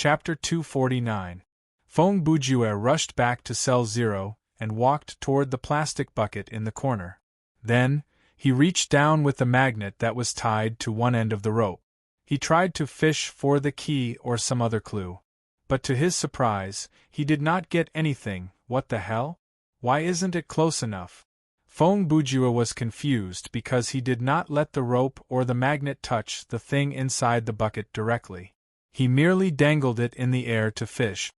Chapter 249. Feng Bujue rushed back to cell 0 and walked toward the plastic bucket in the corner. Then, he reached down with the magnet that was tied to one end of the rope. He tried to fish for the key or some other clue. But to his surprise, he did not get anything. What the hell? Why isn't it close enough? Feng Bujue was confused because he did not let the rope or the magnet touch the thing inside the bucket directly. He merely dangled it in the air to fish.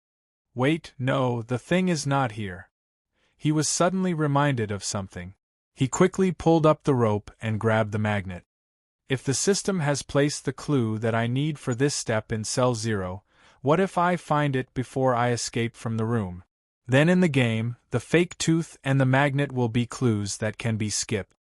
Wait, no, the thing is not here. He was suddenly reminded of something. He quickly pulled up the rope and grabbed the magnet. If the system has placed the clue that I need for this step in cell 0, what if I find it before I escape from the room? Then in the game, the fake tooth and the magnet will be clues that can be skipped.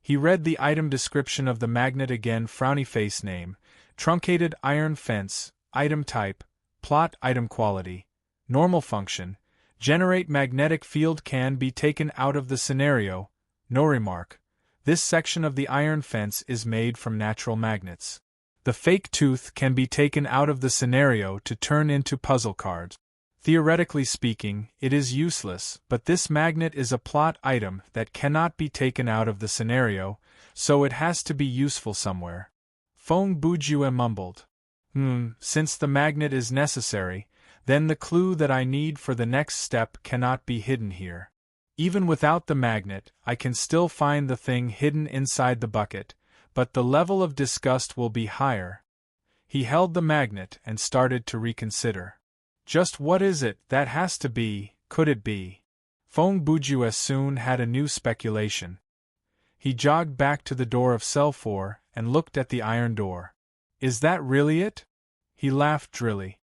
He read the item description of the magnet again. Frowny face name, truncated iron fence, item type, plot item quality, normal function, generate magnetic field can be taken out of the scenario, no remark. This section of the iron fence is made from natural magnets. The fake tooth can be taken out of the scenario to turn into puzzle cards. Theoretically speaking, it is useless, but this magnet is a plot item that cannot be taken out of the scenario, so it has to be useful somewhere. Feng Bujue mumbled. Since the magnet is necessary, then the clue that I need for the next step cannot be hidden here. Even without the magnet, I can still find the thing hidden inside the bucket, but the level of disgust will be higher. He held the magnet and started to reconsider. Just what is it that has to be, could it be? Feng Bujue soon had a new speculation. He jogged back to the door of cell 4 and looked at the iron door. Is that really it? He laughed drily.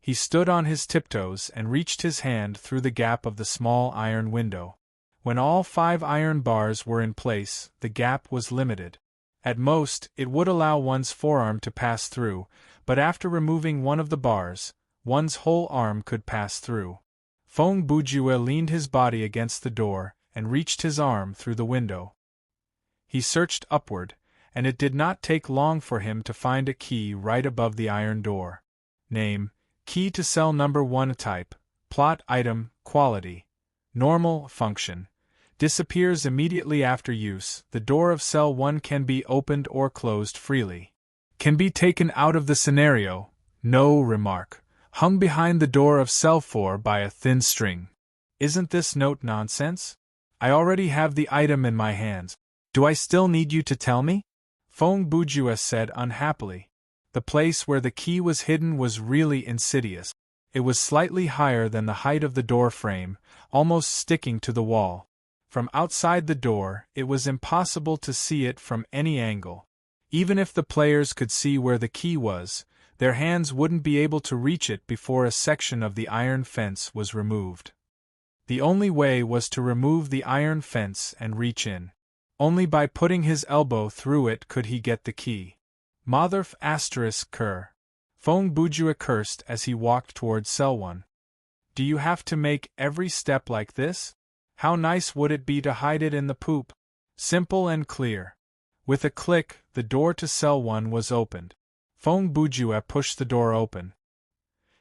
He stood on his tiptoes and reached his hand through the gap of the small iron window. When all 5 iron bars were in place, the gap was limited. At most, it would allow one's forearm to pass through, but after removing one of the bars, one's whole arm could pass through. Feng Bujue leaned his body against the door and reached his arm through the window. He searched upward, and it did not take long for him to find a key right above the iron door. Name, key to cell number 1 type, plot item, quality, normal, function. Disappears immediately after use. The door of cell 1 can be opened or closed freely. Can be taken out of the scenario, no remark. Hung behind the door of cell 4 by a thin string. Isn't this note nonsense? I already have the item in my hands. Do I still need you to tell me? Feng Bujue said unhappily. The place where the key was hidden was really insidious. It was slightly higher than the height of the door frame, almost sticking to the wall. From outside the door, it was impossible to see it from any angle. Even if the players could see where the key was, their hands wouldn't be able to reach it before a section of the iron fence was removed. The only way was to remove the iron fence and reach in. Only by putting his elbow through it could he get the key. Motherf *cur. Feng Bujue cursed as he walked towards cell 1. Do you have to make every step like this? How nice would it be to hide it in the poop? Simple and clear. With a click, the door to cell 1 was opened. Feng Bujue pushed the door open.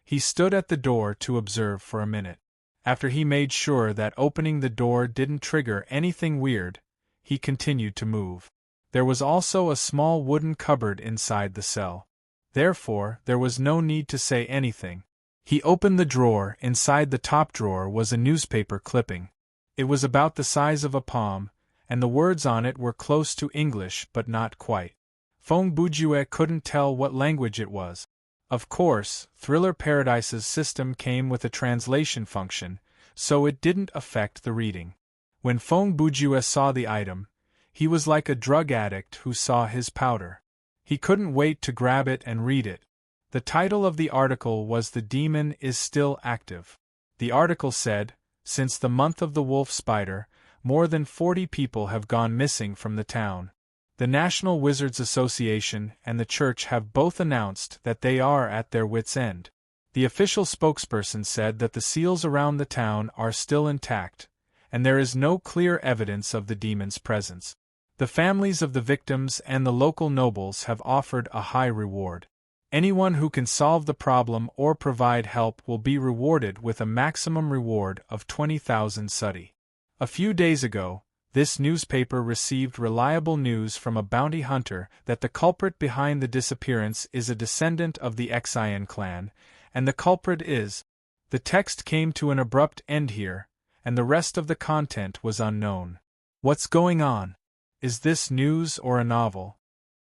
He stood at the door to observe for a minute. After he made sure that opening the door didn't trigger anything weird, he continued to move. There was also a small wooden cupboard inside the cell. Therefore, there was no need to say anything. He opened the drawer. Inside the top drawer was a newspaper clipping. It was about the size of a palm, and the words on it were close to English but not quite. Feng Bujue couldn't tell what language it was. Of course, Thriller Paradise's system came with a translation function, so it didn't affect the reading. When Feng Bujue saw the item, he was like a drug addict who saw his powder. He couldn't wait to grab it and read it. The title of the article was "The Demon is Still Active." The article said, since the month of the wolf spider, more than 40 people have gone missing from the town. The National Wizards Association and the Church have both announced that they are at their wits' end. The official spokesperson said that the seals around the town are still intact, and there is no clear evidence of the demon's presence. The families of the victims and the local nobles have offered a high reward. Anyone who can solve the problem or provide help will be rewarded with a maximum reward of 20,000 sati. A few days ago, this newspaper received reliable news from a bounty hunter that the culprit behind the disappearance is a descendant of the Xian clan, and the culprit is. The text came to an abrupt end here, and the rest of the content was unknown. What's going on? Is this news or a novel?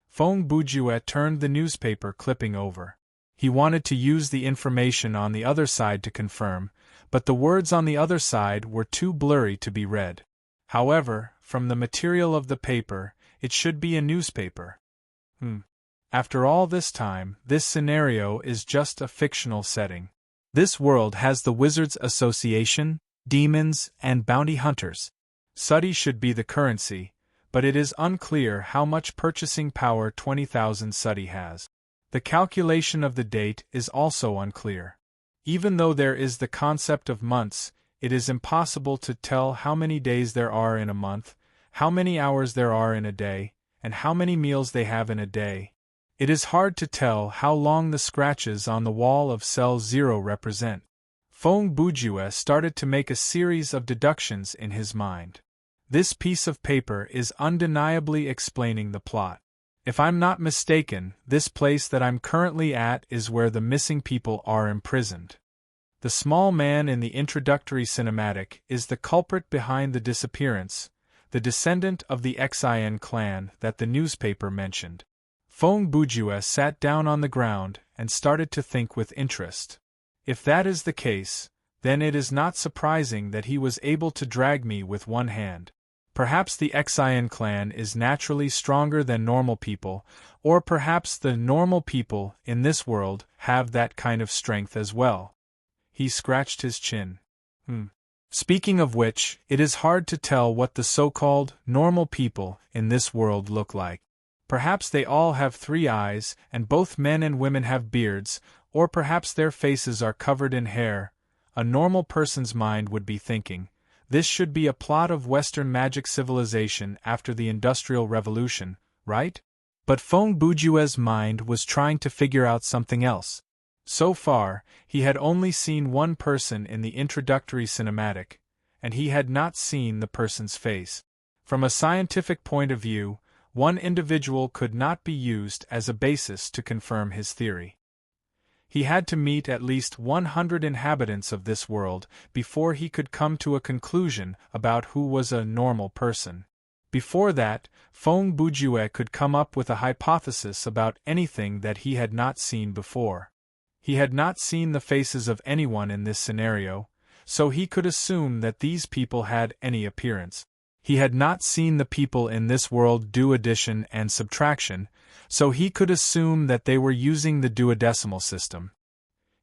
Feng Bujue turned the newspaper clipping over. He wanted to use the information on the other side to confirm, but the words on the other side were too blurry to be read. However, from the material of the paper, it should be a newspaper. After all this time, this scenario is just a fictional setting. This world has the Wizards Association, demons, and bounty hunters. Sati should be the currency, but it is unclear how much purchasing power 20,000 sati has. The calculation of the date is also unclear. Even though there is the concept of months, it is impossible to tell how many days there are in a month, how many hours there are in a day, and how many meals they have in a day. It is hard to tell how long the scratches on the wall of cell 0 represent. Feng Bujue started to make a series of deductions in his mind. This piece of paper is undeniably explaining the plot. If I'm not mistaken, this place that I'm currently at is where the missing people are imprisoned. The small man in the introductory cinematic is the culprit behind the disappearance, the descendant of the Xian clan that the newspaper mentioned. Feng Bujue sat down on the ground and started to think with interest. If that is the case, then it is not surprising that he was able to drag me with one hand. Perhaps the Xian clan is naturally stronger than normal people, or perhaps the normal people in this world have that kind of strength as well. He scratched his chin. Speaking of which, it is hard to tell what the so-called normal people in this world look like. Perhaps they all have 3 eyes, and both men and women have beards, or perhaps their faces are covered in hair. A normal person's mind would be thinking, this should be a plot of Western magic civilization after the Industrial Revolution, right? But Feng Bujue's mind was trying to figure out something else. So far, he had only seen one person in the introductory cinematic, and he had not seen the person's face. From a scientific point of view, one individual could not be used as a basis to confirm his theory. He had to meet at least 100 inhabitants of this world before he could come to a conclusion about who was a normal person. Before that, Feng Bujue could come up with a hypothesis about anything that he had not seen before. He had not seen the faces of anyone in this scenario, so he could assume that these people had any appearance. He had not seen the people in this world do addition and subtraction, so he could assume that they were using the duodecimal system.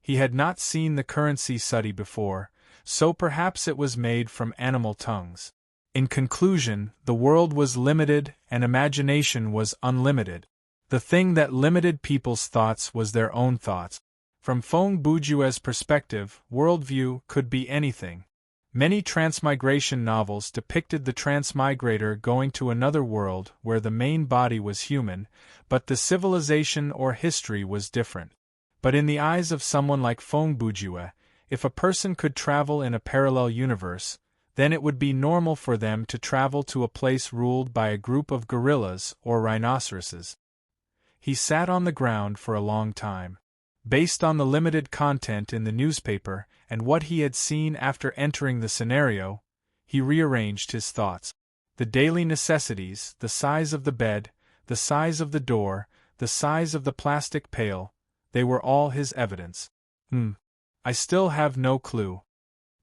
He had not seen the currency sati before, so perhaps it was made from animal tongues. In conclusion, the world was limited and imagination was unlimited. The thing that limited people's thoughts was their own thoughts. From Feng Bujue's perspective, worldview could be anything. Many transmigration novels depicted the transmigrator going to another world where the main body was human, but the civilization or history was different. But in the eyes of someone like Feng Bujue, if a person could travel in a parallel universe, then it would be normal for them to travel to a place ruled by a group of gorillas or rhinoceroses. He sat on the ground for a long time. Based on the limited content in the newspaper and what he had seen after entering the scenario, he rearranged his thoughts. The daily necessities, the size of the bed, the size of the door, the size of the plastic pail, they were all his evidence. I still have no clue.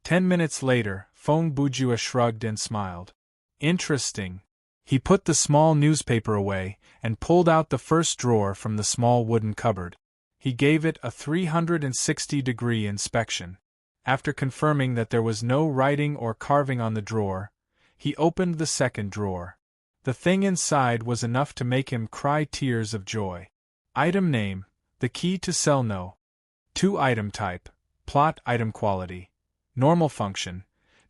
10 minutes later, Feng Bujue shrugged and smiled. Interesting. He put the small newspaper away and pulled out the first drawer from the small wooden cupboard. He gave it a 360-degree inspection. After confirming that there was no writing or carving on the drawer, he opened the second drawer. The thing inside was enough to make him cry tears of joy. Item name: the key to cell No. 2. Item type: plot item quality. Normal function: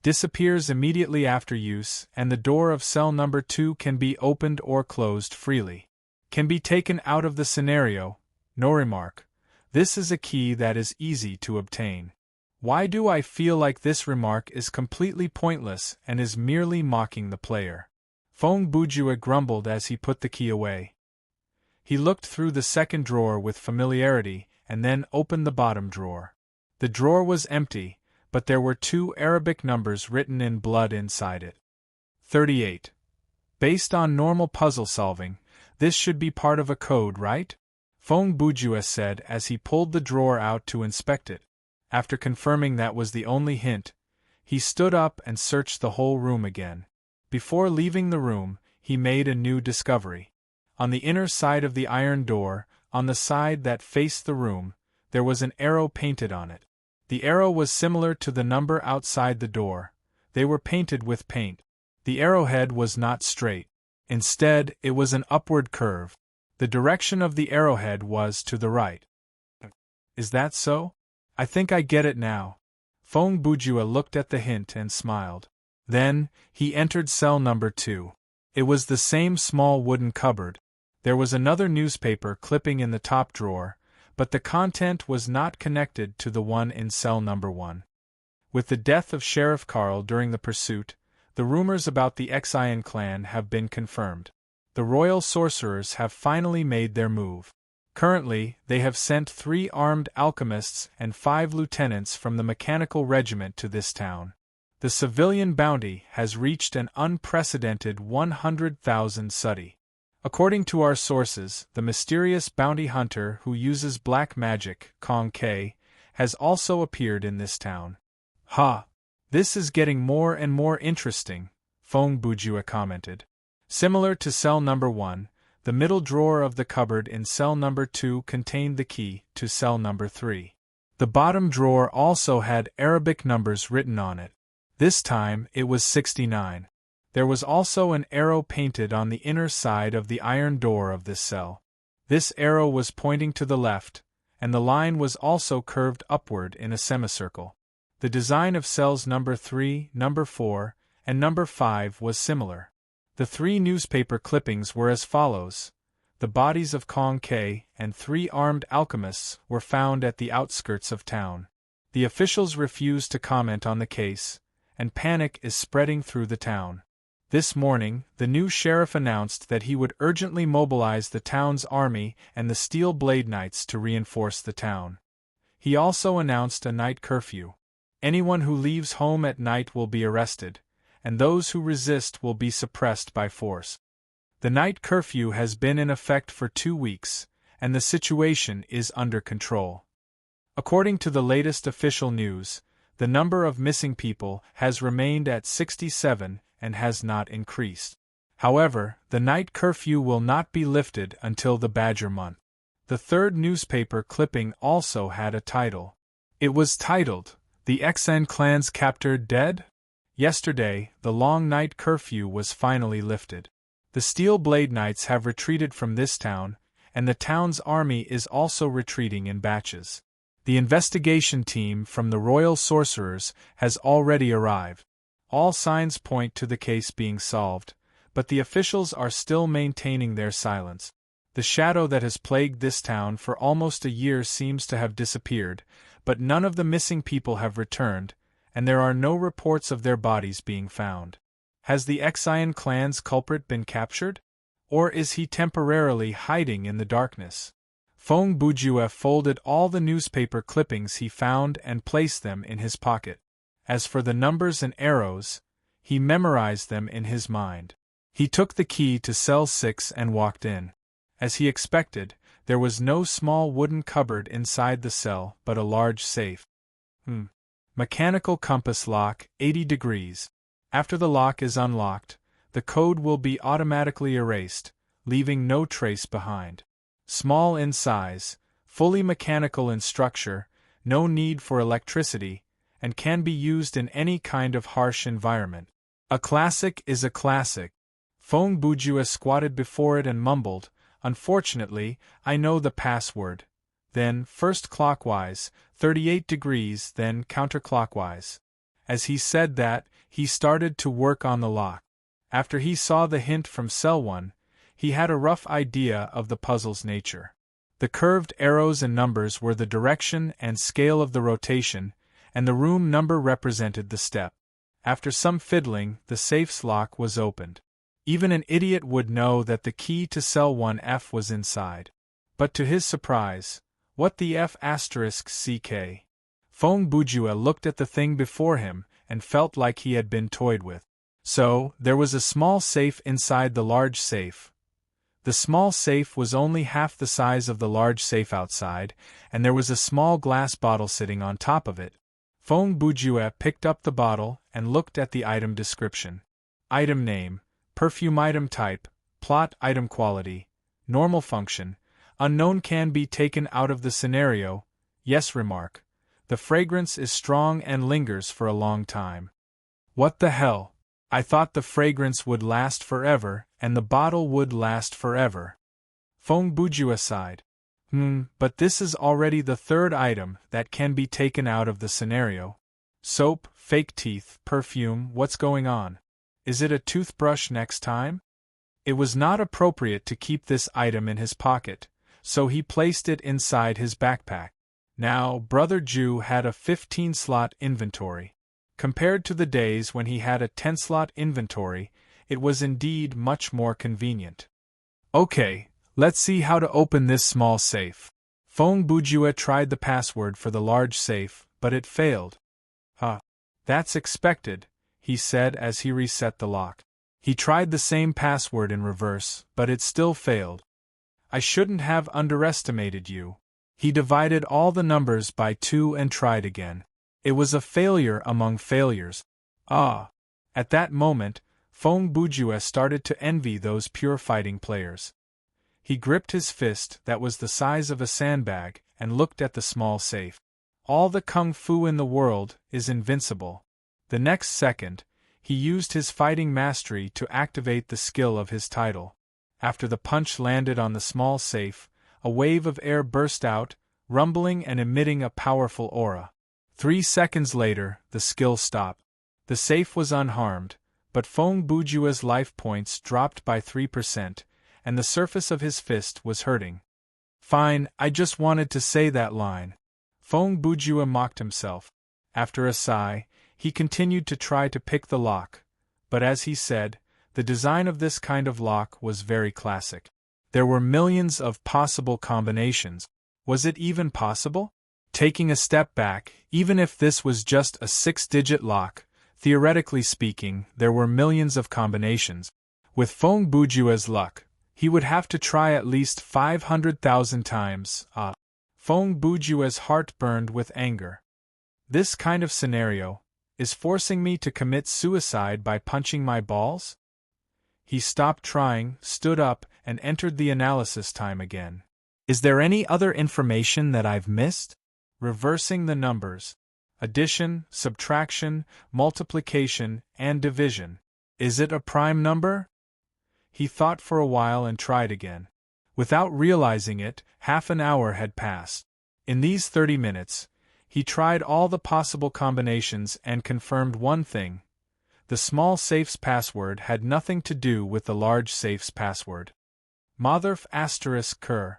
disappears immediately after use, and the door of cell number 2 can be opened or closed freely. Can be taken out of the scenario, No remark. This is a key that is easy to obtain. Why do I feel like this remark is completely pointless and is merely mocking the player? Feng Bujue grumbled as he put the key away. He looked through the second drawer with familiarity and then opened the bottom drawer. The drawer was empty, but there were 2 Arabic numbers written in blood inside it. 38. Based on normal puzzle solving, this should be part of a code, right? Feng Bujue said as he pulled the drawer out to inspect it. After confirming that was the only hint, he stood up and searched the whole room again. Before leaving the room, he made a new discovery. On the inner side of the iron door, on the side that faced the room, there was an arrow painted on it. The arrow was similar to the number outside the door. They were painted with paint. The arrowhead was not straight. Instead, it was an upward curve. The direction of the arrowhead was to the right. Is that so? I think I get it now. Feng Bujue looked at the hint and smiled. Then, he entered cell number 2. It was the same small wooden cupboard. There was another newspaper clipping in the top drawer, but the content was not connected to the one in cell number 1. With the death of Sheriff Carl during the pursuit, the rumors about the Xian clan have been confirmed. The royal sorcerers have finally made their move. Currently, they have sent 3 armed alchemists and 5 lieutenants from the mechanical regiment to this town. The civilian bounty has reached an unprecedented 100,000 sudi. According to our sources, the mysterious bounty hunter who uses black magic, Kong K, has also appeared in this town. Ha! This is getting more and more interesting, Feng Bujue commented. Similar to cell number 1, the middle drawer of the cupboard in cell number 2 contained the key to cell number 3. The bottom drawer also had Arabic numbers written on it. This time, it was 69. There was also an arrow painted on the inner side of the iron door of this cell. This arrow was pointing to the left, and the line was also curved upward in a semicircle. The design of cells number 3, number 4, and number 5 was similar. The 3 newspaper clippings were as follows. The bodies of Kong K and 3 armed alchemists were found at the outskirts of town. The officials refused to comment on the case, and panic is spreading through the town. This morning, the new sheriff announced that he would urgently mobilize the town's army and the Steel Blade Knights to reinforce the town. He also announced a night curfew. Anyone who leaves home at night will be arrested, and those who resist will be suppressed by force. The night curfew has been in effect for 2 weeks, and the situation is under control. According to the latest official news, the number of missing people has remained at 67 and has not increased. However, the night curfew will not be lifted until the Badger month. The 3rd newspaper clipping also had a title. It was titled, "The Xian clan's captor dead?" Yesterday, the long night curfew was finally lifted. The Steel Blade Knights have retreated from this town, and the town's army is also retreating in batches. The investigation team from the Royal Sorcerers has already arrived. All signs point to the case being solved, but the officials are still maintaining their silence. The shadow that has plagued this town for almost a year seems to have disappeared, but none of the missing people have returned, and there are no reports of their bodies being found. Has the Xian clan's culprit been captured? Or is he temporarily hiding in the darkness? Feng Bujue folded all the newspaper clippings he found and placed them in his pocket. As for the numbers and arrows, he memorized them in his mind. He took the key to cell 6 and walked in. As he expected, there was no small wooden cupboard inside the cell but a large safe. Mechanical compass lock, 80 degrees. After the lock is unlocked, the code will be automatically erased, leaving no trace behind. Small in size, fully mechanical in structure, no need for electricity, and can be used in any kind of harsh environment. A classic is a classic. Feng Bujue squatted before it and mumbled, "Unfortunately, I know the password." Then, first clockwise, 38 degrees, then counterclockwise. As he said that, he started to work on the lock. After he saw the hint from cell 1, he had a rough idea of the puzzle's nature. The curved arrows and numbers were the direction and scale of the rotation, and the room number represented the step. After some fiddling, the safe's lock was opened. Even an idiot would know that the key to cell 1F was inside. But to his surprise, what the F***ck? Feng Bujue looked at the thing before him and felt like he had been toyed with. So, there was a small safe inside the large safe. The small safe was only half the size of the large safe outside, and there was a small glass bottle sitting on top of it. Feng Bujue picked up the bottle and looked at the item description. Item name, perfume item type, plot item quality, normal function, unknown, can be taken out of the scenario, yes remark. The fragrance is strong and lingers for a long time. What the hell? I thought the fragrance would last forever, and the bottle would last forever. Feng Bujue sighed. But this is already the third item that can be taken out of the scenario. Soap, fake teeth, perfume, what's going on? Is it a toothbrush next time? It was not appropriate to keep this item in his pocket, so he placed it inside his backpack. Now, Brother Ju had a 15-slot inventory. Compared to the days when he had a 10-slot inventory, it was indeed much more convenient. Okay, let's see how to open this small safe. Feng Bujue tried the password for the large safe, but it failed. That's expected, he said as he reset the lock. He tried the same password in reverse, but it still failed. I shouldn't have underestimated you. He divided all the numbers by 2 and tried again. It was a failure among failures. At that moment, Feng Bujue started to envy those pure fighting players. He gripped his fist that was the size of a sandbag and looked at the small safe. All the kung fu in the world is invincible. The next second, he used his fighting mastery to activate the skill of his title. After the punch landed on the small safe, a wave of air burst out, rumbling and emitting a powerful aura. 3 seconds later, the skill stopped. The safe was unharmed, but Feng Bujue's life points dropped by 3%, and the surface of his fist was hurting. Fine, I just wanted to say that line. Feng Bujue mocked himself. After a sigh, he continued to try to pick the lock, but as he said, the design of this kind of lock was very classic. There were millions of possible combinations. Was it even possible? Taking a step back, even if this was just a 6-digit lock, theoretically speaking, there were millions of combinations. With Feng Bujue's luck, he would have to try at least 500,000 times. Feng Bujue's heart burned with anger. This kind of scenario is forcing me to commit suicide by punching my balls? He stopped trying, stood up, and entered the analysis time again. Is there any other information that I've missed? Reversing the numbers. Addition, subtraction, multiplication, and division. Is it a prime number? He thought for a while and tried again. Without realizing it, half an hour had passed. In these 30 minutes, he tried all the possible combinations and confirmed one thing. The small safe's password had nothing to do with the large safe's password. Motherf ***.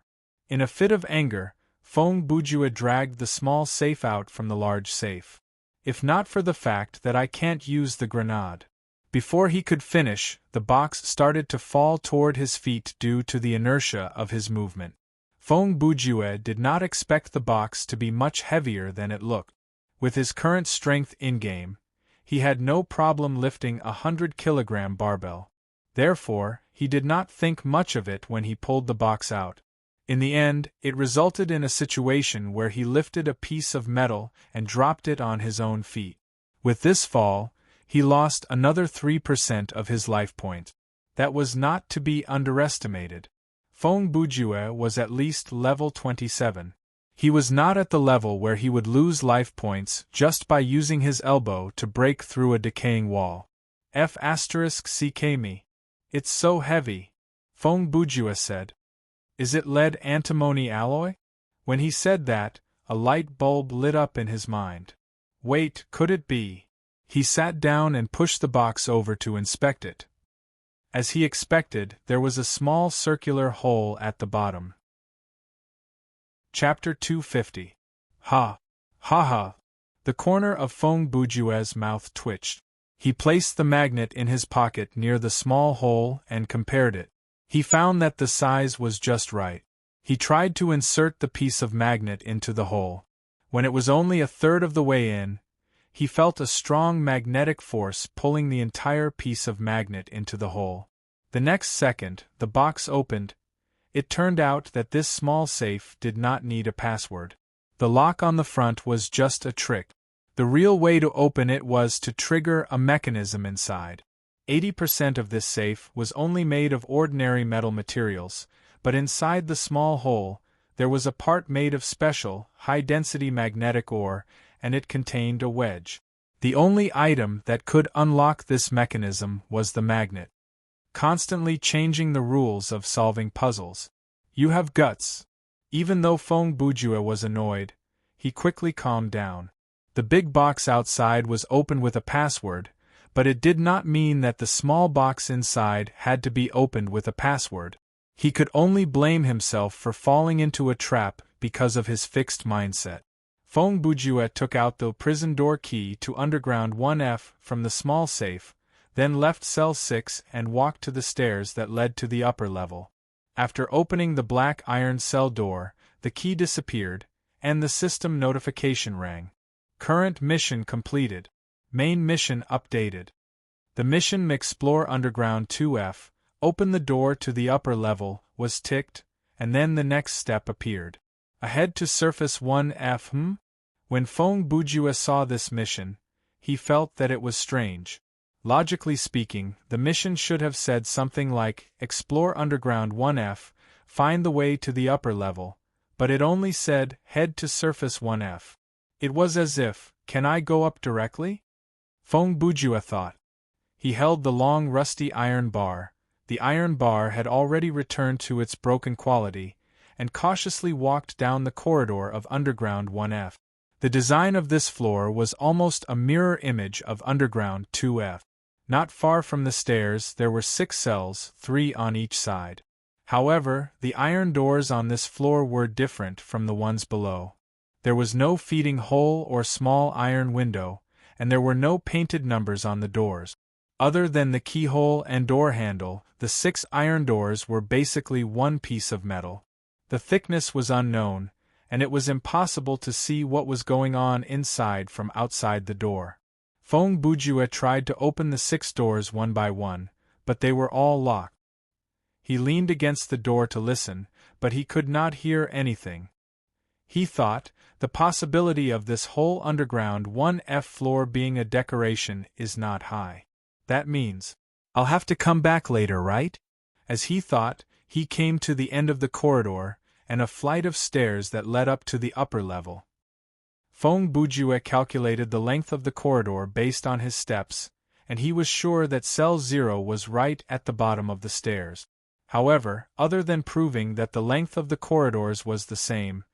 In a fit of anger, Feng Bujue dragged the small safe out from the large safe. If not for the fact that I can't use the grenade. Before he could finish, the box started to fall toward his feet due to the inertia of his movement. Feng Bujue did not expect the box to be much heavier than it looked. With his current strength in-game, he had no problem lifting a 100-kilogram barbell. Therefore, he did not think much of it when he pulled the box out. In the end, it resulted in a situation where he lifted a piece of metal and dropped it on his own feet. With this fall, he lost another 3% of his life point. That was not to be underestimated. Feng Bujue was at least level 27. He was not at the level where he would lose life points just by using his elbow to break through a decaying wall. F***ck me. It's so heavy. Feng Bujue said. Is it lead antimony alloy? When he said that, a light bulb lit up in his mind. Wait, could it be? He sat down and pushed the box over to inspect it. As he expected, there was a small circular hole at the bottom. Chapter 250. Ha! Ha ha! The corner of Feng Bujue's mouth twitched. He placed the magnet in his pocket near the small hole and compared it. He found that the size was just right. He tried to insert the piece of magnet into the hole. When it was only a third of the way in, he felt a strong magnetic force pulling the entire piece of magnet into the hole. The next second, the box opened. It turned out that this small safe did not need a password. The lock on the front was just a trick. The real way to open it was to trigger a mechanism inside. 80% of this safe was only made of ordinary metal materials, but inside the small hole, there was a part made of special, high-density magnetic ore, and it contained a wedge. The only item that could unlock this mechanism was the magnet. Constantly changing the rules of solving puzzles. You have guts. Even though Feng Bujue was annoyed, he quickly calmed down. The big box outside was open with a password, but it did not mean that the small box inside had to be opened with a password. He could only blame himself for falling into a trap because of his fixed mindset. Feng Bujue took out the prison door key to underground 1F from the small safe, then left cell 6 and walked to the stairs that led to the upper level. After opening the black iron cell door, the key disappeared, and the system notification rang. Current mission completed. Main mission updated. The mission Explore Underground 2F, open the door to the upper level, was ticked, and then the next step appeared. Ahead to Surface 1F. When Feng Bujue saw this mission, he felt that it was strange. Logically speaking, the mission should have said something like, Explore Underground 1F, find the way to the upper level, but it only said, head to Surface 1F. It was as if, can I go up directly? Feng Bujue thought. He held the long rusty iron bar. The iron bar had already returned to its broken quality, and cautiously walked down the corridor of Underground 1F. The design of this floor was almost a mirror image of Underground 2F. Not far from the stairs there were 6 cells, 3 on each side. However, the iron doors on this floor were different from the ones below. There was no feeding hole or small iron window, and there were no painted numbers on the doors. Other than the keyhole and door handle, the 6 iron doors were basically one piece of metal. The thickness was unknown, and it was impossible to see what was going on inside from outside the door. Feng Bujue tried to open the 6 doors one by one, but they were all locked. He leaned against the door to listen, but he could not hear anything. He thought, the possibility of this whole underground 1F floor being a decoration is not high. That means, I'll have to come back later, right? As he thought, he came to the end of the corridor, and a flight of stairs that led up to the upper level. Feng Bujue calculated the length of the corridor based on his steps, and he was sure that cell 0 was right at the bottom of the stairs. However, other than proving that the length of the corridors was the same,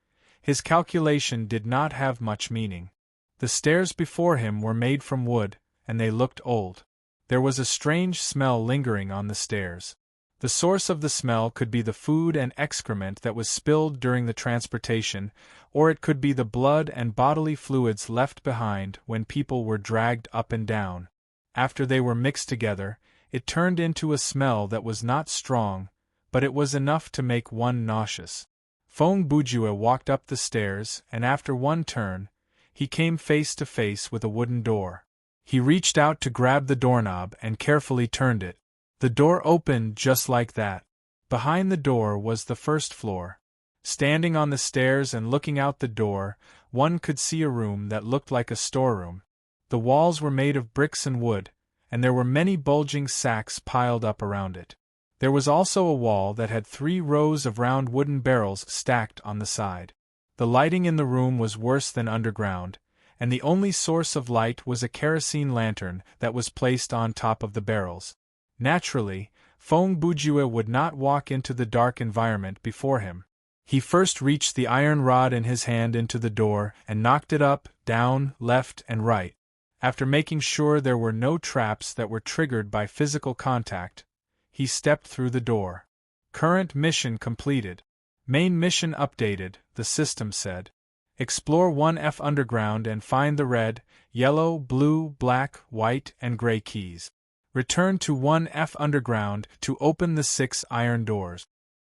his calculation did not have much meaning. The stairs before him were made from wood, and they looked old. There was a strange smell lingering on the stairs. The source of the smell could be the food and excrement that was spilled during the transportation, or it could be the blood and bodily fluids left behind when people were dragged up and down. After they were mixed together, it turned into a smell that was not strong, but it was enough to make one nauseous. Feng Bujue walked up the stairs, and after one turn, he came face to face with a wooden door. He reached out to grab the doorknob and carefully turned it. The door opened just like that. Behind the door was the first floor. Standing on the stairs and looking out the door, one could see a room that looked like a storeroom. The walls were made of bricks and wood, and there were many bulging sacks piled up around it. There was also a wall that had 3 rows of round wooden barrels stacked on the side. The lighting in the room was worse than underground, and the only source of light was a kerosene lantern that was placed on top of the barrels. Naturally, Feng Bujue would not walk into the dark environment before him. He first reached the iron rod in his hand into the door and knocked it up, down, left, and right. After making sure there were no traps that were triggered by physical contact, he stepped through the door. Current mission completed. Main mission updated. the system said. Explore 1F underground and find the red, yellow, blue, black, white, and gray keys. Return to 1F underground to open the 6 iron doors.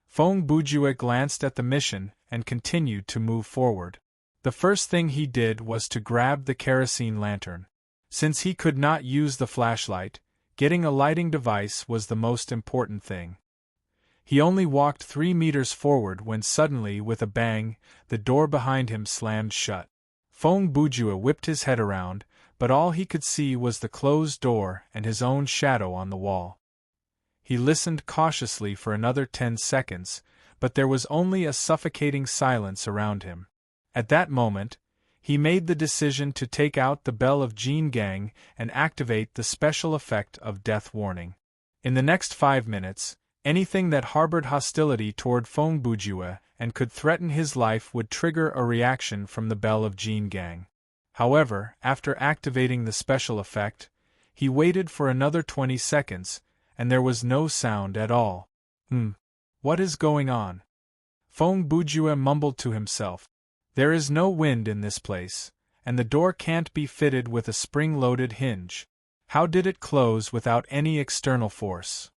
Feng Bujue glanced at the mission and continued to move forward. The first thing he did was to grab the kerosene lantern. Since he could not use the flashlight, getting a lighting device was the most important thing. He only walked 3 meters forward when suddenly, with a bang, the door behind him slammed shut. Feng Bujue whipped his head around, but all he could see was the closed door and his own shadow on the wall. He listened cautiously for another 10 seconds, but there was only a suffocating silence around him. At that moment, he made the decision to take out the bell of Jin Gang and activate the special effect of death warning. In the next 5 minutes, anything that harbored hostility toward Feng Bujue and could threaten his life would trigger a reaction from the bell of Jin Gang. However, after activating the special effect, he waited for another 20 seconds, and there was no sound at all. What is going on? Feng Bujue mumbled to himself. There is no wind in this place, and the door can't be fitted with a spring-loaded hinge. How did it close without any external force?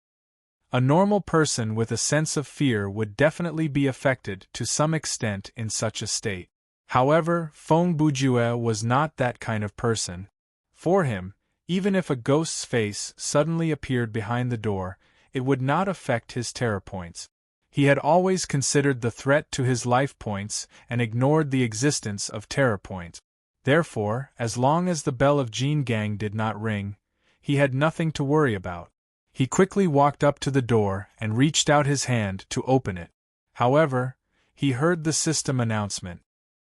A normal person with a sense of fear would definitely be affected to some extent in such a state. However, Feng Bujue was not that kind of person. For him, even if a ghost's face suddenly appeared behind the door, it would not affect his terror points. He had always considered the threat to his life points and ignored the existence of terror points. Therefore, as long as the bell of Jin Gang did not ring, he had nothing to worry about. He quickly walked up to the door and reached out his hand to open it. However, he heard the system announcement.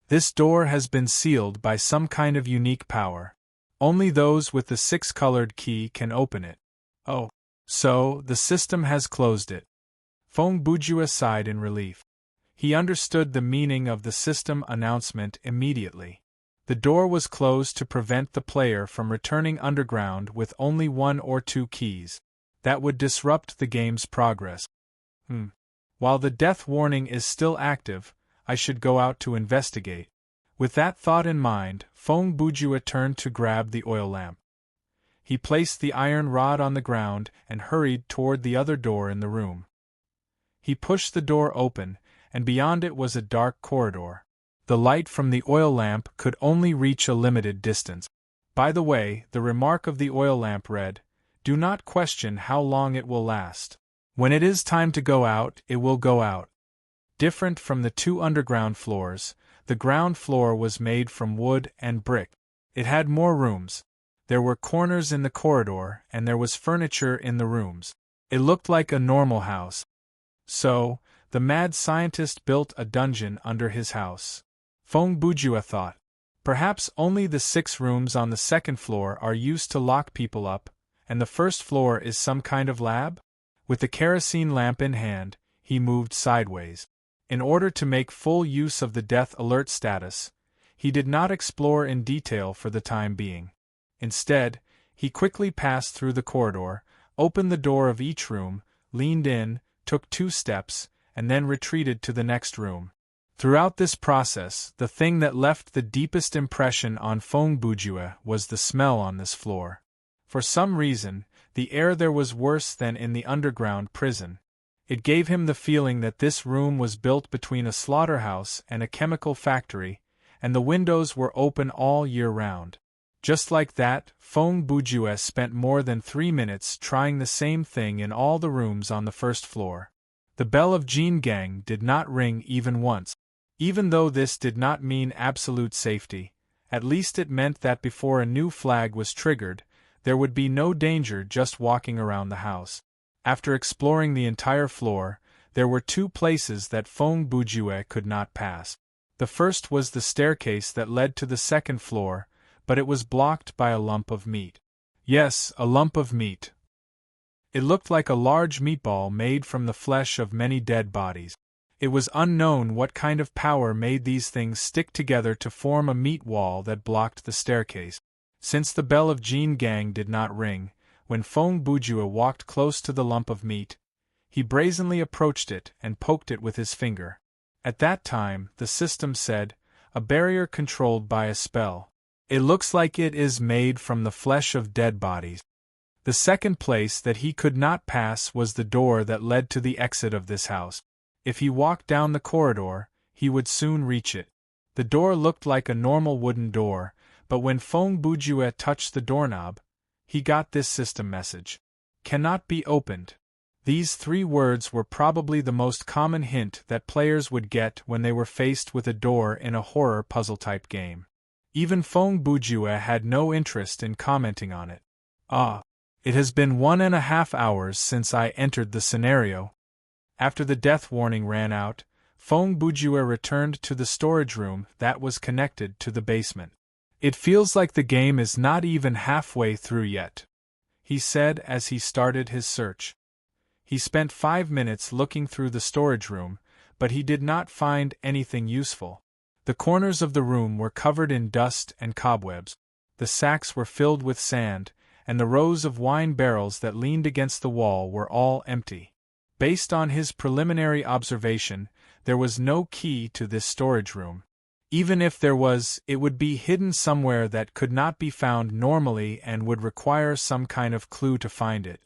This door has been sealed by some kind of unique power. Only those with the 6-colored key can open it. Oh, so the system has closed it. Feng Bujue sighed in relief. He understood the meaning of the system announcement immediately. The door was closed to prevent the player from returning underground with only 1 or 2 keys. That would disrupt the game's progress. While the death warning is still active, I should go out to investigate. With that thought in mind, Feng Bujue turned to grab the oil lamp. He placed the iron rod on the ground and hurried toward the other door in the room. He pushed the door open, and beyond it was a dark corridor. The light from the oil lamp could only reach a limited distance. By the way, the remark of the oil lamp read, "Do not question how long it will last. When it is time to go out, it will go out." Different from the 2 underground floors, the ground floor was made from wood and brick. It had more rooms. There were corners in the corridor, and there was furniture in the rooms. It looked like a normal house. So, the mad scientist built a dungeon under his house. Feng Bujue thought. Perhaps only the 6 rooms on the 2nd floor are used to lock people up, and the 1st floor is some kind of lab? With the kerosene lamp in hand, he moved sideways. In order to make full use of the death alert status, he did not explore in detail for the time being. Instead, he quickly passed through the corridor, opened the door of each room, leaned in, took 2 steps, and then retreated to the next room. Throughout this process, the thing that left the deepest impression on Feng Bujue was the smell on this floor. For some reason, the air there was worse than in the underground prison. It gave him the feeling that this room was built between a slaughterhouse and a chemical factory, and the windows were open all year round. Just like that, Feng Bujue spent more than 3 minutes trying the same thing in all the rooms on the 1st floor. The bell of Jin Gang did not ring even once. Even though this did not mean absolute safety, at least it meant that before a new flag was triggered, there would be no danger just walking around the house. After exploring the entire floor, there were 2 places that Feng Bujue could not pass. The first was the staircase that led to the 2nd floor, but it was blocked by a lump of meat. Yes, a lump of meat. It looked like a large meatball made from the flesh of many dead bodies. It was unknown what kind of power made these things stick together to form a meat wall that blocked the staircase. Since the bell of Jin Gang did not ring, when Feng Bujue walked close to the lump of meat, he brazenly approached it and poked it with his finger. At that time, the system said, a barrier controlled by a spell. It looks like it is made from the flesh of dead bodies. The second place that he could not pass was the door that led to the exit of this house. If he walked down the corridor, he would soon reach it. The door looked like a normal wooden door, but when Feng Bujue touched the doorknob, he got this system message. Cannot be opened. These 3 words were probably the most common hint that players would get when they were faced with a door in a horror puzzle-type game. Even Feng Bujue had no interest in commenting on it. It has been 1.5 hours since I entered the scenario. After the death warning ran out, Feng Bujue returned to the storage room that was connected to the basement. It feels like the game is not even halfway through yet, he said as he started his search. He spent 5 minutes looking through the storage room, but he did not find anything useful. The corners of the room were covered in dust and cobwebs. The sacks were filled with sand, and the rows of wine barrels that leaned against the wall were all empty. Based on his preliminary observation, there was no key to this storage room. Even if there was, it would be hidden somewhere that could not be found normally and would require some kind of clue to find it.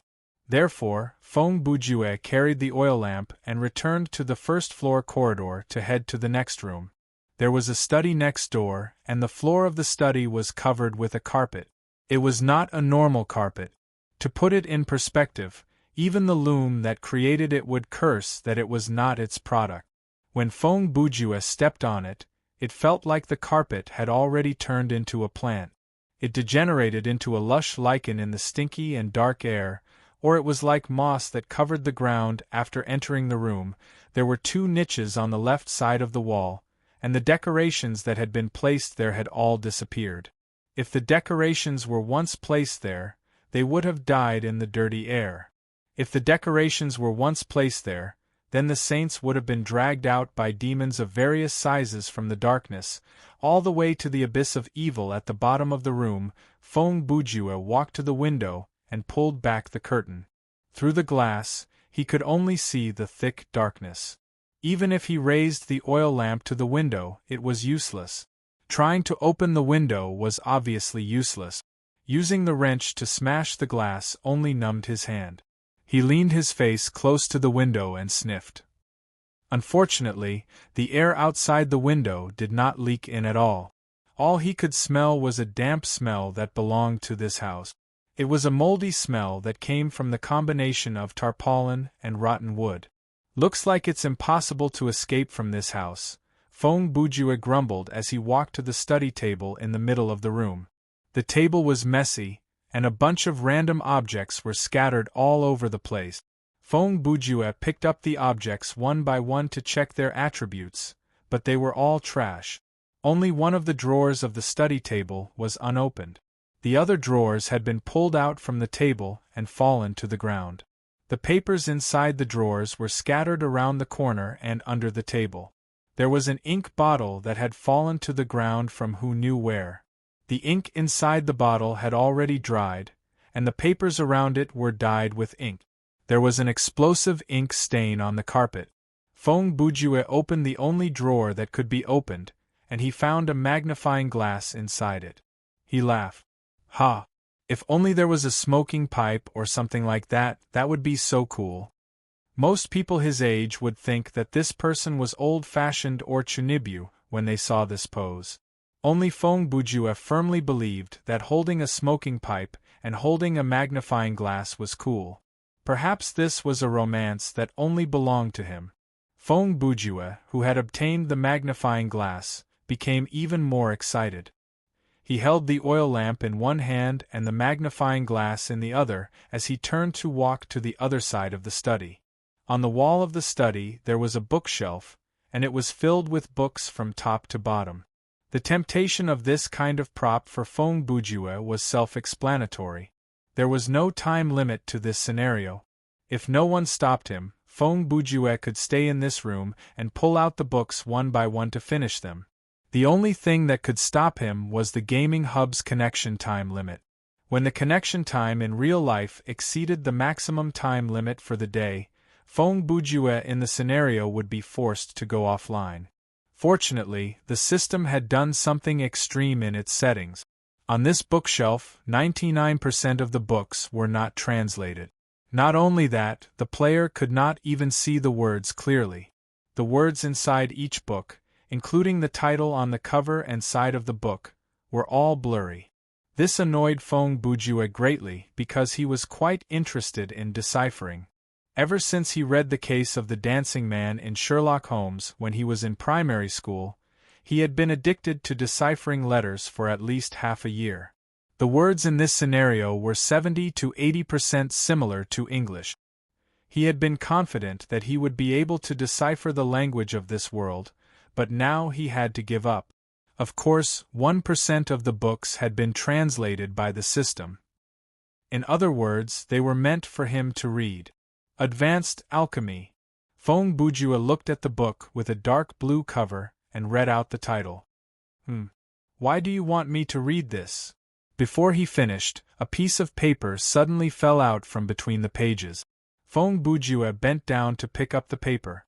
Therefore, Feng Bujue carried the oil lamp and returned to the first-floor corridor to head to the next room. There was a study next door, and the floor of the study was covered with a carpet. It was not a normal carpet. To put it in perspective, even the loom that created it would curse that it was not its product. When Feng Bujue stepped on it, it felt like the carpet had already turned into a plant. It degenerated into a lush lichen in the stinky and dark air, or it was like moss that covered the ground after entering the room. There were 2 niches on the left side of the wall, and the decorations that had been placed there had all disappeared. If the decorations were once placed there, they would have died in the dirty air. If the decorations were once placed there, then the saints would have been dragged out by demons of various sizes from the darkness, all the way to the abyss of evil at the bottom of the room. Feng Bujue walked to the window and pulled back the curtain. Through the glass, he could only see the thick darkness. Even if he raised the oil lamp to the window, it was useless. Trying to open the window was obviously useless. Using the wrench to smash the glass only numbed his hand. He leaned his face close to the window and sniffed. Unfortunately, the air outside the window did not leak in at all. All he could smell was a damp smell that belonged to this house. It was a moldy smell that came from the combination of tarpaulin and rotten wood. Looks like it's impossible to escape from this house, Feng Bujue grumbled as he walked to the study table in the middle of the room. The table was messy, and a bunch of random objects were scattered all over the place. Feng Bujue picked up the objects one by one to check their attributes, but they were all trash. Only one of the drawers of the study table was unopened. The other drawers had been pulled out from the table and fallen to the ground. The papers inside the drawers were scattered around the corner and under the table. There was an ink bottle that had fallen to the ground from who knew where. The ink inside the bottle had already dried, and the papers around it were dyed with ink. There was an explosive ink stain on the carpet. Feng Bujue opened the only drawer that could be opened, and he found a magnifying glass inside it. He laughed. Ha! If only there was a smoking pipe or something like that, that would be so cool. Most people his age would think that this person was old-fashioned or chunibyu when they saw this pose. Only Feng Bujue firmly believed that holding a smoking pipe and holding a magnifying glass was cool. Perhaps this was a romance that only belonged to him. Feng Bujue, who had obtained the magnifying glass, became even more excited. He held the oil lamp in one hand and the magnifying glass in the other as he turned to walk to the other side of the study. On the wall of the study there was a bookshelf, and it was filled with books from top to bottom. The temptation of this kind of prop for Feng Bujue was self-explanatory. There was no time limit to this scenario. If no one stopped him, Feng Bujue could stay in this room and pull out the books one by one to finish them. The only thing that could stop him was the gaming hub's connection time limit. When the connection time in real life exceeded the maximum time limit for the day, Feng Bujue in the scenario would be forced to go offline. Fortunately, the system had done something extreme in its settings. On this bookshelf, 99% of the books were not translated. Not only that, the player could not even see the words clearly. The words inside each book, including the title on the cover and side of the book, were all blurry. This annoyed Feng Bujue greatly because he was quite interested in deciphering. Ever since he read The Case of the Dancing Man in Sherlock Holmes when he was in primary school, he had been addicted to deciphering letters for at least half a year. The words in this scenario were 70 to 80% similar to English. He had been confident that he would be able to decipher the language of this world, but now he had to give up. Of course, 1% of the books had been translated by the system. In other words, they were meant for him to read. Advanced Alchemy. Feng Bujue looked at the book with a dark blue cover and read out the title. Why do you want me to read this? Before he finished, a piece of paper suddenly fell out from between the pages. Feng Bujue bent down to pick up the paper.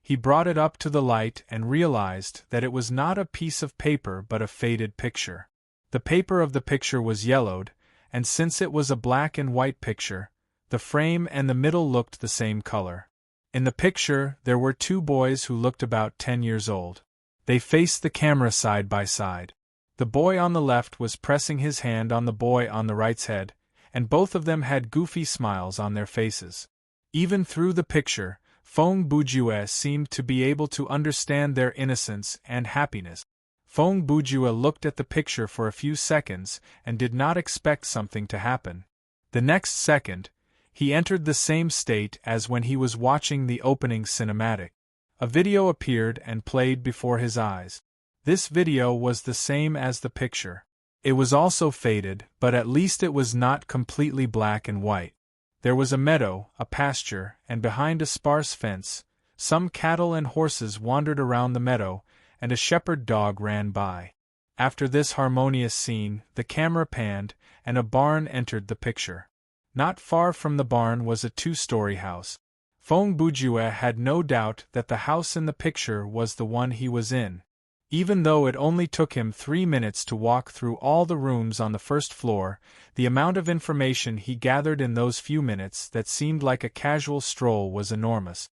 He brought it up to the light and realized that it was not a piece of paper but a faded picture. The paper of the picture was yellowed, and since it was a black and white picture, the frame and the middle looked the same color. In the picture, there were two boys who looked about 10 years old. They faced the camera side by side. The boy on the left was pressing his hand on the boy on the right's head, and both of them had goofy smiles on their faces. Even through the picture, Feng Bujue seemed to be able to understand their innocence and happiness. Feng Bujue looked at the picture for a few seconds and did not expect something to happen. The next second, he entered the same state as when he was watching the opening cinematic. A video appeared and played before his eyes. This video was the same as the picture. It was also faded, but at least it was not completely black and white. There was a meadow, a pasture, and behind a sparse fence, some cattle and horses wandered around the meadow, and a shepherd dog ran by. After this harmonious scene, the camera panned, and a barn entered the picture. Not far from the barn was a two-story house. Feng Bujue had no doubt that the house in the picture was the one he was in. Even though it only took him 3 minutes to walk through all the rooms on the first floor, the amount of information he gathered in those few minutes that seemed like a casual stroll was enormous.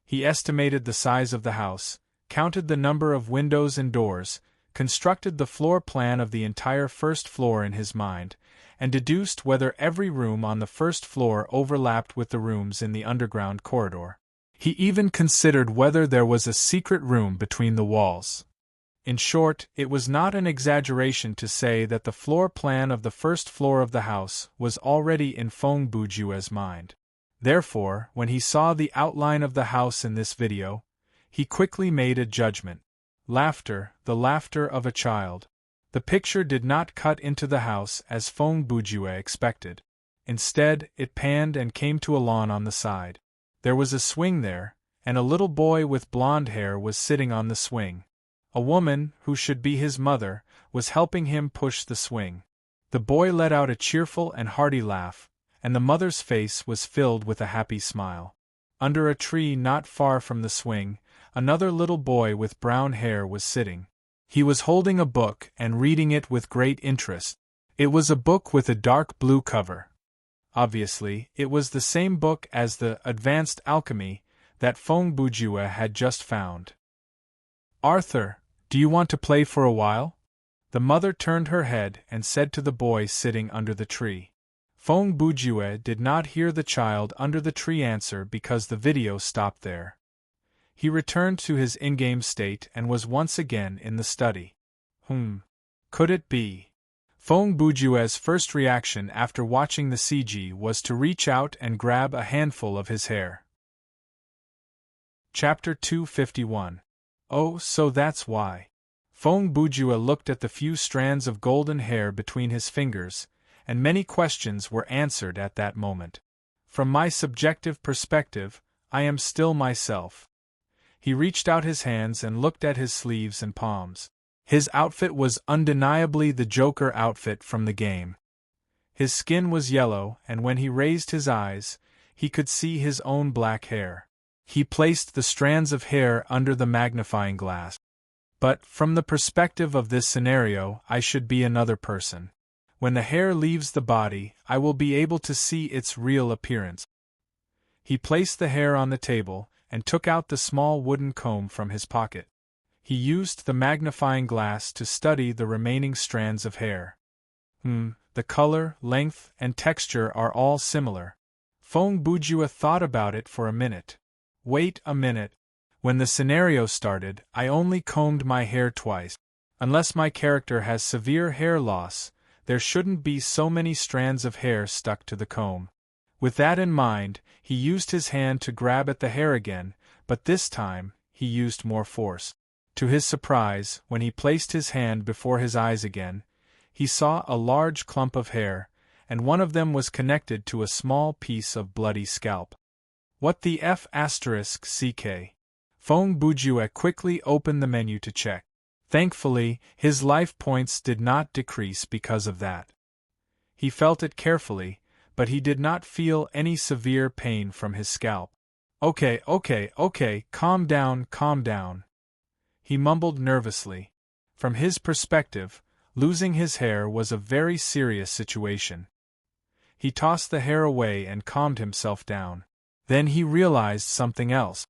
He estimated the size of the house, counted the number of windows and doors, constructed the floor plan of the entire first floor in his mind, and deduced whether every room on the first floor overlapped with the rooms in the underground corridor. He even considered whether there was a secret room between the walls. In short, it was not an exaggeration to say that the floor plan of the first floor of the house was already in Feng Bujue's mind. Therefore, when he saw the outline of the house in this video, he quickly made a judgment. Laughter, the laughter of a child. The picture did not cut into the house as Feng Bujue expected. Instead, it panned and came to a lawn on the side. There was a swing there, and a little boy with blonde hair was sitting on the swing. A woman, who should be his mother, was helping him push the swing. The boy let out a cheerful and hearty laugh, and the mother's face was filled with a happy smile. Under a tree not far from the swing, another little boy with brown hair was sitting. He was holding a book and reading it with great interest. It was a book with a dark blue cover. Obviously, it was the same book as the Advanced Alchemy that Feng Bujue had just found. "Arthur, do you want to play for a while?" The mother turned her head and said to the boy sitting under the tree. Feng Bujue did not hear the child under the tree answer because the video stopped there. He returned to his in-game state and was once again in the study. Could it be? Feng Bujue's first reaction after watching the CG was to reach out and grab a handful of his hair. Chapter 251. Oh, so that's why. Feng Bujue looked at the few strands of golden hair between his fingers, and many questions were answered at that moment. From my subjective perspective, I am still myself. He reached out his hands and looked at his sleeves and palms. His outfit was undeniably the Joker outfit from the game. His skin was yellow, and when he raised his eyes, he could see his own black hair. He placed the strands of hair under the magnifying glass. But, from the perspective of this scenario, I should be another person. When the hair leaves the body, I will be able to see its real appearance. He placed the hair on the table, and took out the small wooden comb from his pocket. He used the magnifying glass to study the remaining strands of hair. The color, length, and texture are all similar. Feng Bujue thought about it for a minute. Wait a minute. When the scenario started, I only combed my hair twice. Unless my character has severe hair loss, there shouldn't be so many strands of hair stuck to the comb. With that in mind, he used his hand to grab at the hair again, but this time, he used more force. To his surprise, when he placed his hand before his eyes again, he saw a large clump of hair, and one of them was connected to a small piece of bloody scalp. What the F***ck? Feng Bujue quickly opened the menu to check. Thankfully, his life points did not decrease because of that. He felt it carefully, but he did not feel any severe pain from his scalp. Okay, calm down. He mumbled nervously. From his perspective, losing his hair was a very serious situation. He tossed the hair away and calmed himself down. Then he realized something else.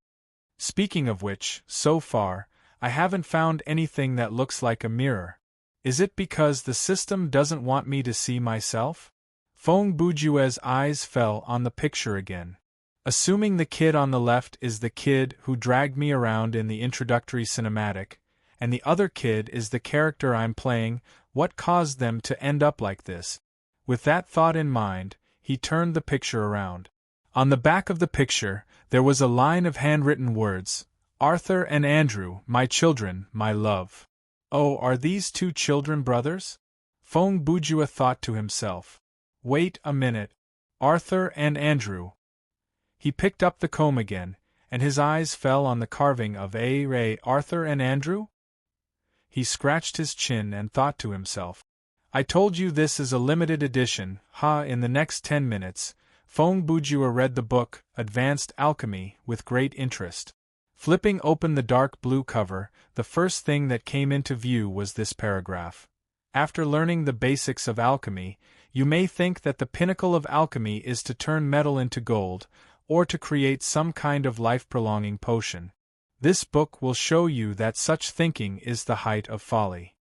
Speaking of which, so far, I haven't found anything that looks like a mirror. Is it because the system doesn't want me to see myself? Feng Bujue's eyes fell on the picture again. Assuming the kid on the left is the kid who dragged me around in the introductory cinematic, and the other kid is the character I'm playing, what caused them to end up like this? With that thought in mind, he turned the picture around. On the back of the picture, there was a line of handwritten words, "Arthur and Andrew, my children, my love." Oh, are these two children brothers? Feng Bujue thought to himself. Wait a minute. Arthur and Andrew. He picked up the comb again, and his eyes fell on the carving of Arthur and Andrew? He scratched his chin and thought to himself. I told you this is a limited edition. In the next 10 minutes, Feng Bujue read the book, Advanced Alchemy, with great interest. Flipping open the dark blue cover, the first thing that came into view was this paragraph. After learning the basics of alchemy, you may think that the pinnacle of alchemy is to turn metal into gold, or to create some kind of life-prolonging potion. This book will show you that such thinking is the height of folly.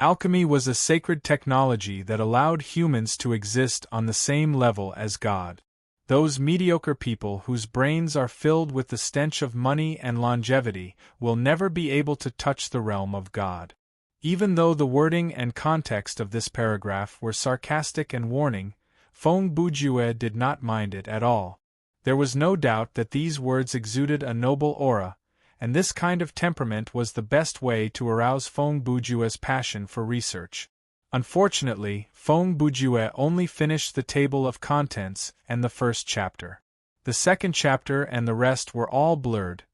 Alchemy was a sacred technology that allowed humans to exist on the same level as God. Those mediocre people whose brains are filled with the stench of money and longevity will never be able to touch the realm of God. Even though the wording and context of this paragraph were sarcastic and warning, Feng Bujue did not mind it at all. There was no doubt that these words exuded a noble aura, and this kind of temperament was the best way to arouse Feng Bujue's passion for research. Unfortunately, Feng Bujue only finished the table of contents and the first chapter. The second chapter and the rest were all blurred,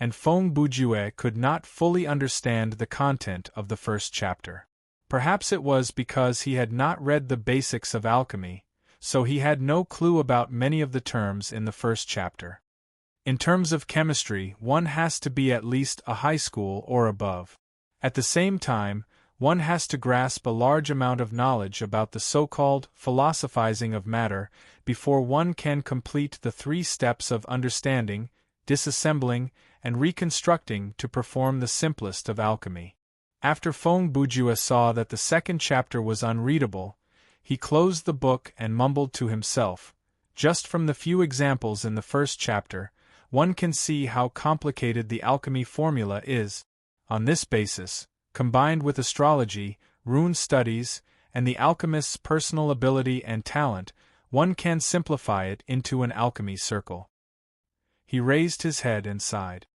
and Feng Bujue could not fully understand the content of the first chapter. Perhaps it was because he had not read the basics of alchemy, so he had no clue about many of the terms in the first chapter. In terms of chemistry, one has to be at least a high school or above. At the same time, one has to grasp a large amount of knowledge about the so-called philosophizing of matter before one can complete the 3 steps of understanding, disassembling, and reconstructing to perform the simplest of alchemy. After Feng Bujue saw that the second chapter was unreadable, he closed the book and mumbled to himself. Just from the few examples in the first chapter, one can see how complicated the alchemy formula is. On this basis, combined with astrology, rune studies, and the alchemist's personal ability and talent, one can simplify it into an alchemy circle. He raised his head and sighed.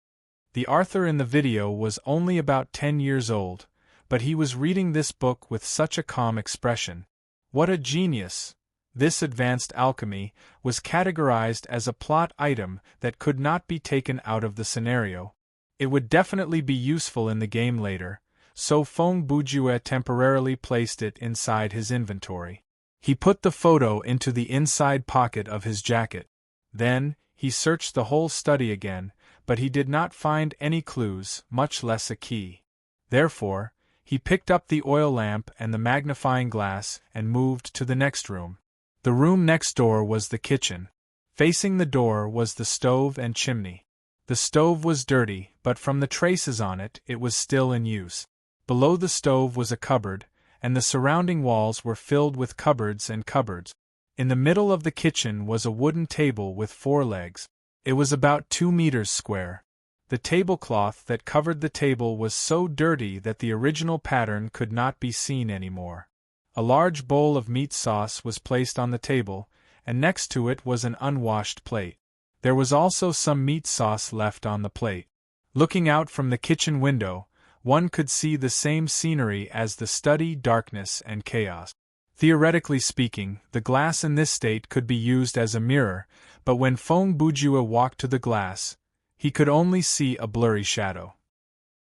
The Arthur in the video was only about 10 years old, but he was reading this book with such a calm expression. What a genius! This advanced alchemy was categorized as a plot item that could not be taken out of the scenario. It would definitely be useful in the game later, so Feng Bujue temporarily placed it inside his inventory. He put the photo into the inside pocket of his jacket. Then, he searched the whole study again, but he did not find any clues, much less a key. Therefore, he picked up the oil lamp and the magnifying glass and moved to the next room. The room next door was the kitchen. Facing the door was the stove and chimney. The stove was dirty, but from the traces on it, it was still in use. Below the stove was a cupboard, and the surrounding walls were filled with cupboards and cupboards. In the middle of the kitchen was a wooden table with 4 legs. It was about 2 meters square. The tablecloth that covered the table was so dirty that the original pattern could not be seen anymore. A large bowl of meat sauce was placed on the table, and next to it was an unwashed plate. There was also some meat sauce left on the plate. Looking out from the kitchen window, one could see the same scenery as the study, darkness and chaos. Theoretically speaking, the glass in this state could be used as a mirror, but when Feng Bujue walked to the glass, he could only see a blurry shadow.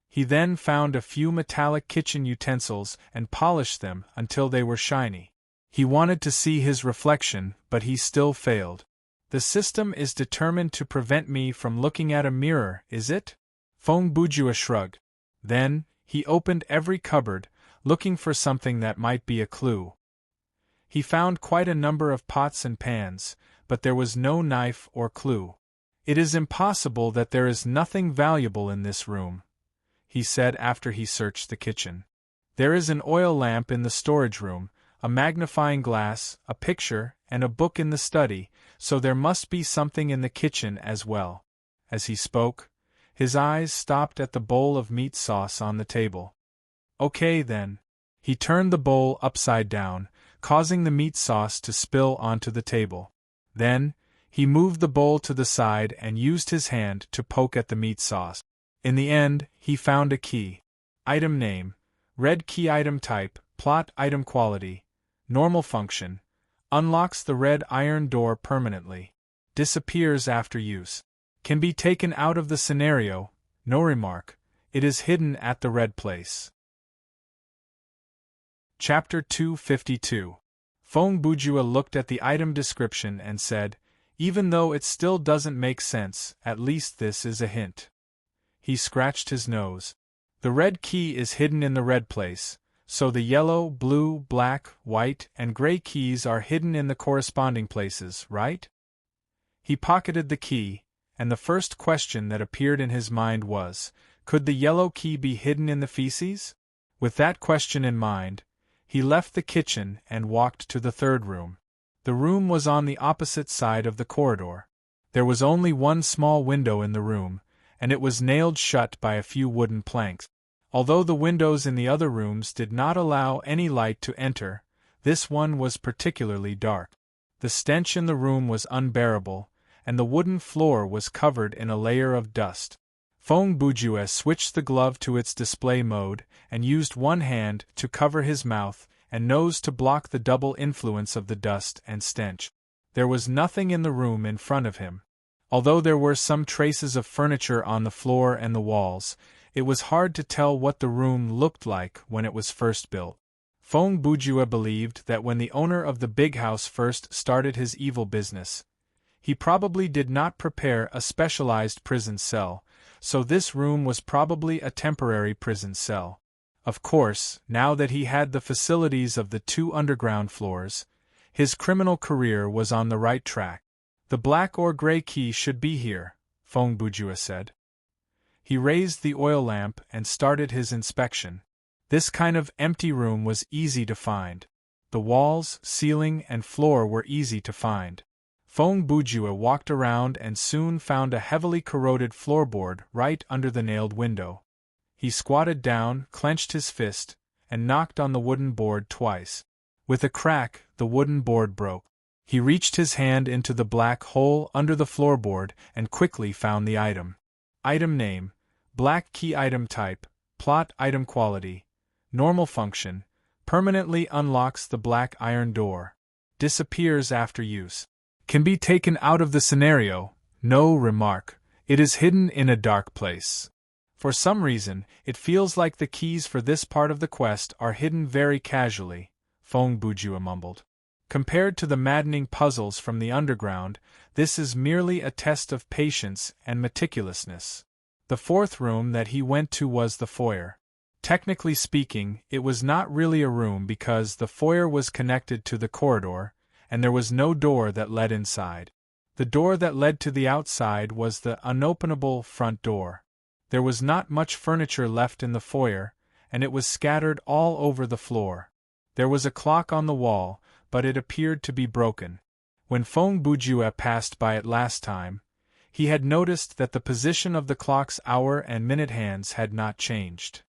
He then found a few metallic kitchen utensils and polished them until they were shiny. He wanted to see his reflection, but he still failed. The system is determined to prevent me from looking at a mirror, is it? Feng Bujue shrugged. Then, he opened every cupboard, looking for something that might be a clue. He found quite a number of pots and pans, but there was no knife or clue. It is impossible that there is nothing valuable in this room, he said after he searched the kitchen. There is an oil lamp in the storage room, a magnifying glass, a picture, and a book in the study, so there must be something in the kitchen as well. As he spoke, his eyes stopped at the bowl of meat sauce on the table. Okay then. He turned the bowl upside down, causing the meat sauce to spill onto the table. Then, he moved the bowl to the side and used his hand to poke at the meat sauce. In the end, he found a key. Item name, red key. Item type, plot. Item quality, normal function, unlocks the red iron door permanently, disappears after use, can be taken out of the scenario, no remark, it is hidden at the red place. Chapter 252. Feng Bujue looked at the item description and said, even though it still doesn't make sense, at least this is a hint. He scratched his nose. The red key is hidden in the red place, so the yellow, blue, black, white, and gray keys are hidden in the corresponding places, right? He pocketed the key, and the first question that appeared in his mind was, could the yellow key be hidden in the feces? With that question in mind, he left the kitchen and walked to the third room. The room was on the opposite side of the corridor. There was only one small window in the room, and it was nailed shut by a few wooden planks. Although the windows in the other rooms did not allow any light to enter, this one was particularly dark. The stench in the room was unbearable, and the wooden floor was covered in a layer of dust. Feng Bujue switched the glove to its display mode and used one hand to cover his mouth and nose to block the double influence of the dust and stench. There was nothing in the room in front of him. Although there were some traces of furniture on the floor and the walls, it was hard to tell what the room looked like when it was first built. Feng Bujue believed that when the owner of the big house first started his evil business, he probably did not prepare a specialized prison cell, so this room was probably a temporary prison cell. Of course, now that he had the facilities of the 2 underground floors, his criminal career was on the right track. The black or gray key should be here, Feng Bujue said. He raised the oil lamp and started his inspection. This kind of empty room was easy to find. The walls, ceiling, and floor were easy to find. Feng Bujue walked around and soon found a heavily corroded floorboard right under the nailed window. He squatted down, clenched his fist, and knocked on the wooden board twice. With a crack, the wooden board broke. He reached his hand into the black hole under the floorboard and quickly found the item. Item name, black key. Item type, plot. Item quality, normal function, permanently unlocks the black iron door, disappears after use, can be taken out of the scenario, no remark, it is hidden in a dark place. For some reason, it feels like the keys for this part of the quest are hidden very casually, Feng Bujue mumbled. Compared to the maddening puzzles from the underground, this is merely a test of patience and meticulousness. The fourth room that he went to was the foyer. Technically speaking, it was not really a room because the foyer was connected to the corridor, and there was no door that led inside. The door that led to the outside was the unopenable front door. There was not much furniture left in the foyer, and it was scattered all over the floor. There was a clock on the wall, but it appeared to be broken. When Feng Bujue passed by it last time, he had noticed that the position of the clock's hour and minute hands had not changed.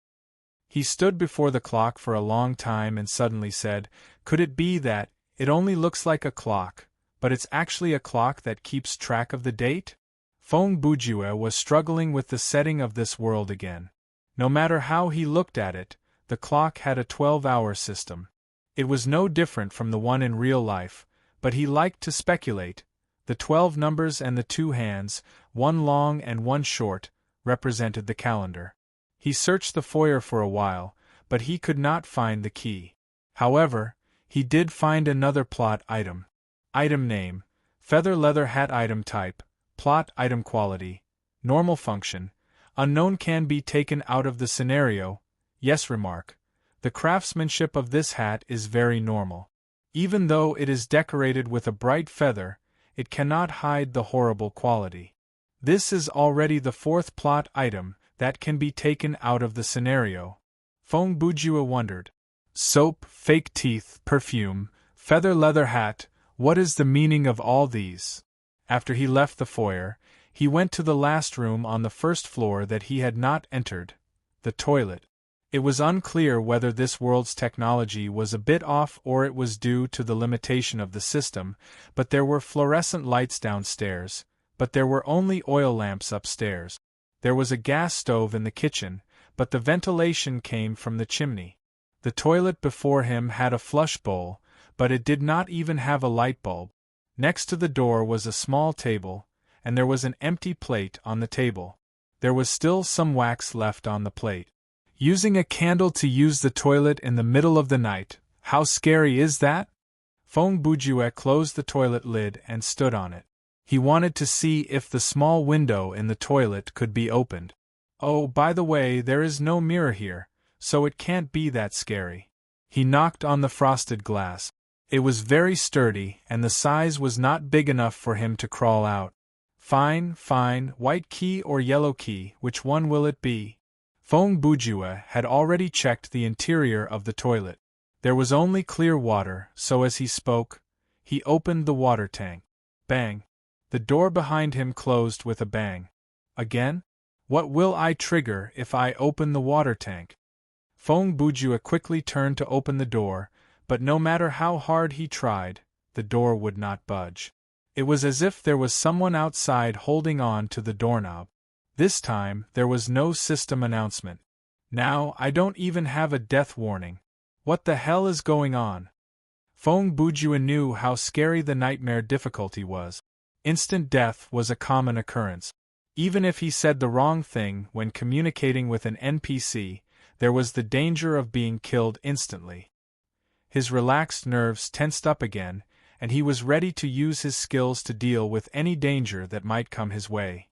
He stood before the clock for a long time and suddenly said, "Could it be that it only looks like a clock, but it's actually a clock that keeps track of the date?" Feng Bujue was struggling with the setting of this world again. No matter how he looked at it, the clock had a 12-hour system. It was no different from the one in real life, but he liked to speculate. The 12 numbers and the 2 hands, one long and one short, represented the calendar. He searched the foyer for a while, but he could not find the key. However, he did find another plot item. Item name: feather leather hat. Item type: plot. Item quality: normal. Function: unknown. Can be taken out of the scenario. Yes. Remark: the craftsmanship of this hat is very normal. Even though it is decorated with a bright feather, it cannot hide the horrible quality. This is already the 4th plot item that can be taken out of the scenario. Feng Bujue wondered. Soap, fake teeth, perfume, feather leather hat, what is the meaning of all these? After he left the foyer, he went to the last room on the first floor that he had not entered, the toilet. It was unclear whether this world's technology was a bit off or it was due to the limitation of the system, but there were fluorescent lights downstairs, but there were only oil lamps upstairs. There was a gas stove in the kitchen, but the ventilation came from the chimney. The toilet before him had a flush bowl, but it did not even have a light bulb. Next to the door was a small table, and there was an empty plate on the table. There was still some wax left on the plate. Using a candle to use the toilet in the middle of the night, how scary is that? Feng Bujue closed the toilet lid and stood on it. He wanted to see if the small window in the toilet could be opened. Oh, by the way, there is no mirror here, so it can't be that scary. He knocked on the frosted glass. It was very sturdy, and the size was not big enough for him to crawl out. Fine, white key or yellow key, which one will it be? Feng Bujue had already checked the interior of the toilet. There was only clear water, so as he spoke, he opened the water tank. Bang! The door behind him closed with a bang. Again? What will I trigger if I open the water tank? Feng Bujue quickly turned to open the door, but no matter how hard he tried, the door would not budge. It was as if there was someone outside holding on to the doorknob. This time, there was no system announcement. Now, I don't even have a death warning. What the hell is going on? Feng Bujue knew how scary the nightmare difficulty was. Instant death was a common occurrence. Even if he said the wrong thing when communicating with an NPC, there was the danger of being killed instantly. His relaxed nerves tensed up again, and he was ready to use his skills to deal with any danger that might come his way.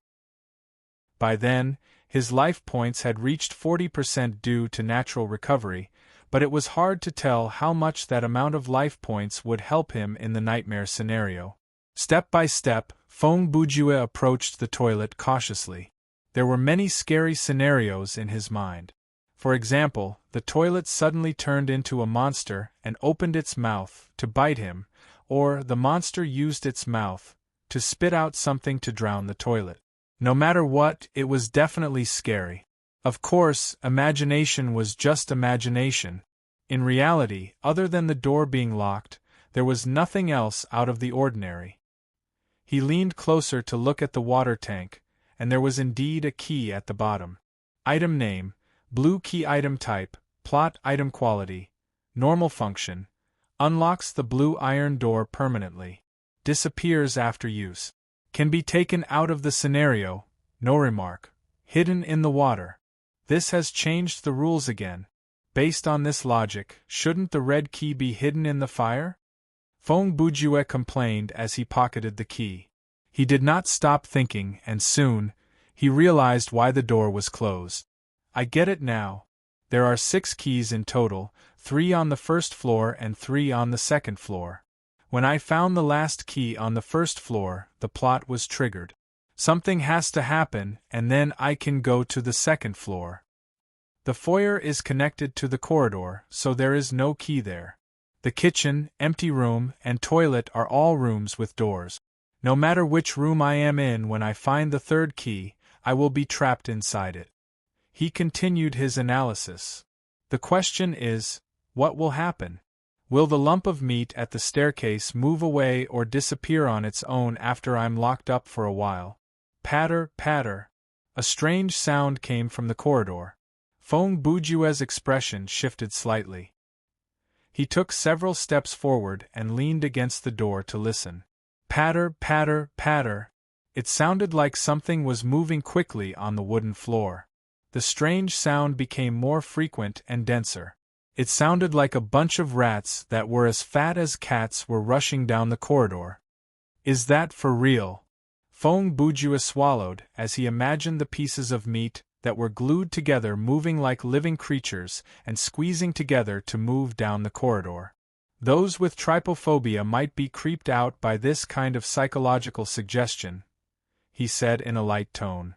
By then, his life points had reached 40% due to natural recovery, but it was hard to tell how much that amount of life points would help him in the nightmare scenario. Step by step, Feng Bujue approached the toilet cautiously. There were many scary scenarios in his mind. For example, the toilet suddenly turned into a monster and opened its mouth to bite him, or the monster used its mouth to spit out something to drown the toilet. No matter what, it was definitely scary. Of course, imagination was just imagination. In reality, other than the door being locked, there was nothing else out of the ordinary. He leaned closer to look at the water tank, and there was indeed a key at the bottom. Item name: blue key. Item type: plot. Item quality: normal. Function: unlocks the blue iron door permanently. Disappears after use. Can be taken out of the scenario. No remark. Hidden in the water. This has changed the rules again. Based on this logic, shouldn't the red key be hidden in the fire? Feng Bujue complained as he pocketed the key. He did not stop thinking, and soon, he realized why the door was closed. I get it now. There are 6 keys in total, 3 on the first floor and 3 on the second floor. When I found the last key on the first floor, the plot was triggered. Something has to happen, and then I can go to the second floor. The foyer is connected to the corridor, so there is no key there. The kitchen, empty room, and toilet are all rooms with doors. No matter which room I am in when I find the third key, I will be trapped inside it. He continued his analysis. The question is, what will happen? Will the lump of meat at the staircase move away or disappear on its own after I'm locked up for a while? Patter, patter. A strange sound came from the corridor. Feng Bujue's expression shifted slightly. He took several steps forward and leaned against the door to listen. Patter, patter, patter. It sounded like something was moving quickly on the wooden floor. The strange sound became more frequent and denser. It sounded like a bunch of rats that were as fat as cats were rushing down the corridor. Is that for real? Feng Bujue swallowed as he imagined the pieces of meat that were glued together moving like living creatures and squeezing together to move down the corridor. Those with trypophobia might be creeped out by this kind of psychological suggestion, he said in a light tone.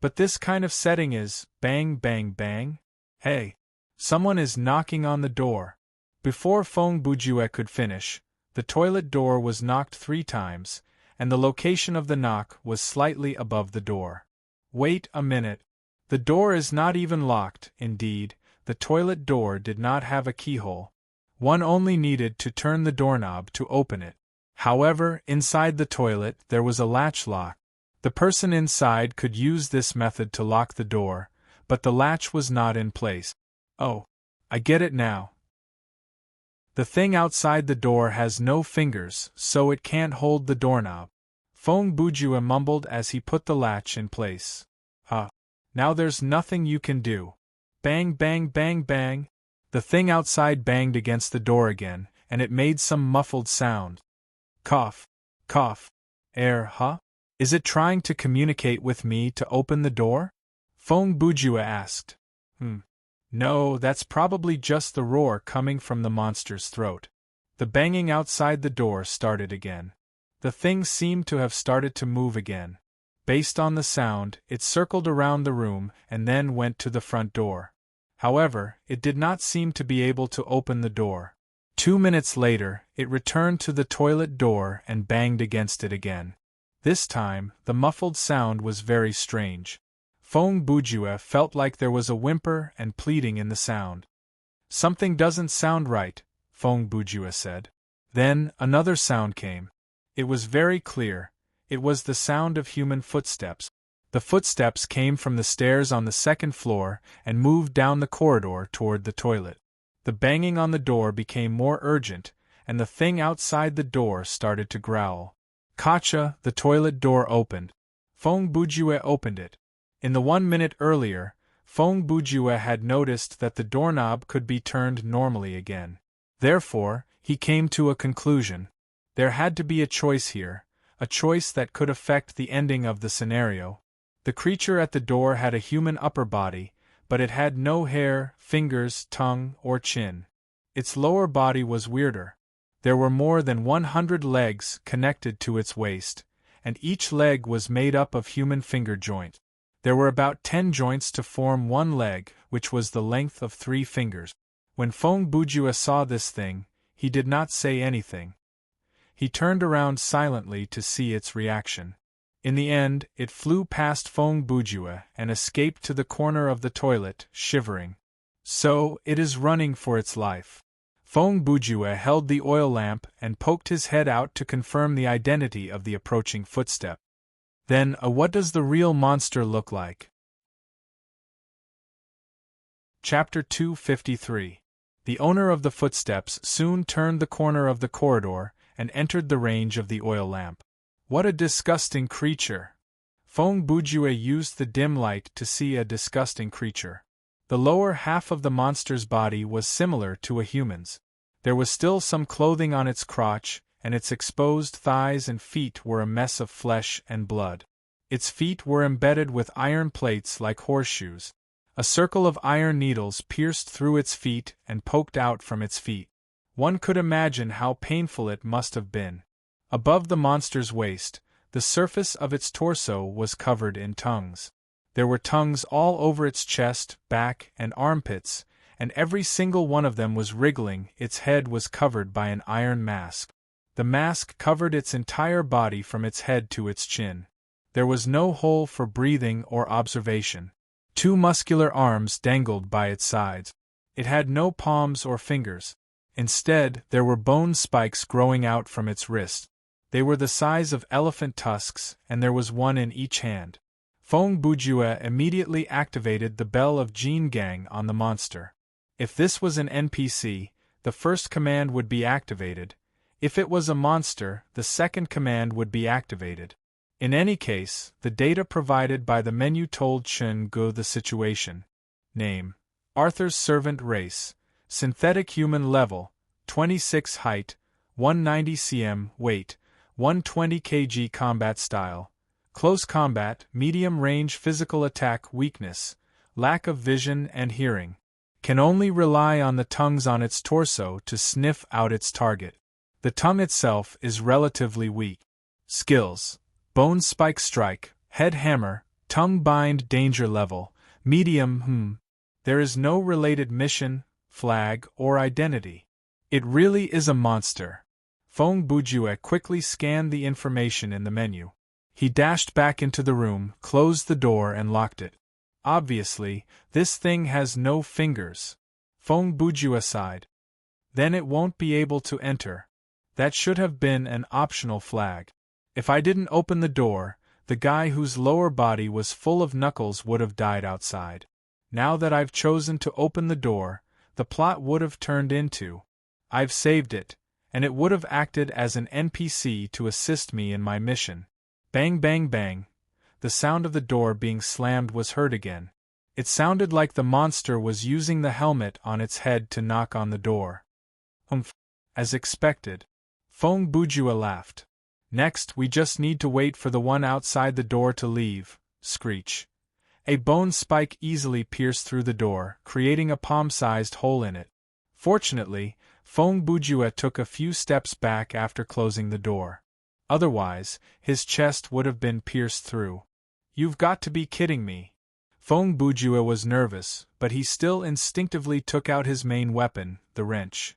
But this kind of setting is bang bang bang? Hey! Someone is knocking on the door. Before Feng Bujue could finish, the toilet door was knocked 3 times, and the location of the knock was slightly above the door. Wait a minute. The door is not even locked. Indeed, the toilet door did not have a keyhole. One only needed to turn the doorknob to open it. However, inside the toilet there was a latch lock. The person inside could use this method to lock the door, but the latch was not in place. Oh, I get it now. The thing outside the door has no fingers, so it can't hold the doorknob. Feng Bujue mumbled as he put the latch in place. Now there's nothing you can do. Bang bang bang bang. The thing outside banged against the door again, and it made some muffled sound. Cough, cough. Huh? Is it trying to communicate with me to open the door? Feng Bujue asked. No, that's probably just the roar coming from the monster's throat. The banging outside the door started again. The thing seemed to have started to move again. Based on the sound, it circled around the room and then went to the front door. However, it did not seem to be able to open the door. 2 minutes later, it returned to the toilet door and banged against it again. This time, the muffled sound was very strange. Feng Bujue felt like there was a whimper and pleading in the sound. Something doesn't sound right, Feng Bujue said. Then, another sound came. It was very clear. It was the sound of human footsteps. The footsteps came from the stairs on the second floor and moved down the corridor toward the toilet. The banging on the door became more urgent, and the thing outside the door started to growl. Kacha, the toilet door opened. Feng Bujue opened it. In the 1 minute earlier, Feng Bujue had noticed that the doorknob could be turned normally again. Therefore, he came to a conclusion. There had to be a choice here, a choice that could affect the ending of the scenario. The creature at the door had a human upper body, but it had no hair, fingers, tongue, or chin. Its lower body was weirder. There were more than 100 legs connected to its waist, and each leg was made up of human finger joint. There were about 10 joints to form one leg, which was the length of 3 fingers. When Feng Bujue saw this thing, he did not say anything. He turned around silently to see its reaction. In the end, it flew past Feng Bujue and escaped to the corner of the toilet, shivering. So, it is running for its life. Feng Bujue held the oil lamp and poked his head out to confirm the identity of the approaching footstep. Then, what does the real monster look like? Chapter 253. The owner of the footsteps soon turned the corner of the corridor and entered the range of the oil lamp. What a disgusting creature! Feng Bujue used the dim light to see a disgusting creature. The lower half of the monster's body was similar to a human's. There was still some clothing on its crotch, and its exposed thighs and feet were a mess of flesh and blood. Its feet were embedded with iron plates like horseshoes. A circle of iron needles pierced through its feet and poked out from its feet. One could imagine how painful it must have been. Above the monster's waist, the surface of its torso was covered in tongues. There were tongues all over its chest, back, and armpits, and every single one of them was wriggling. Its head was covered by an iron mask. The mask covered its entire body from its head to its chin. There was no hole for breathing or observation. 2 muscular arms dangled by its sides. It had no palms or fingers. Instead, there were bone spikes growing out from its wrists. They were the size of elephant tusks, and there was one in each hand. Feng Bujue immediately activated the bell of Jin Gang on the monster. If this was an NPC, the first command would be activated. If it was a monster, the second command would be activated. In any case, the data provided by the menu told Chen Gu the situation. Name: Arthur's servant race. Synthetic human level, 26 height, 190 cm weight, 120 kg combat style. Close combat, medium range physical attack weakness, lack of vision and hearing. Can only rely on the tongues on its torso to sniff out its target. The tongue itself is relatively weak. Skills: Bone Spike Strike, Head Hammer, Tongue Bind Danger Level, Medium. There is no related mission, flag, or identity. It really is a monster. Feng Bujue quickly scanned the information in the menu. He dashed back into the room, closed the door and locked it. Obviously, this thing has no fingers. Feng Bujue sighed. Then it won't be able to enter. That should have been an optional flag. If I didn't open the door, the guy whose lower body was full of knuckles would have died outside. Now that I've chosen to open the door, the plot would have turned into. I've saved it, and it would have acted as an NPC to assist me in my mission. Bang bang bang. The sound of the door being slammed was heard again. It sounded like the monster was using the helmet on its head to knock on the door. As expected. Feng Bujue laughed. Next, we just need to wait for the one outside the door to leave. Screech. A bone spike easily pierced through the door, creating a palm-sized hole in it. Fortunately, Feng Bujue took a few steps back after closing the door. Otherwise, his chest would have been pierced through. You've got to be kidding me. Feng Bujue was nervous, but he still instinctively took out his main weapon, the wrench.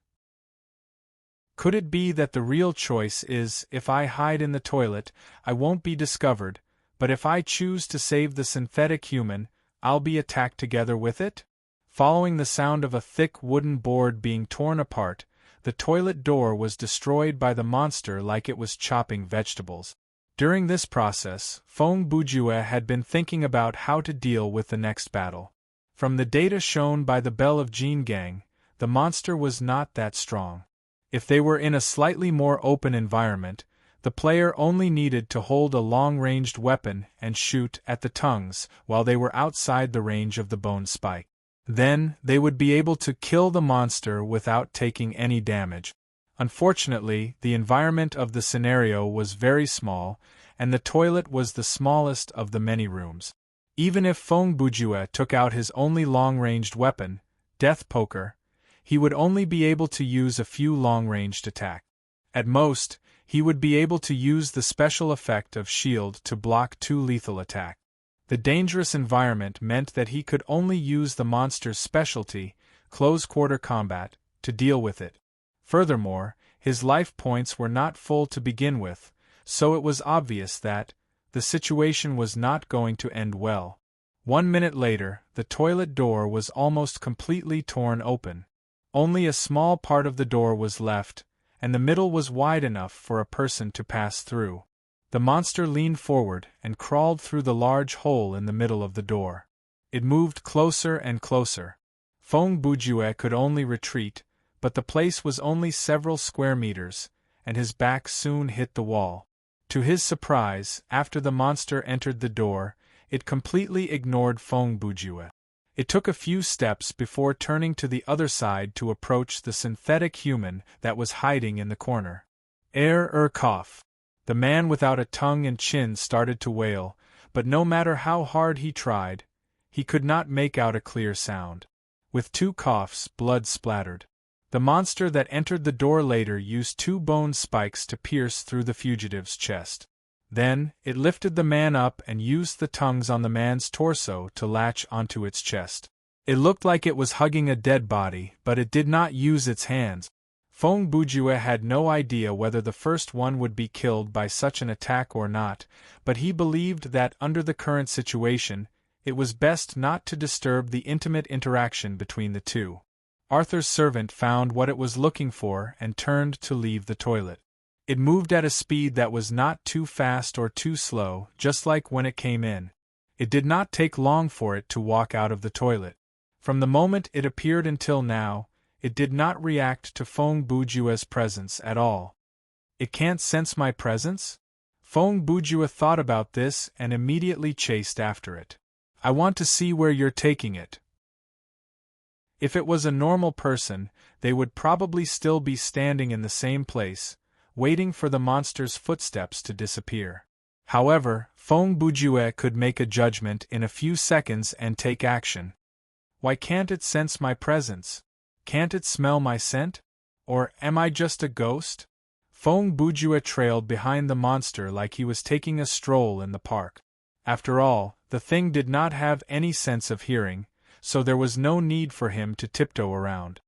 Could it be that the real choice is, if I hide in the toilet, I won't be discovered, but if I choose to save the synthetic human, I'll be attacked together with it? Following the sound of a thick wooden board being torn apart, the toilet door was destroyed by the monster like it was chopping vegetables. During this process, Feng Bujue had been thinking about how to deal with the next battle. From the data shown by the Bell of Jin Gang, the monster was not that strong. If they were in a slightly more open environment, the player only needed to hold a long-ranged weapon and shoot at the tongues while they were outside the range of the bone spike. Then, they would be able to kill the monster without taking any damage. Unfortunately, the environment of the scenario was very small, and the toilet was the smallest of the many rooms. Even if Feng Bujue took out his only long-ranged weapon, Death Poker, he would only be able to use a few long-ranged attacks. At most, he would be able to use the special effect of shield to block 2 lethal attacks. The dangerous environment meant that he could only use the monster's specialty, close-quarter combat, to deal with it. Furthermore, his life points were not full to begin with, so it was obvious that the situation was not going to end well. 1 minute later, the toilet door was almost completely torn open. Only a small part of the door was left, and the middle was wide enough for a person to pass through. The monster leaned forward and crawled through the large hole in the middle of the door. It moved closer and closer. Feng Bujue could only retreat, but the place was only several square meters, and his back soon hit the wall. To his surprise, after the monster entered the door, it completely ignored Feng Bujue. It took a few steps before turning to the other side to approach the synthetic human that was hiding in the corner. Cough. The man without a tongue and chin started to wail, but no matter how hard he tried, he could not make out a clear sound. With 2 coughs, blood splattered. The monster that entered the door later used 2 bone spikes to pierce through the fugitive's chest. Then, it lifted the man up and used the tongues on the man's torso to latch onto its chest. It looked like it was hugging a dead body, but it did not use its hands. Feng Bujue had no idea whether the first one would be killed by such an attack or not, but he believed that under the current situation, it was best not to disturb the intimate interaction between the two. Arthur's servant found what it was looking for and turned to leave the toilet. It moved at a speed that was not too fast or too slow, just like when it came in. It did not take long for it to walk out of the toilet. From the moment it appeared until now, it did not react to Feng Bujue's presence at all. It can't sense my presence? Feng Bujue thought about this and immediately chased after it. I want to see where you're taking it. If it was a normal person, they would probably still be standing in the same place, waiting for the monster's footsteps to disappear. However, Feng Bujue could make a judgment in a few seconds and take action. Why can't it sense my presence? Can't it smell my scent? Or am I just a ghost? Feng Bujue trailed behind the monster like he was taking a stroll in the park. After all, the thing did not have any sense of hearing, so there was no need for him to tiptoe around.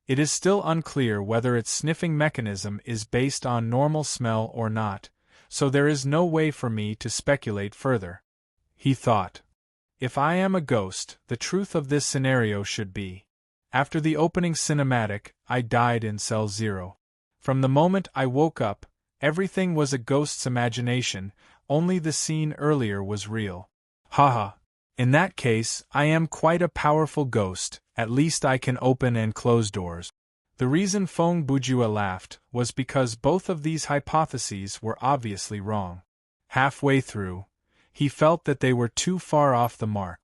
It is still unclear whether its sniffing mechanism is based on normal smell or not, so there is no way for me to speculate further. He thought. If I am a ghost, the truth of this scenario should be. After the opening cinematic, I died in Cell 0. From the moment I woke up, everything was a ghost's imagination, only the scene earlier was real. Haha. In that case, I am quite a powerful ghost, at least I can open and close doors. The reason Feng Bujue laughed was because both of these hypotheses were obviously wrong. Halfway through, he felt that they were too far off the mark.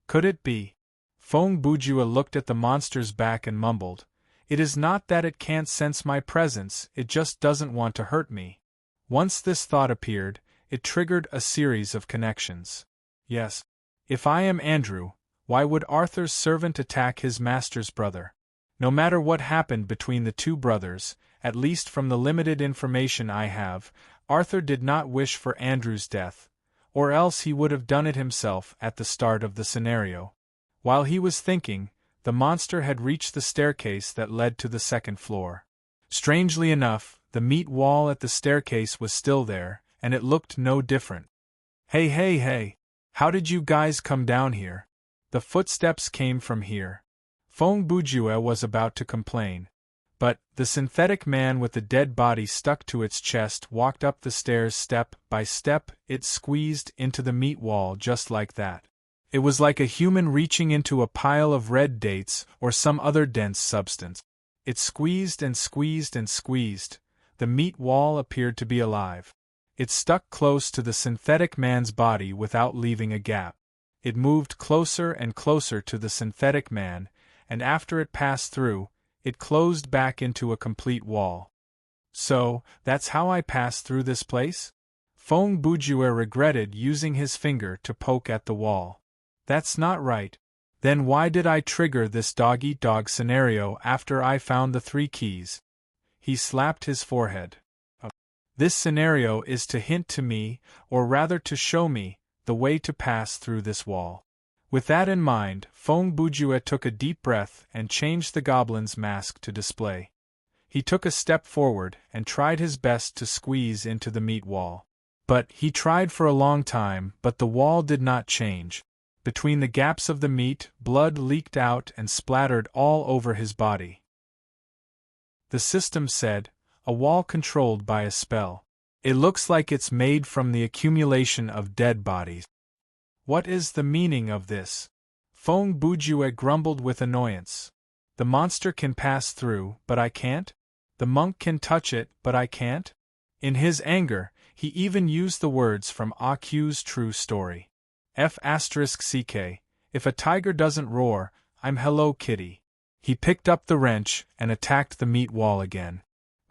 Could it be? Feng Bujue looked at the monster's back and mumbled, "It is not that it can't sense my presence, it just doesn't want to hurt me." Once this thought appeared, it triggered a series of connections. Yes. If I am Andrew, why would Arthur's servant attack his master's brother? No matter what happened between the 2 brothers, at least from the limited information I have, Arthur did not wish for Andrew's death, or else he would have done it himself at the start of the scenario. While he was thinking, the monster had reached the staircase that led to the 2nd floor. Strangely enough, the meat wall at the staircase was still there, and it looked no different. Hey! How did you guys come down here? The footsteps came from here. Feng Bujue was about to complain. But, the synthetic man with the dead body stuck to its chest walked up the stairs step by step. It squeezed into the meat wall just like that. It was like a human reaching into a pile of red dates or some other dense substance. It squeezed and squeezed and squeezed. The meat wall appeared to be alive. It stuck close to the synthetic man's body without leaving a gap. It moved closer and closer to the synthetic man, and after it passed through, it closed back into a complete wall. So, that's how I passed through this place? Feng Bujue regretted using his finger to poke at the wall. That's not right. Then why did I trigger this dog-eat-dog scenario after I found the 3 keys? He slapped his forehead. This scenario is to hint to me, or rather to show me, the way to pass through this wall. With that in mind, Feng Bujue took a deep breath and changed the goblin's mask to display. He took a step forward and tried his best to squeeze into the meat wall. But he tried for a long time, but the wall did not change. Between the gaps of the meat, blood leaked out and splattered all over his body. The system said, "A wall controlled by a spell. It looks like it's made from the accumulation of dead bodies." What is the meaning of this? Feng Bujue grumbled with annoyance. The monster can pass through, but I can't? The monk can touch it, but I can't? In his anger, he even used the words from AQ's true story. F***ck, if a tiger doesn't roar, I'm Hello Kitty. He picked up the wrench and attacked the meat wall again.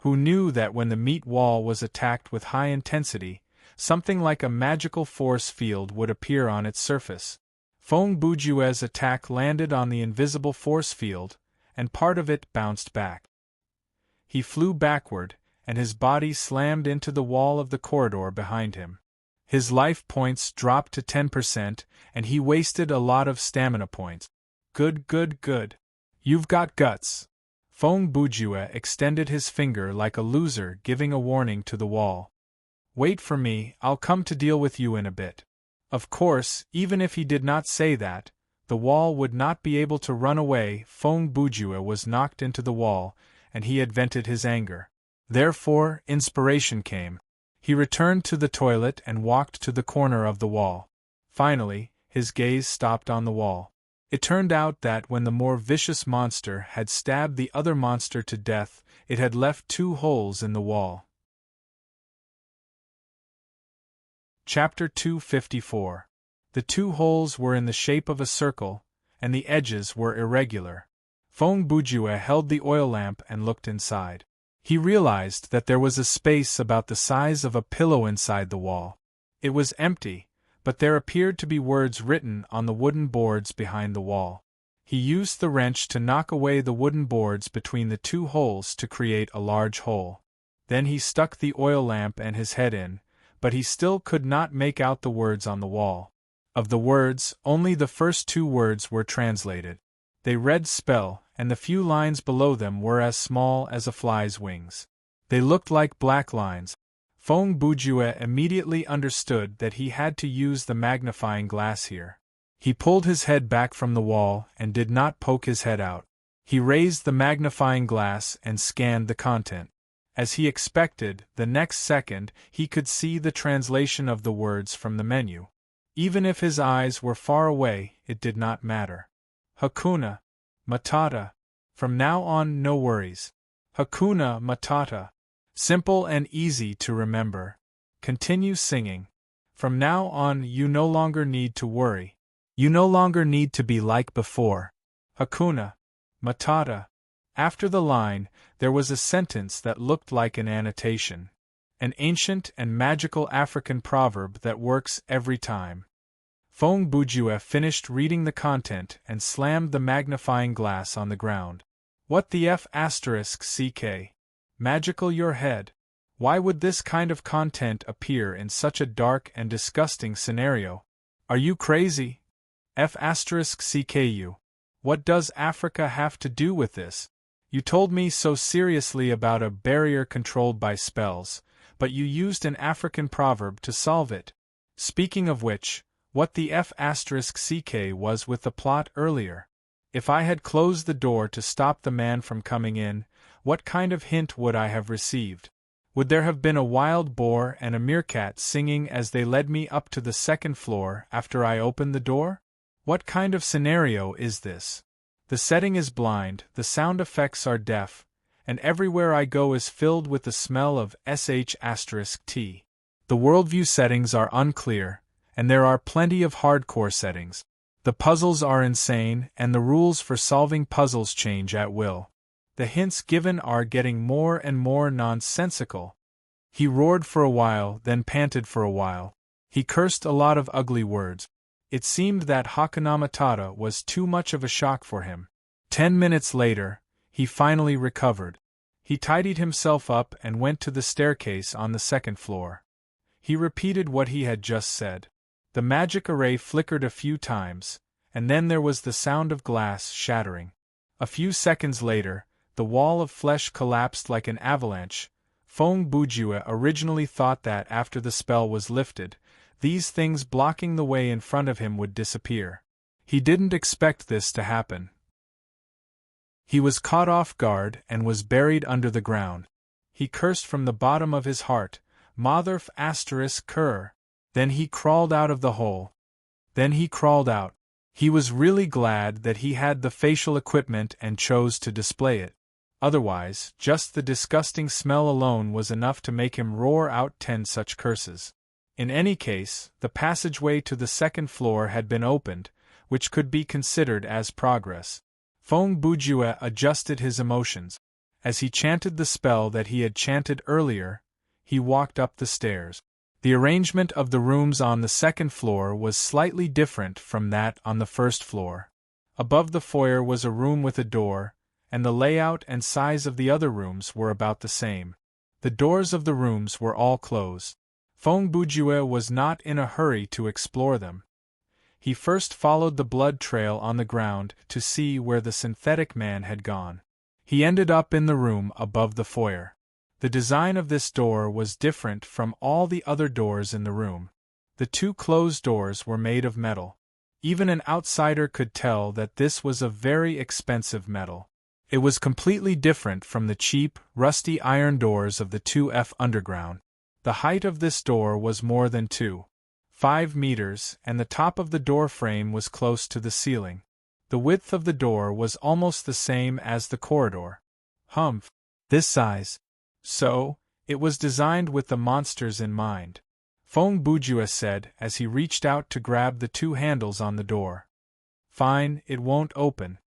who knew that when the meat wall was attacked with high intensity, something like a magical force field would appear on its surface. Feng Bujue's attack landed on the invisible force field, and part of it bounced back. He flew backward, and his body slammed into the wall of the corridor behind him. His life points dropped to 10%, and he wasted a lot of stamina points. Good, good, good. You've got guts. Feng Bujue extended his finger like a loser giving a warning to the wall. Wait for me, I'll come to deal with you in a bit. Of course, even if he did not say that, the wall would not be able to run away. Feng Bujue was knocked into the wall, and he had vented his anger. Therefore, inspiration came. He returned to the toilet and walked to the corner of the wall. Finally, his gaze stopped on the wall. It turned out that when the more vicious monster had stabbed the other monster to death, it had left 2 holes in the wall. Chapter 254. The 2 holes were in the shape of a circle, and the edges were irregular. Feng Bujue held the oil lamp and looked inside. He realized that there was a space about the size of a pillow inside the wall. It was empty, but there appeared to be words written on the wooden boards behind the wall. He used the wrench to knock away the wooden boards between the 2 holes to create a large hole. Then he stuck the oil lamp and his head in, but he still could not make out the words on the wall. Of the words, only the first 2 words were translated. They read spell, and the few lines below them were as small as a fly's wings. They looked like black lines. Feng Bujue immediately understood that he had to use the magnifying glass here. He pulled his head back from the wall and did not poke his head out. He raised the magnifying glass and scanned the content. As he expected, the next second he could see the translation of the words from the menu. Even if his eyes were far away, it did not matter. Hakuna Matata. From now on, no worries. Hakuna Matata. Simple and easy to remember. Continue singing. From now on, you no longer need to worry. You no longer need to be like before. Hakuna Matata. After the line, there was a sentence that looked like an annotation. An ancient and magical African proverb that works every time. Feng Bujue finished reading the content and slammed the magnifying glass on the ground. What the F***ck? Magical your head. Why would this kind of content appear in such a dark and disgusting scenario? Are you crazy? F***ck. What does Africa have to do with this? You told me so seriously about a barrier controlled by spells, but you used an African proverb to solve it. Speaking of which, what the F***ck was with the plot earlier? If I had closed the door to stop the man from coming in, what kind of hint would I have received? Would there have been a wild boar and a meerkat singing as they led me up to the 2nd floor after I opened the door? What kind of scenario is this? The setting is blind, the sound effects are deaf, and everywhere I go is filled with the smell of sh*t. The worldview settings are unclear, and there are plenty of hardcore settings. The puzzles are insane, and the rules for solving puzzles change at will. The hints given are getting more and more nonsensical. He roared for a while, then panted for a while. He cursed a lot of ugly words. It seemed that Hakuna Matata was too much of a shock for him. 10 minutes later, he finally recovered. He tidied himself up and went to the staircase on the 2nd floor. He repeated what he had just said. The magic array flickered a few times, and then there was the sound of glass shattering. A few seconds later, the wall of flesh collapsed like an avalanche. Feng Bujue originally thought that after the spell was lifted, these things blocking the way in front of him would disappear. He didn't expect this to happen. He was caught off guard and was buried under the ground. He cursed from the bottom of his heart, Mother ****. Then he crawled out of the hole. Then he crawled out. He was really glad that he had the facial equipment and chose to display it. Otherwise, just the disgusting smell alone was enough to make him roar out 10 such curses. In any case, the passageway to the 2nd floor had been opened, which could be considered as progress. Feng Bujue adjusted his emotions. As he chanted the spell that he had chanted earlier, he walked up the stairs. The arrangement of the rooms on the second floor was slightly different from that on the first floor. Above the foyer was a room with a door, and the layout and size of the other rooms were about the same. The doors of the rooms were all closed. Feng Bujue was not in a hurry to explore them. He first followed the blood trail on the ground to see where the synthetic man had gone. He ended up in the room above the foyer. The design of this door was different from all the other doors in the room. The two closed doors were made of metal. Even an outsider could tell that this was a very expensive metal. It was completely different from the cheap, rusty iron doors of the 2F underground. The height of this door was more than 2.5 meters, and the top of the door frame was close to the ceiling. The width of the door was almost the same as the corridor. Humph! This size. So, it was designed with the monsters in mind, Feng Bujue said as he reached out to grab the two handles on the door. Fine, it won't open.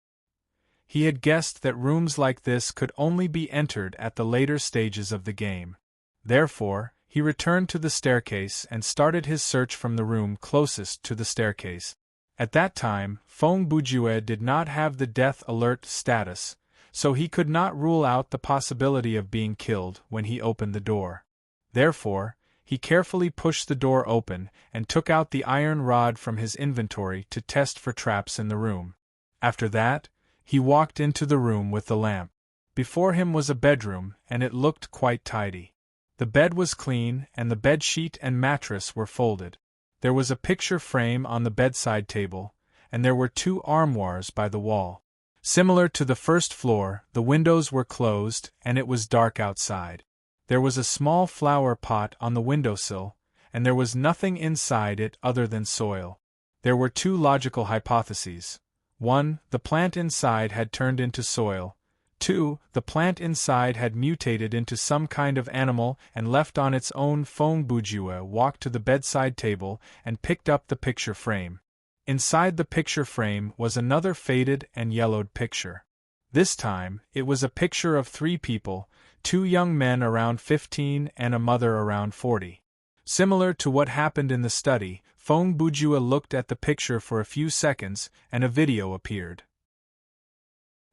He had guessed that rooms like this could only be entered at the later stages of the game. Therefore, he returned to the staircase and started his search from the room closest to the staircase. At that time, Feng Bujue did not have the death alert status, so he could not rule out the possibility of being killed when he opened the door. Therefore, he carefully pushed the door open and took out the iron rod from his inventory to test for traps in the room. After that, he walked into the room with the lamp. Before him was a bedroom, and it looked quite tidy. The bed was clean, and the bedsheet and mattress were folded. There was a picture frame on the bedside table, and there were two armoires by the wall. Similar to the first floor, the windows were closed, and it was dark outside. There was a small flower pot on the windowsill, and there was nothing inside it other than soil. There were two logical hypotheses. 1. The plant inside had turned into soil. 2. The plant inside had mutated into some kind of animal and left on its own. Feng Bujue walked to the bedside table and picked up the picture frame. Inside the picture frame was another faded and yellowed picture. This time, it was a picture of 3 people, 2 young men around 15 and a mother around 40. Similar to what happened in the study, Feng Bujue looked at the picture for a few seconds and a video appeared.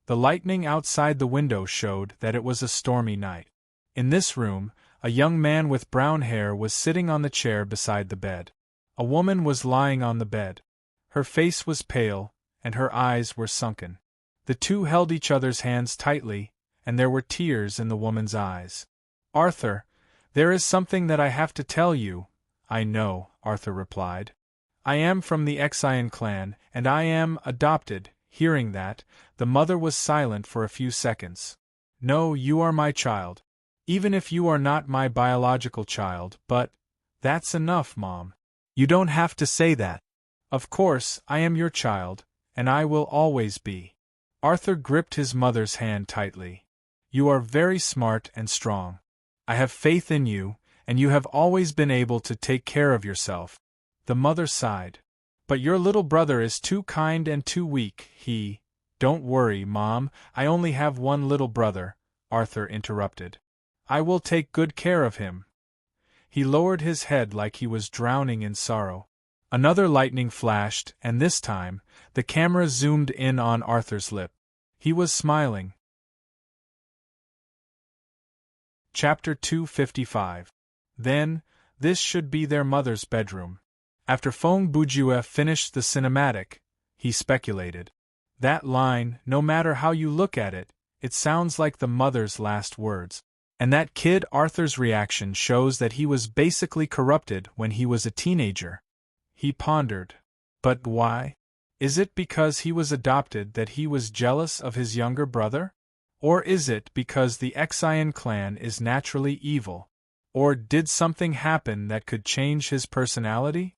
The lightning outside the window showed that it was a stormy night. In this room, a young man with brown hair was sitting on the chair beside the bed. A woman was lying on the bed. Her face was pale, and her eyes were sunken. The two held each other's hands tightly, and there were tears in the woman's eyes. "Arthur, there is something that I have to tell you." "I know," Arthur replied. "I am from the Exhilarating clan, and I am adopted." Hearing that, the mother was silent for a few seconds. "No, you are my child. Even if you are not my biological child, but that's enough, Mom. You don't have to say that. Of course, I am your child, and I will always be." Arthur gripped his mother's hand tightly. "You are very smart and strong. I have faith in you, and you have always been able to take care of yourself." The mother sighed. "But your little brother is too kind and too weak, Don't worry, Mom, I only have one little brother," Arthur interrupted. "I will take good care of him." He lowered his head like he was drowning in sorrow. Another lightning flashed, and this time, the camera zoomed in on Arthur's lip. He was smiling. Chapter 255. Then, this should be their mother's bedroom. After Feng Bujue finished the cinematic, he speculated. That line, no matter how you look at it, it sounds like the mother's last words. And that kid Arthur's reaction shows that he was basically corrupted when he was a teenager. He pondered. But why? Is it because he was adopted that he was jealous of his younger brother? Or is it because the Exhilarating clan is naturally evil? Or did something happen that could change his personality?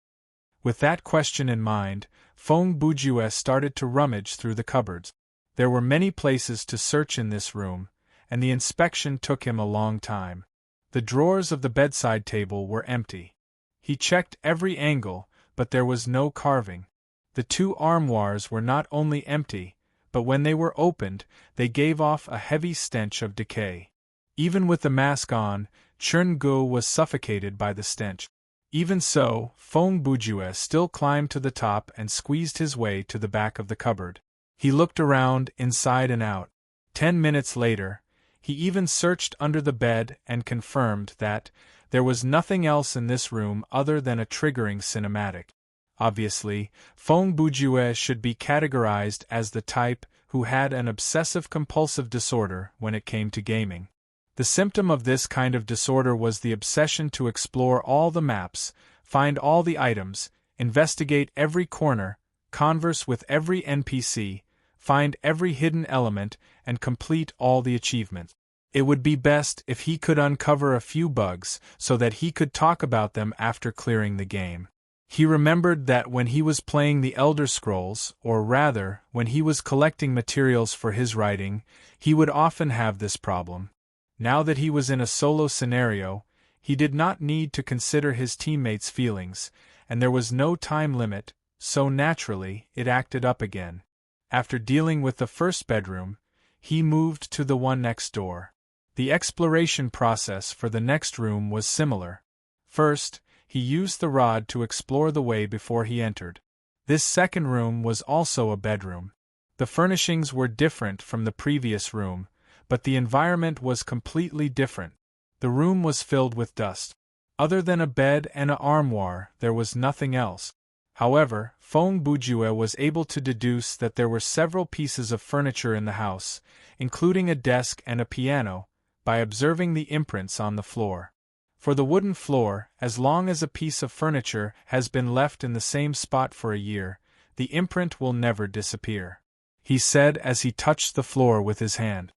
With that question in mind, Feng Bujue started to rummage through the cupboards. There were many places to search in this room, and the inspection took him a long time. The drawers of the bedside table were empty. He checked every angle, but there was no carving. The two armoires were not only empty, but when they were opened, they gave off a heavy stench of decay. Even with the mask on, Chern-gu was suffocated by the stench. Even so, Feng Bujue still climbed to the top and squeezed his way to the back of the cupboard. He looked around, inside and out. 10 minutes later, he even searched under the bed and confirmed that there was nothing else in this room other than a triggering cinematic. Obviously, Feng Bujue should be categorized as the type who had an obsessive-compulsive disorder when it came to gaming. The symptom of this kind of disorder was the obsession to explore all the maps, find all the items, investigate every corner, converse with every NPC, find every hidden element, and complete all the achievements. It would be best if he could uncover a few bugs so that he could talk about them after clearing the game. He remembered that when he was playing the Elder Scrolls, or rather, when he was collecting materials for his writing, he would often have this problem. Now that he was in a solo scenario, he did not need to consider his teammates' feelings, and there was no time limit, so naturally, it acted up again. After dealing with the first bedroom, he moved to the one next door. The exploration process for the next room was similar. First, he used the rod to explore the way before he entered. This second room was also a bedroom. The furnishings were different from the previous room, but the environment was completely different. The room was filled with dust. Other than a bed and an armoire, there was nothing else. However, Feng Bujue was able to deduce that there were several pieces of furniture in the house, including a desk and a piano, by observing the imprints on the floor. For the wooden floor, as long as a piece of furniture has been left in the same spot for a year, the imprint will never disappear, he said as he touched the floor with his hand.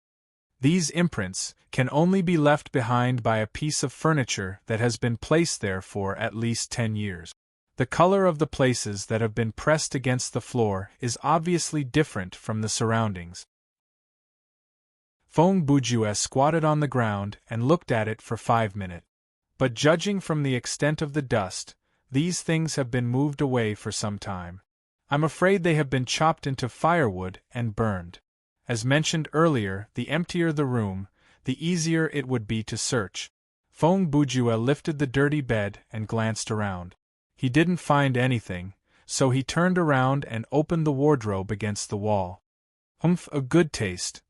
These imprints can only be left behind by a piece of furniture that has been placed there for at least 10 years. The color of the places that have been pressed against the floor is obviously different from the surroundings. Feng Bujue squatted on the ground and looked at it for 5 minutes. But judging from the extent of the dust, these things have been moved away for some time. I'm afraid they have been chopped into firewood and burned. As mentioned earlier, the emptier the room, the easier it would be to search. Feng Bujue lifted the dirty bed and glanced around. He didn't find anything, so he turned around and opened the wardrobe against the wall. A good taste,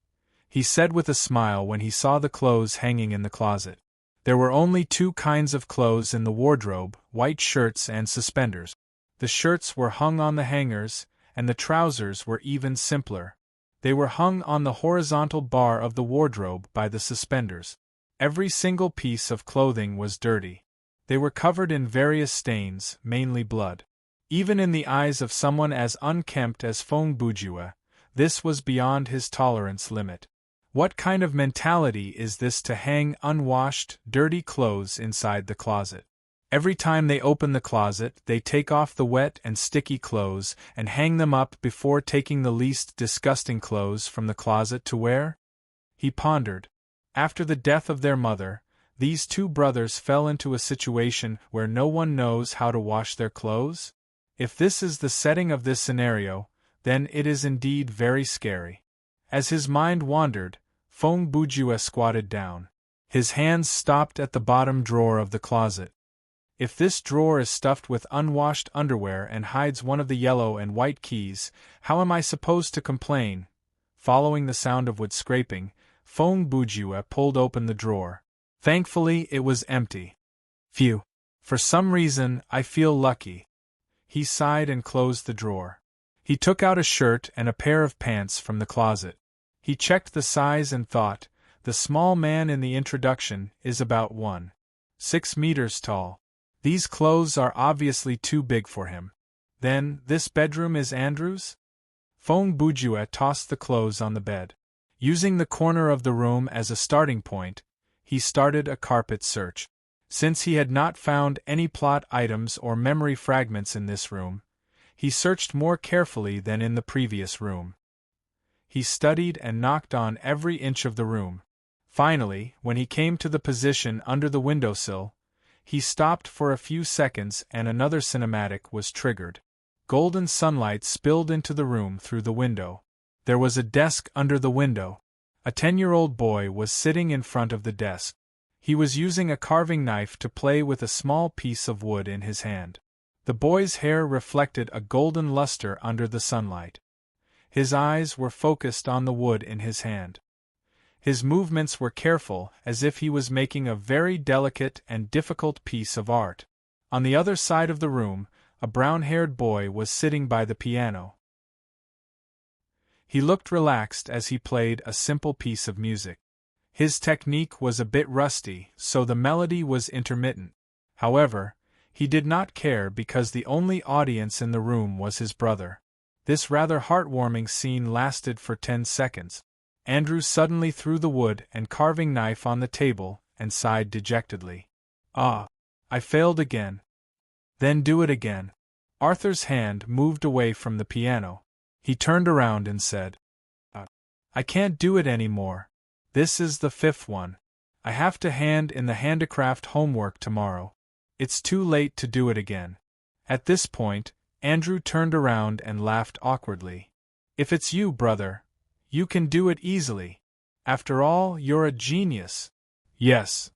he said with a smile when he saw the clothes hanging in the closet. There were only 2 kinds of clothes in the wardrobe, white shirts and suspenders. The shirts were hung on the hangers, and the trousers were even simpler. They were hung on the horizontal bar of the wardrobe by the suspenders. Every single piece of clothing was dirty. They were covered in various stains, mainly blood. Even in the eyes of someone as unkempt as Feng Bujue, this was beyond his tolerance limit. What kind of mentality is this to hang unwashed, dirty clothes inside the closet? Every time they open the closet, they take off the wet and sticky clothes and hang them up before taking the least disgusting clothes from the closet to wear? He pondered. After the death of their mother, these 2 brothers fell into a situation where no one knows how to wash their clothes? If this is the setting of this scenario, then it is indeed very scary. As his mind wandered, Feng Bujue squatted down. His hands stopped at the bottom drawer of the closet. If this drawer is stuffed with unwashed underwear and hides one of the yellow and white keys, how am I supposed to complain? Following the sound of wood scraping, Feng Bujue pulled open the drawer. Thankfully, it was empty. Phew. For some reason, I feel lucky. He sighed and closed the drawer. He took out a shirt and a pair of pants from the closet. He checked the size and thought, the small man in the introduction is about 1.6 meters tall. These clothes are obviously too big for him. Then, this bedroom is Andrew's? Feng Bujue tossed the clothes on the bed. Using the corner of the room as a starting point, he started a carpet search. Since he had not found any plot items or memory fragments in this room, he searched more carefully than in the previous room. He studied and knocked on every inch of the room. Finally, when he came to the position under the windowsill, he stopped for a few seconds and another cinematic was triggered. Golden sunlight spilled into the room through the window. There was a desk under the window. A 10-year-old boy was sitting in front of the desk. He was using a carving knife to play with a small piece of wood in his hand. The boy's hair reflected a golden luster under the sunlight. His eyes were focused on the wood in his hand. His movements were careful, as if he was making a very delicate and difficult piece of art. On the other side of the room, a brown-haired boy was sitting by the piano. He looked relaxed as he played a simple piece of music. His technique was a bit rusty, so the melody was intermittent. However, he did not care because the only audience in the room was his brother. This rather heartwarming scene lasted for 10 seconds. Andrew suddenly threw the wood and carving knife on the table and sighed dejectedly. "Ah, I failed again." "Then do it again." Arthur's hand moved away from the piano. He turned around and said, "I can't do it anymore. This is the 5th one. I have to hand in the handicraft homework tomorrow. It's too late to do it again." At this point, Andrew turned around and laughed awkwardly. "If it's you, brother, you can do it easily. After all, you're a genius." "Yes,"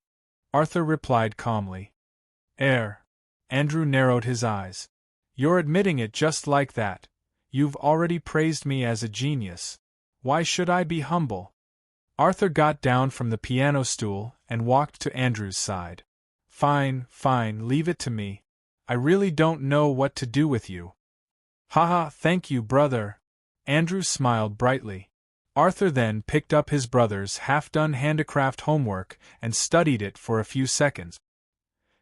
Arthur replied calmly. Andrew narrowed his eyes. "You're admitting it just like that. You've already praised me as a genius. Why should I be humble?" Arthur got down from the piano stool and walked to Andrew's side. Fine, leave it to me. I really don't know what to do with you." "Haha, thank you, brother." Andrew smiled brightly. Arthur then picked up his brother's half-done handicraft homework and studied it for a few seconds.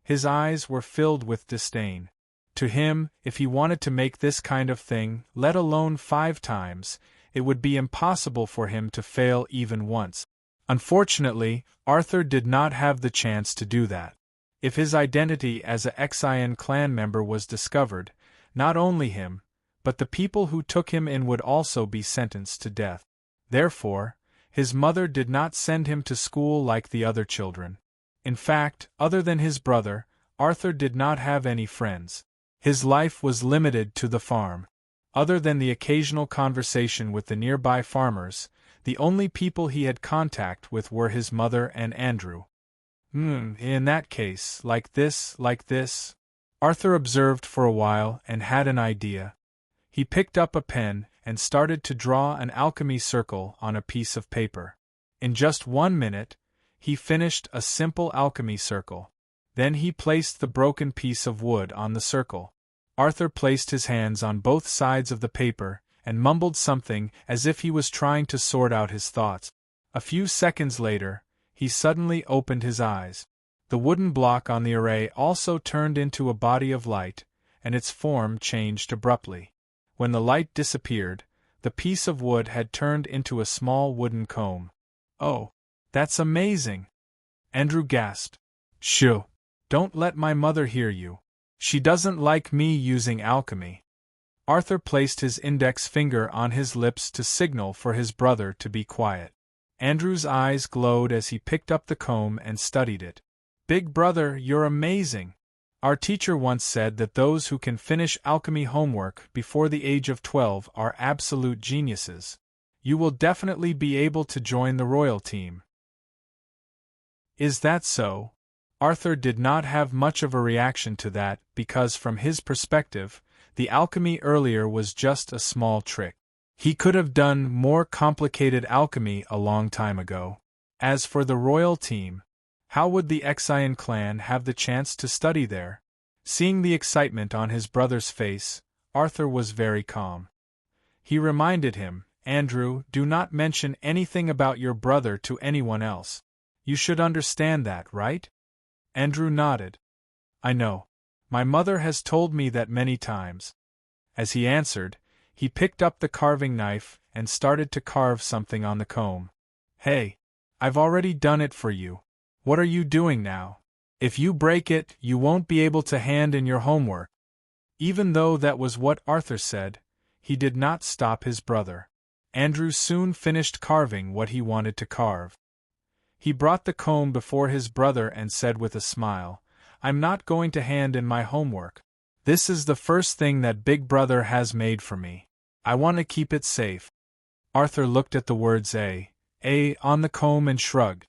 His eyes were filled with disdain. To him, if he wanted to make this kind of thing, let alone 5 times, it would be impossible for him to fail even once. Unfortunately, Arthur did not have the chance to do that. If his identity as a Exhilarating clan member was discovered, not only him, but the people who took him in would also be sentenced to death. Therefore, his mother did not send him to school like the other children. In fact, other than his brother, Arthur did not have any friends. His life was limited to the farm. Other than the occasional conversation with the nearby farmers, the only people he had contact with were his mother and Andrew. In that case, like this. Arthur observed for a while and had an idea. He picked up a pen and started to draw an alchemy circle on a piece of paper. In just 1 minute, he finished a simple alchemy circle. Then he placed the broken piece of wood on the circle. Arthur placed his hands on both sides of the paper and mumbled something as if he was trying to sort out his thoughts. A few seconds later, he suddenly opened his eyes. The wooden block on the array also turned into a body of light, and its form changed abruptly. When the light disappeared, the piece of wood had turned into a small wooden comb. "Oh, that's amazing!" Andrew gasped. "Shoo! Don't let my mother hear you. She doesn't like me using alchemy." Arthur placed his index finger on his lips to signal for his brother to be quiet. Andrew's eyes glowed as he picked up the comb and studied it. "Big brother, you're amazing. Our teacher once said that those who can finish alchemy homework before the age of 12 are absolute geniuses. You will definitely be able to join the royal team." "Is that so?" Arthur did not have much of a reaction to that because from his perspective, the alchemy earlier was just a small trick. He could have done more complicated alchemy a long time ago. As for the royal team, how would the Exhilarating clan have the chance to study there? Seeing the excitement on his brother's face, Arthur was very calm. He reminded him, "Andrew, do not mention anything about your brother to anyone else. You should understand that, right?" Andrew nodded. "I know. My mother has told me that many times." As he answered, he picked up the carving knife and started to carve something on the comb. "Hey, I've already done it for you. What are you doing now? If you break it, you won't be able to hand in your homework." Even though that was what Arthur said, he did not stop his brother. Andrew soon finished carving what he wanted to carve. He brought the comb before his brother and said with a smile, "I'm not going to hand in my homework. This is the first thing that Big Brother has made for me. I want to keep it safe." Arthur looked at the words A on the comb and shrugged.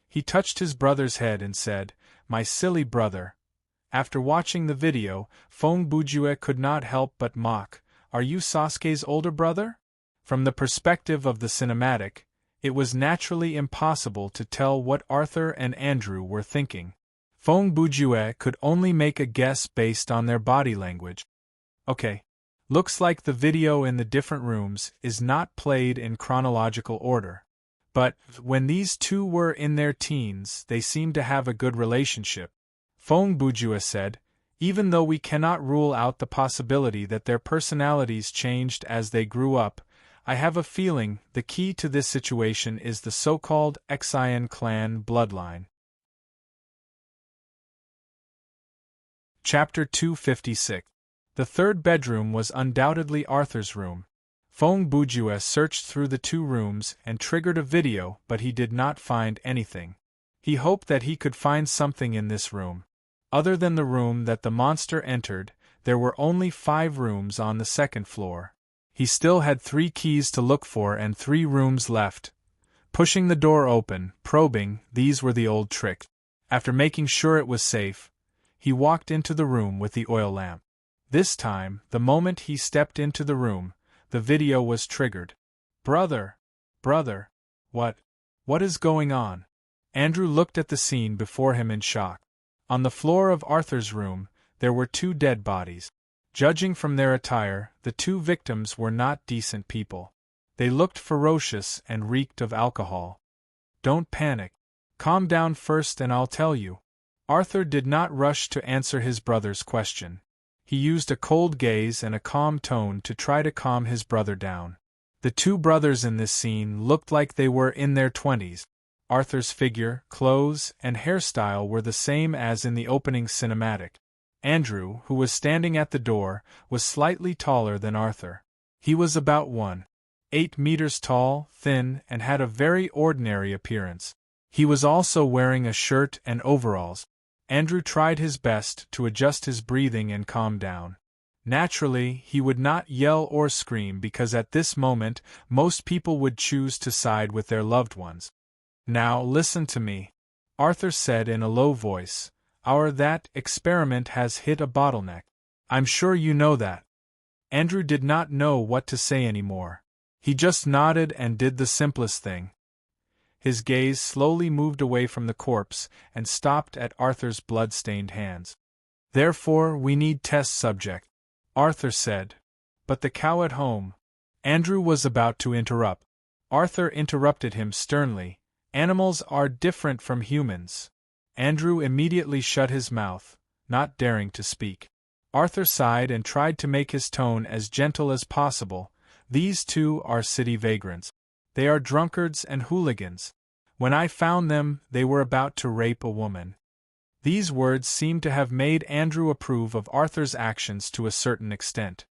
He touched his brother's head and said, "My silly brother." After watching the video, Feng Bujue could not help but mock, "Are you Sasuke's older brother?" From the perspective of the cinematic, it was naturally impossible to tell what Arthur and Andrew were thinking. Feng Bujue could only make a guess based on their body language. Okay. Looks like the video in the different rooms is not played in chronological order. But, when these two were in their teens, they seemed to have a good relationship. Feng Bujue said, "Even though we cannot rule out the possibility that their personalities changed as they grew up, I have a feeling the key to this situation is the so-called Xian clan bloodline." Chapter 256. The third bedroom was undoubtedly Arthur's room. Feng Bujue searched through the two rooms and triggered a video, but he did not find anything. He hoped that he could find something in this room. Other than the room that the monster entered, there were only 5 rooms on the second floor. He still had 3 keys to look for and 3 rooms left. Pushing the door open, probing, these were the old trick. After making sure it was safe, he walked into the room with the oil lamp. This time, the moment he stepped into the room, the video was triggered. Brother, what is going on?" Andrew looked at the scene before him in shock. On the floor of Arthur's room, there were 2 dead bodies. Judging from their attire, the 2 victims were not decent people. They looked ferocious and reeked of alcohol. "Don't panic. Calm down first and I'll tell you." Arthur did not rush to answer his brother's question. He used a cold gaze and a calm tone to try to calm his brother down. The 2 brothers in this scene looked like they were in their 20s. Arthur's figure, clothes, and hairstyle were the same as in the opening cinematic. Andrew, who was standing at the door, was slightly taller than Arthur. He was about 1.8 meters tall, thin, and had a very ordinary appearance. He was also wearing a shirt and overalls. Andrew tried his best to adjust his breathing and calm down. Naturally, he would not yell or scream because at this moment, most people would choose to side with their loved ones. "Now listen to me," Arthur said in a low voice. That experiment has hit a bottleneck. I'm sure you know that." Andrew did not know what to say anymore. He just nodded and did the simplest thing. His gaze slowly moved away from the corpse and stopped at Arthur's blood-stained hands. "Therefore, we need test subject," Arthur said. "But the cow at home—" Andrew was about to interrupt. Arthur interrupted him sternly. "Animals are different from humans." Andrew immediately shut his mouth, not daring to speak. Arthur sighed and tried to make his tone as gentle as possible. "These 2 are city vagrants. They are drunkards and hooligans. When I found them, they were about to rape a woman." These words seemed to have made Andrew approve of Arthur's actions to a certain extent.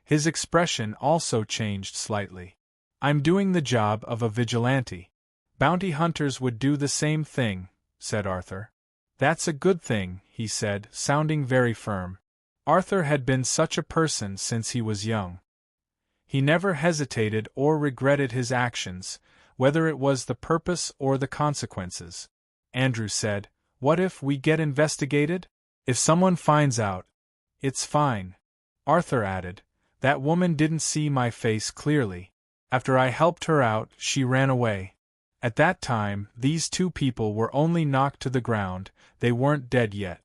His expression also changed slightly. "I'm doing the job of a vigilante. Bounty hunters would do the same thing," said Arthur. "That's a good thing," he said, sounding very firm. Arthur had been such a person since he was young. He never hesitated or regretted his actions, whether it was the purpose or the consequences. Andrew said, "What if we get investigated? If someone finds out, it's fine." Arthur added, "That woman didn't see my face clearly. After I helped her out, she ran away. At that time, these 2 people were only knocked to the ground, they weren't dead yet."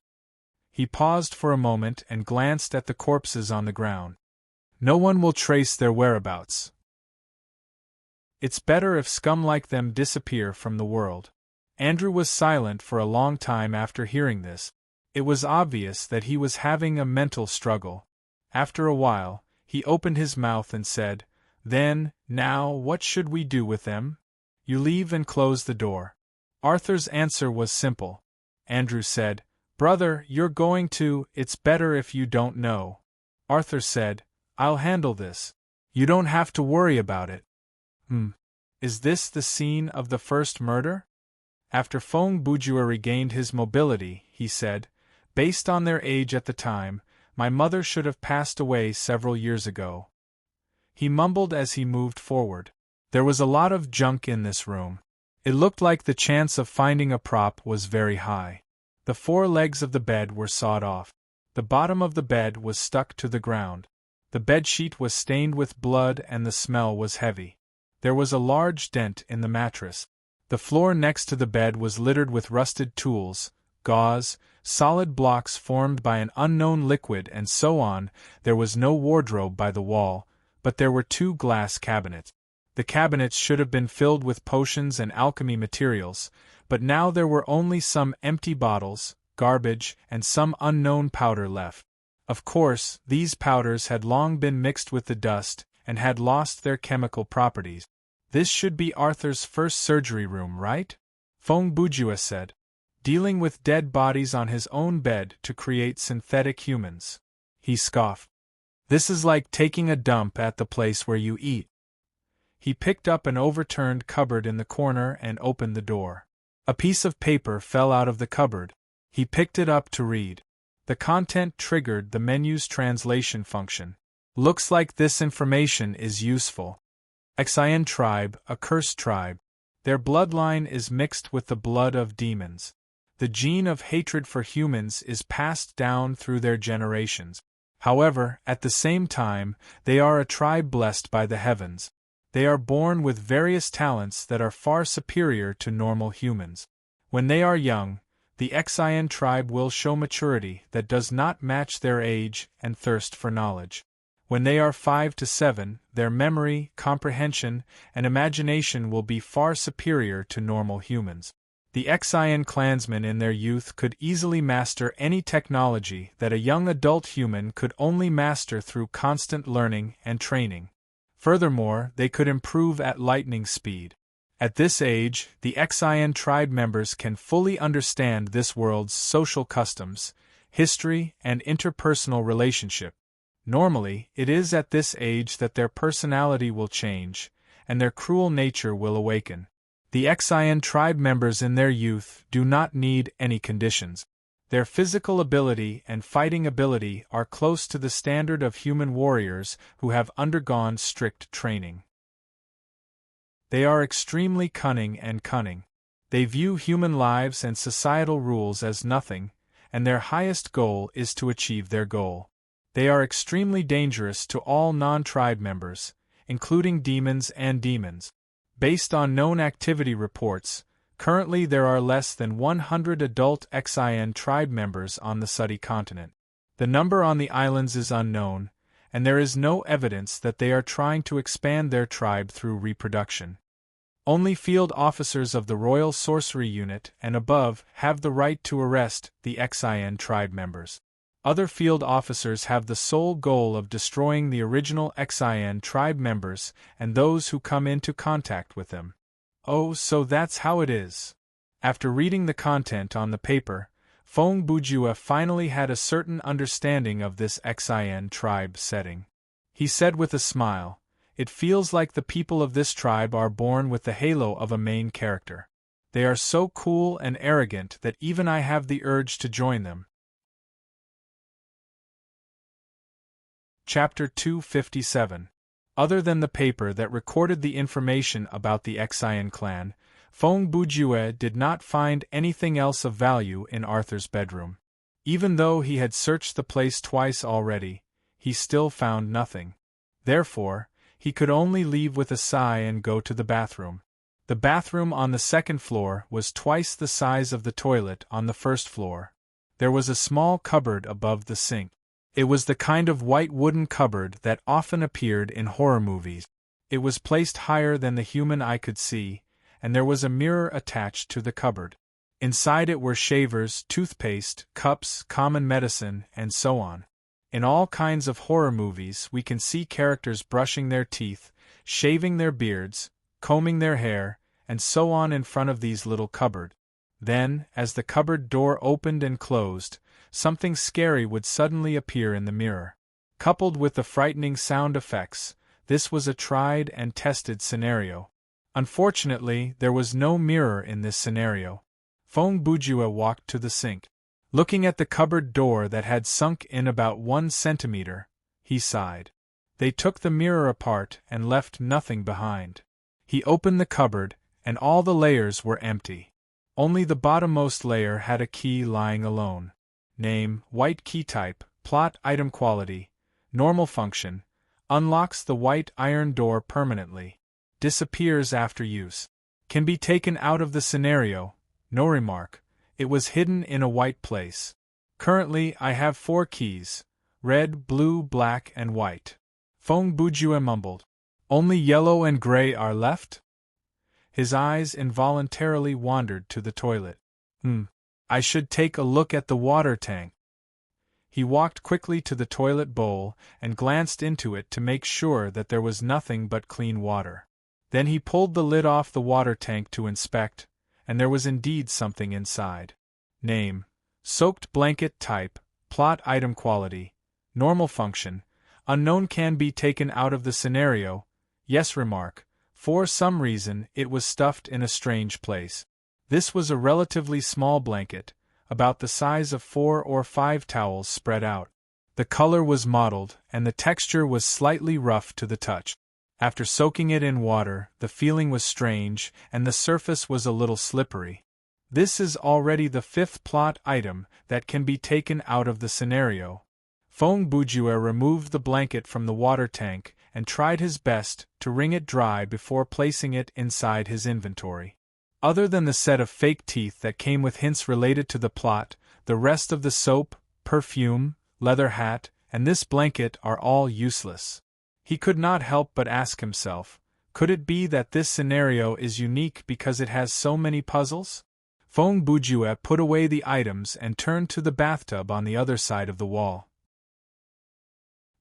He paused for a moment and glanced at the corpses on the ground. "No one will trace their whereabouts. It's better if scum like them disappear from the world." Andrew was silent for a long time after hearing this. It was obvious that he was having a mental struggle. After a while, he opened his mouth and said, Now, what should we do with them?" "You leave and close the door." Arthur's answer was simple. Andrew said, "Brother, you're going to, it's better if you don't know." Arthur said, "I'll handle this. You don't have to worry about it." Is this the scene of the first murder?" After Feng Bujue regained his mobility, he said, "Based on their age at the time, my mother should have passed away several years ago." He mumbled as he moved forward. There was a lot of junk in this room. It looked like the chance of finding a prop was very high. The 4 legs of the bed were sawed off. The bottom of the bed was stuck to the ground. The bedsheet was stained with blood and the smell was heavy. There was a large dent in the mattress. The floor next to the bed was littered with rusted tools, gauze, solid blocks formed by an unknown liquid and so on. There was no wardrobe by the wall, but there were 2 glass cabinets. The cabinets should have been filled with potions and alchemy materials, but now there were only some empty bottles, garbage, and some unknown powder left. Of course, these powders had long been mixed with the dust and had lost their chemical properties. This should be Arthur's first surgery room, right? Feng Bujue said. Dealing with dead bodies on his own bed to create synthetic humans. He scoffed. This is like taking a dump at the place where you eat. He picked up an overturned cupboard in the corner and opened the door. A piece of paper fell out of the cupboard. He picked it up to read. The content triggered the menu's translation function. Looks like this information is useful. Xian tribe, a cursed tribe. Their bloodline is mixed with the blood of demons. The gene of hatred for humans is passed down through their generations. However, at the same time, they are a tribe blessed by the heavens. They are born with various talents that are far superior to normal humans. When they are young, the Xian tribe will show maturity that does not match their age and thirst for knowledge. When they are 5 to 7, their memory, comprehension, and imagination will be far superior to normal humans. The Xian clansmen in their youth could easily master any technology that a young adult human could only master through constant learning and training. Furthermore, they could improve at lightning speed. At this age, the Xian tribe members can fully understand this world's social customs, history, and interpersonal relationship. Normally, it is at this age that their personality will change, and their cruel nature will awaken. The Xian tribe members in their youth do not need any conditions. Their physical ability and fighting ability are close to the standard of human warriors who have undergone strict training. They are extremely cunning. They view human lives and societal rules as nothing, and their highest goal is to achieve their goal. They are extremely dangerous to all non-tribe members, including demons and demons. Based on known activity reports, currently there are less than 100 adult Xian tribe members on the Sudi continent. The number on the islands is unknown, and there is no evidence that they are trying to expand their tribe through reproduction. Only field officers of the Royal Sorcery Unit and above have the right to arrest the Xian tribe members. Other field officers have the sole goal of destroying the original Xian tribe members and those who come into contact with them. Oh, so that's how it is. After reading the content on the paper, Feng Bujue finally had a certain understanding of this Xian tribe setting. He said with a smile, "It feels like the people of this tribe are born with the halo of a main character. They are so cool and arrogant that even I have the urge to join them." Chapter 257. Other than the paper that recorded the information about the Xian clan, Feng Bujue did not find anything else of value in Arthur's bedroom. Even though he had searched the place twice already, he still found nothing. Therefore, he could only leave with a sigh and go to the bathroom. The bathroom on the second floor was twice the size of the toilet on the first floor. There was a small cupboard above the sink. It was the kind of white wooden cupboard that often appeared in horror movies. It was placed higher than the human eye could see, and there was a mirror attached to the cupboard. Inside it were shavers, toothpaste, cups, common medicine, and so on. In all kinds of horror movies we can see characters brushing their teeth, shaving their beards, combing their hair, and so on in front of these little cupboards. Then, as the cupboard door opened and closed, something scary would suddenly appear in the mirror. Coupled with the frightening sound effects, this was a tried and tested scenario. Unfortunately, there was no mirror in this scenario. Feng Bujue walked to the sink. Looking at the cupboard door that had sunk in about 1 centimeter, he sighed. They took the mirror apart and left nothing behind. He opened the cupboard, and all the layers were empty. Only the bottommost layer had a key lying alone. Name, white key type, plot item quality, normal function, unlocks the white iron door permanently. Disappears after use. Can be taken out of the scenario, no remark, it was hidden in a white place. Currently I have 4 keys, red, blue, black, and white. Feng Bujue mumbled. Only yellow and gray are left? His eyes involuntarily wandered to the toilet. I should take a look at the water tank. He walked quickly to the toilet bowl and glanced into it to make sure that there was nothing but clean water. Then he pulled the lid off the water tank to inspect, and there was indeed something inside. Name, soaked blanket type, plot item quality, normal function, unknown can be taken out of the scenario, yes remark, for some reason it was stuffed in a strange place. This was a relatively small blanket, about the size of 4 or 5 towels spread out. The color was mottled, and the texture was slightly rough to the touch. After soaking it in water, the feeling was strange, and the surface was a little slippery. This is already the 5th plot item that can be taken out of the scenario. Feng Bujue removed the blanket from the water tank and tried his best to wring it dry before placing it inside his inventory. Other than the set of fake teeth that came with hints related to the plot, the rest of the soap, perfume, leather hat, and this blanket are all useless. He could not help but ask himself, could it be that this scenario is unique because it has so many puzzles? Feng Bujue put away the items and turned to the bathtub on the other side of the wall.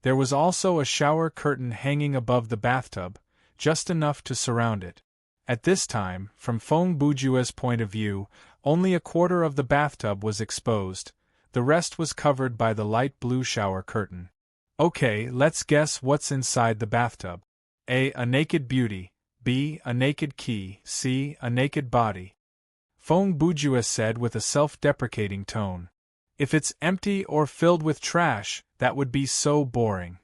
There was also a shower curtain hanging above the bathtub, just enough to surround it. At this time, from Feng Bujue's point of view, only a quarter of the bathtub was exposed, the rest was covered by the light blue shower curtain. Okay, let's guess what's inside the bathtub. A naked beauty, B. a naked key, C. a naked body. Feng Bujue said with a self-deprecating tone. If it's empty or filled with trash, that would be so boring.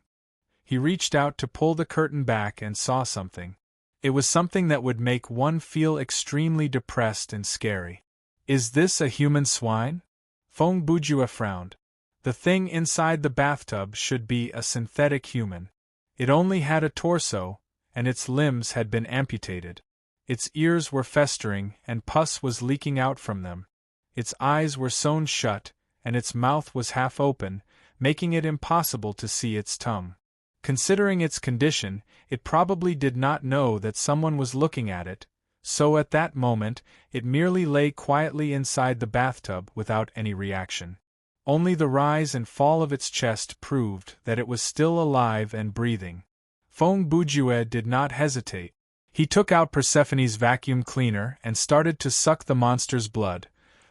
He reached out to pull the curtain back and saw something. It was something that would make one feel extremely depressed and scary. Is this a human swine? Feng Bujue frowned. The thing inside the bathtub should be a synthetic human. It only had a torso, and its limbs had been amputated. Its ears were festering, and pus was leaking out from them. Its eyes were sewn shut, and its mouth was half open, making it impossible to see its tongue. Considering its condition, it probably did not know that someone was looking at it, so at that moment, it merely lay quietly inside the bathtub without any reaction. Only the rise and fall of its chest proved that it was still alive and breathing. Feng Bujue did not hesitate. He took out Persephone's vacuum cleaner and started to suck the monster's blood.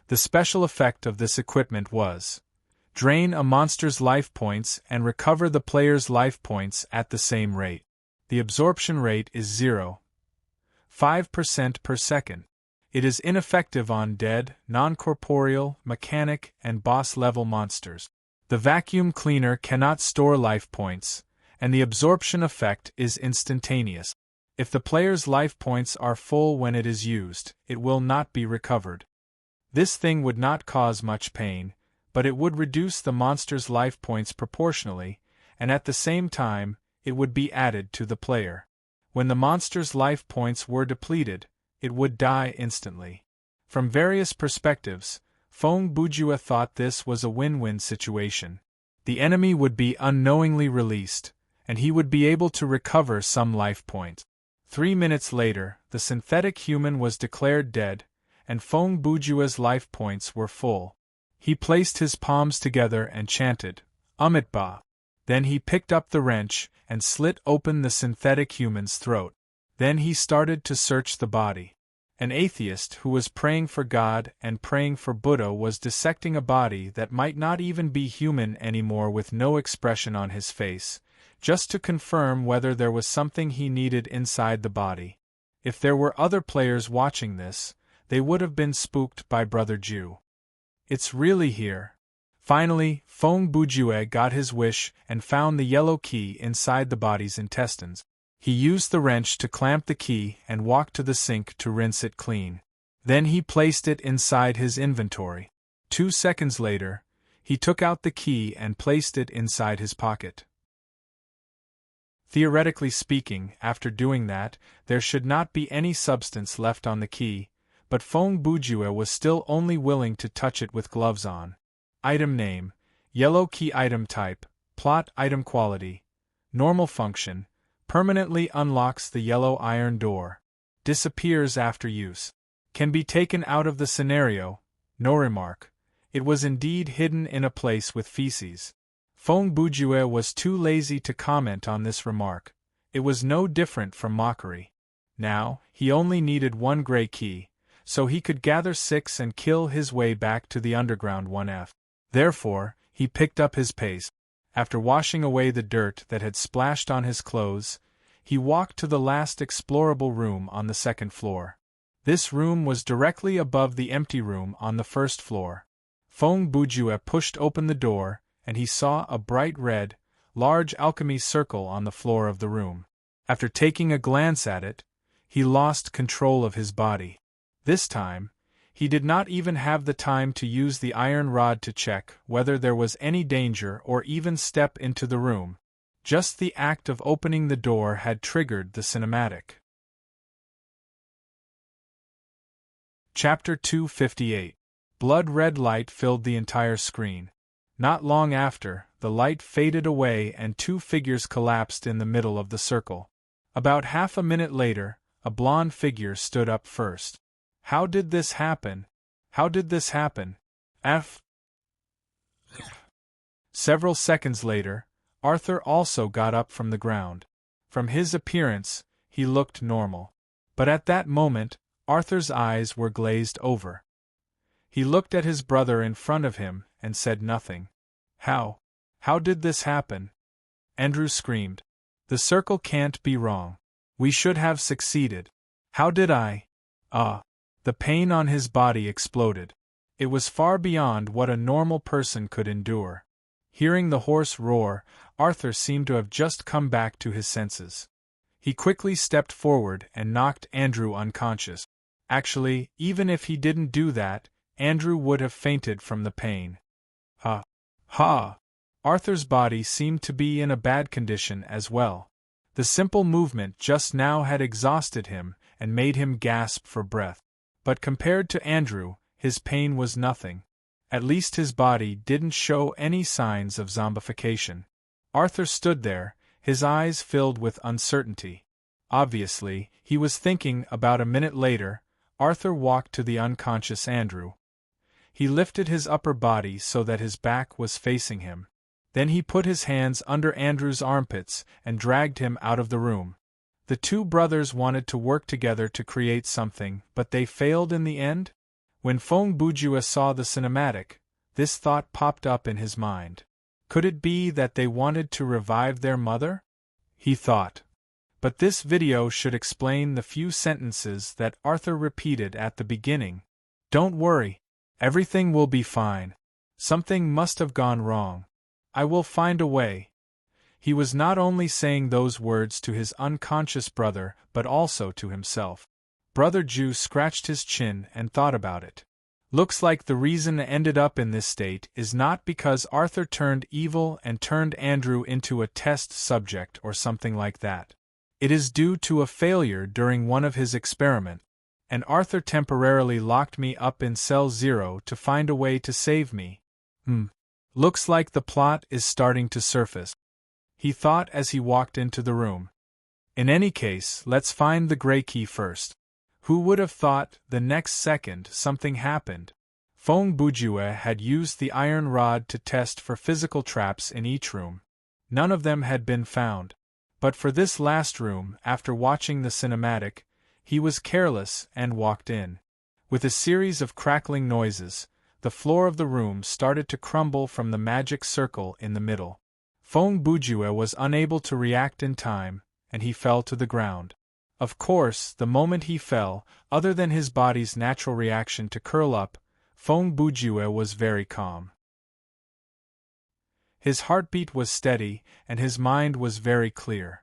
The special effect of this equipment was drain a monster's life points and recover the player's life points at the same rate. The absorption rate is 0.5% per second. It is ineffective on dead, non-corporeal, mechanic, and boss-level monsters. The vacuum cleaner cannot store life points, and the absorption effect is instantaneous. If the player's life points are full when it is used, it will not be recovered. This thing would not cause much pain, but it would reduce the monster's life points proportionally, and at the same time, it would be added to the player. When the monster's life points were depleted, it would die instantly. From various perspectives, Feng Bujue thought this was a win-win situation. The enemy would be unknowingly released, and he would be able to recover some life points. 3 minutes later, the synthetic human was declared dead, and Feng Bujue's life points were full. He placed his palms together and chanted, Amitabha. Then he picked up the wrench and slit open the synthetic human's throat. Then he started to search the body. An atheist who was praying for God and praying for Buddha was dissecting a body that might not even be human anymore with no expression on his face, just to confirm whether there was something he needed inside the body. If there were other players watching this, they would have been spooked by Brother Jew. It's really here. Finally, Feng Bujue got his wish and found the yellow key inside the body's intestines. He used the wrench to clamp the key and walked to the sink to rinse it clean. Then he placed it inside his inventory. 2 seconds later, he took out the key and placed it inside his pocket. Theoretically speaking, after doing that, there should not be any substance left on the key, but Feng Bujue was still only willing to touch it with gloves on. Item name: Yellow key. Item type: Plot. Item quality: Normal function, permanently unlocks the yellow iron door. Disappears after use. Can be taken out of the scenario. No remark. It was indeed hidden in a place with feces. Feng Bujue was too lazy to comment on this remark. It was no different from mockery. Now, he only needed 1 gray key, so he could gather 6 and kill his way back to the underground 1F. Therefore, he picked up his pace. After washing away the dirt that had splashed on his clothes, he walked to the last explorable room on the 2nd floor. This room was directly above the empty room on the 1st floor. Feng Bujue pushed open the door, and he saw a bright red, large alchemy circle on the floor of the room. After taking a glance at it, he lost control of his body. This time, he did not even have the time to use the iron rod to check whether there was any danger or even step into the room. Just the act of opening the door had triggered the cinematic. Chapter 258. Blood-red light filled the entire screen. Not long after, the light faded away and 2 figures collapsed in the middle of the circle. About half a minute later, a blonde figure stood up first. How did this happen? How did this happen? Several seconds later, Arthur also got up from the ground. From his appearance, he looked normal. But at that moment, Arthur's eyes were glazed over. He looked at his brother in front of him and said nothing. How did this happen? Andrew screamed. The circle can't be wrong. We should have succeeded. How did I? The pain on his body exploded. It was far beyond what a normal person could endure. Hearing the hoarse roar, Arthur seemed to have just come back to his senses. He quickly stepped forward and knocked Andrew unconscious. Actually, even if he didn't do that, Andrew would have fainted from the pain. Ha! Arthur's body seemed to be in a bad condition as well. The simple movement just now had exhausted him and made him gasp for breath. But compared to Andrew, his pain was nothing. At least his body didn't show any signs of zombification. Arthur stood there, his eyes filled with uncertainty. Obviously, he was thinking. About a minute later, Arthur walked to the unconscious Andrew. He lifted his upper body so that his back was facing him. Then he put his hands under Andrew's armpits and dragged him out of the room. The 2 brothers wanted to work together to create something, but they failed in the end? When Feng Bujue saw the cinematic, this thought popped up in his mind. Could it be that they wanted to revive their mother? He thought. But this video should explain the few sentences that Arthur repeated at the beginning. Don't worry. Everything will be fine. Something must have gone wrong. I will find a way. He was not only saying those words to his unconscious brother, but also to himself. Brother Ju scratched his chin and thought about it. Looks like the reason it ended up in this state is not because Arthur turned evil and turned Andrew into a test subject or something like that. It is due to a failure during one of his experiments, and Arthur temporarily locked me up in cell 0 to find a way to save me. Looks like the plot is starting to surface, he thought as he walked into the room. In any case, let's find the gray key first. Who would have thought the next second something happened? Feng Bujue had used the iron rod to test for physical traps in each room. None of them had been found. But for this last room, after watching the cinematic, he was careless and walked in. With a series of crackling noises, the floor of the room started to crumble from the magic circle in the middle. Feng Bujue was unable to react in time, and he fell to the ground. Of course, the moment he fell, other than his body's natural reaction to curl up, Feng Bujue was very calm. His heartbeat was steady, and his mind was very clear.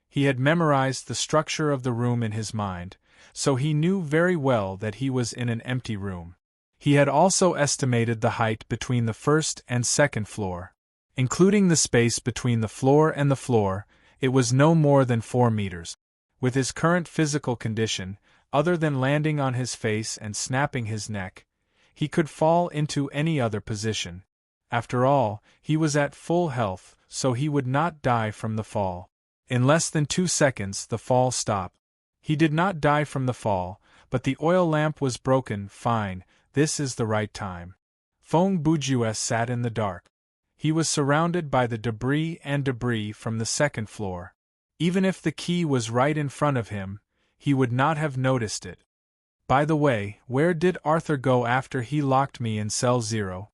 He had memorized the structure of the room in his mind, so he knew very well that he was in an empty room. He had also estimated the height between the first and second floor. Including the space between the floor and the floor, it was no more than 4 meters. With his current physical condition, other than landing on his face and snapping his neck, he could fall into any other position. After all, he was at full health, so he would not die from the fall. In less than 2 seconds the fall stopped. He did not die from the fall, but the oil lamp was broken. Fine, this is the right time. Feng Bujue sat in the dark. He was surrounded by the debris from the second floor. Even if the key was right in front of him, he would not have noticed it. By the way, where did Arthur go after he locked me in cell 0?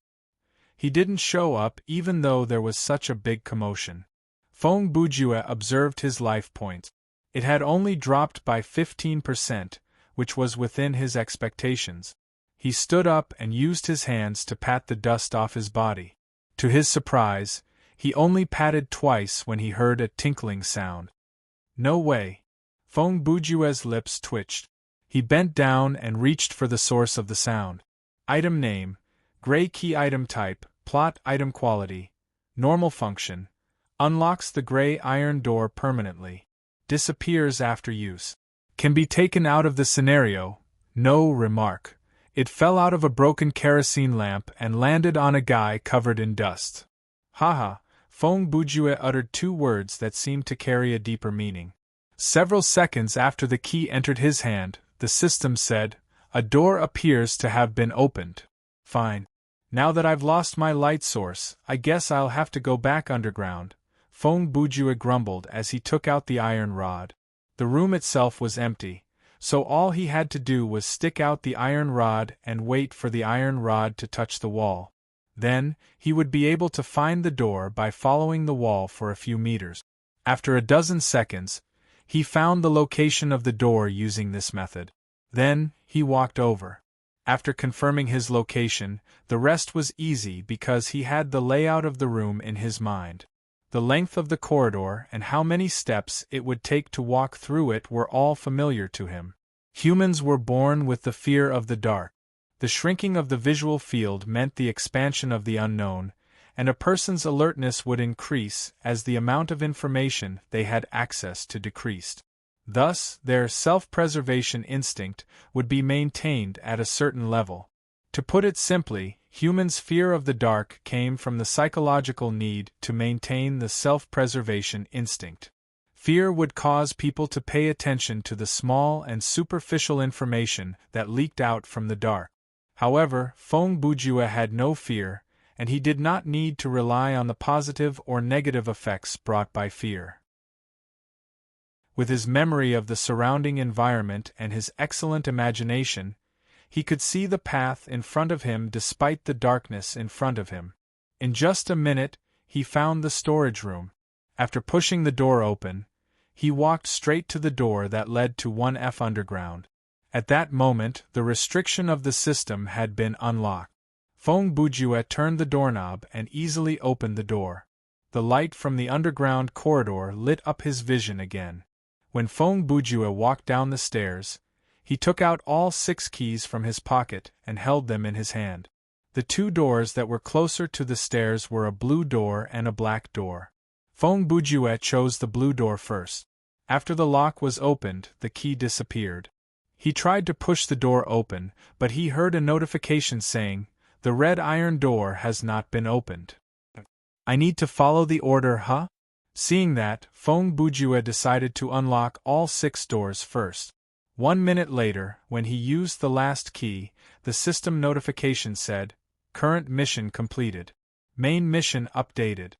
He didn't show up even though there was such a big commotion. Feng Bujue observed his life points. It had only dropped by 15%, which was within his expectations. He stood up and used his hands to pat the dust off his body. To his surprise, he only patted twice when he heard a tinkling sound. No way. Feng Bujue's lips twitched. He bent down and reached for the source of the sound. Item name, gray key. Item type, plot. Item quality, normal function. Unlocks the gray iron door permanently. Disappears after use. Can be taken out of the scenario. No remark. It fell out of a broken kerosene lamp and landed on a guy covered in dust. Haha, Feng Bujue uttered 2 words that seemed to carry a deeper meaning. Several seconds after the key entered his hand, the system said, "A door appears to have been opened." Fine. Now that I've lost my light source, I guess I'll have to go back underground, Feng Bujue grumbled as he took out the iron rod. The room itself was empty, so all he had to do was stick out the iron rod and wait for the iron rod to touch the wall. Then, he would be able to find the door by following the wall for a few meters. After a dozen seconds, he found the location of the door using this method. Then, he walked over. After confirming his location, the rest was easy because he had the layout of the room in his mind. The length of the corridor and how many steps it would take to walk through it were all familiar to him. Humans were born with the fear of the dark. The shrinking of the visual field meant the expansion of the unknown, and a person's alertness would increase as the amount of information they had access to decreased. Thus, their self-preservation instinct would be maintained at a certain level. To put it simply, humans' fear of the dark came from the psychological need to maintain the self-preservation instinct. Fear would cause people to pay attention to the small and superficial information that leaked out from the dark. However, Feng Bujue had no fear, and he did not need to rely on the positive or negative effects brought by fear. With his memory of the surrounding environment and his excellent imagination, he could see the path in front of him despite the darkness in front of him. In just a minute, he found the storage room. After pushing the door open, he walked straight to the door that led to 1F underground. At that moment, the restriction of the system had been unlocked. Feng Bujue turned the doorknob and easily opened the door. The light from the underground corridor lit up his vision again. When Feng Bujue walked down the stairs, he took out all 6 keys from his pocket and held them in his hand. The 2 doors that were closer to the stairs were a blue door and a black door. Feng Bujue chose the blue door first. After the lock was opened, the key disappeared. He tried to push the door open, but he heard a notification saying, "The red iron door has not been opened." "I need to follow the order, huh?" Seeing that, Feng Bujue decided to unlock all 6 doors first. 1 minute later, when he used the last key, the system notification said, "Current mission completed. Main mission updated."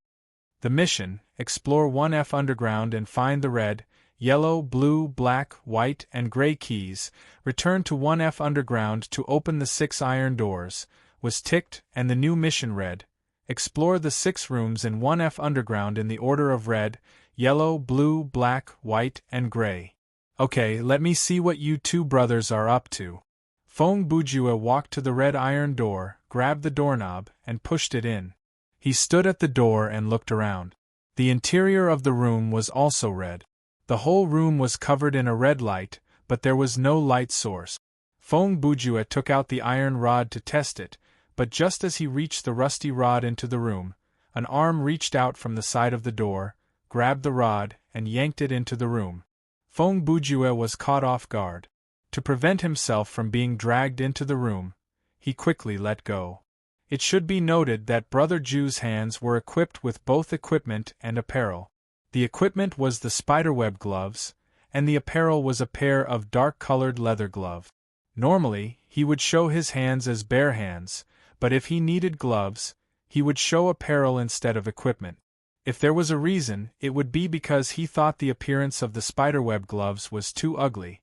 The mission, explore 1F underground and find the red, yellow, blue, black, white, and gray keys, return to 1F underground to open the 6 iron doors, was ticked, and the new mission read, explore the 6 rooms in 1F underground in the order of red, yellow, blue, black, white, and gray. "Okay, let me see what you 2 brothers are up to." Feng Bujue walked to the red iron door, grabbed the doorknob, and pushed it in. He stood at the door and looked around. The interior of the room was also red. The whole room was covered in a red light, but there was no light source. Feng Bujue took out the iron rod to test it, but just as he reached the rusty rod into the room, an arm reached out from the side of the door, grabbed the rod, and yanked it into the room. Feng Bujue was caught off guard. To prevent himself from being dragged into the room, he quickly let go. It should be noted that Brother Ju's hands were equipped with both equipment and apparel. The equipment was the spiderweb gloves, and the apparel was a pair of dark-colored leather gloves. Normally, he would show his hands as bare hands, but if he needed gloves, he would show apparel instead of equipment. If there was a reason, it would be because he thought the appearance of the spiderweb gloves was too ugly.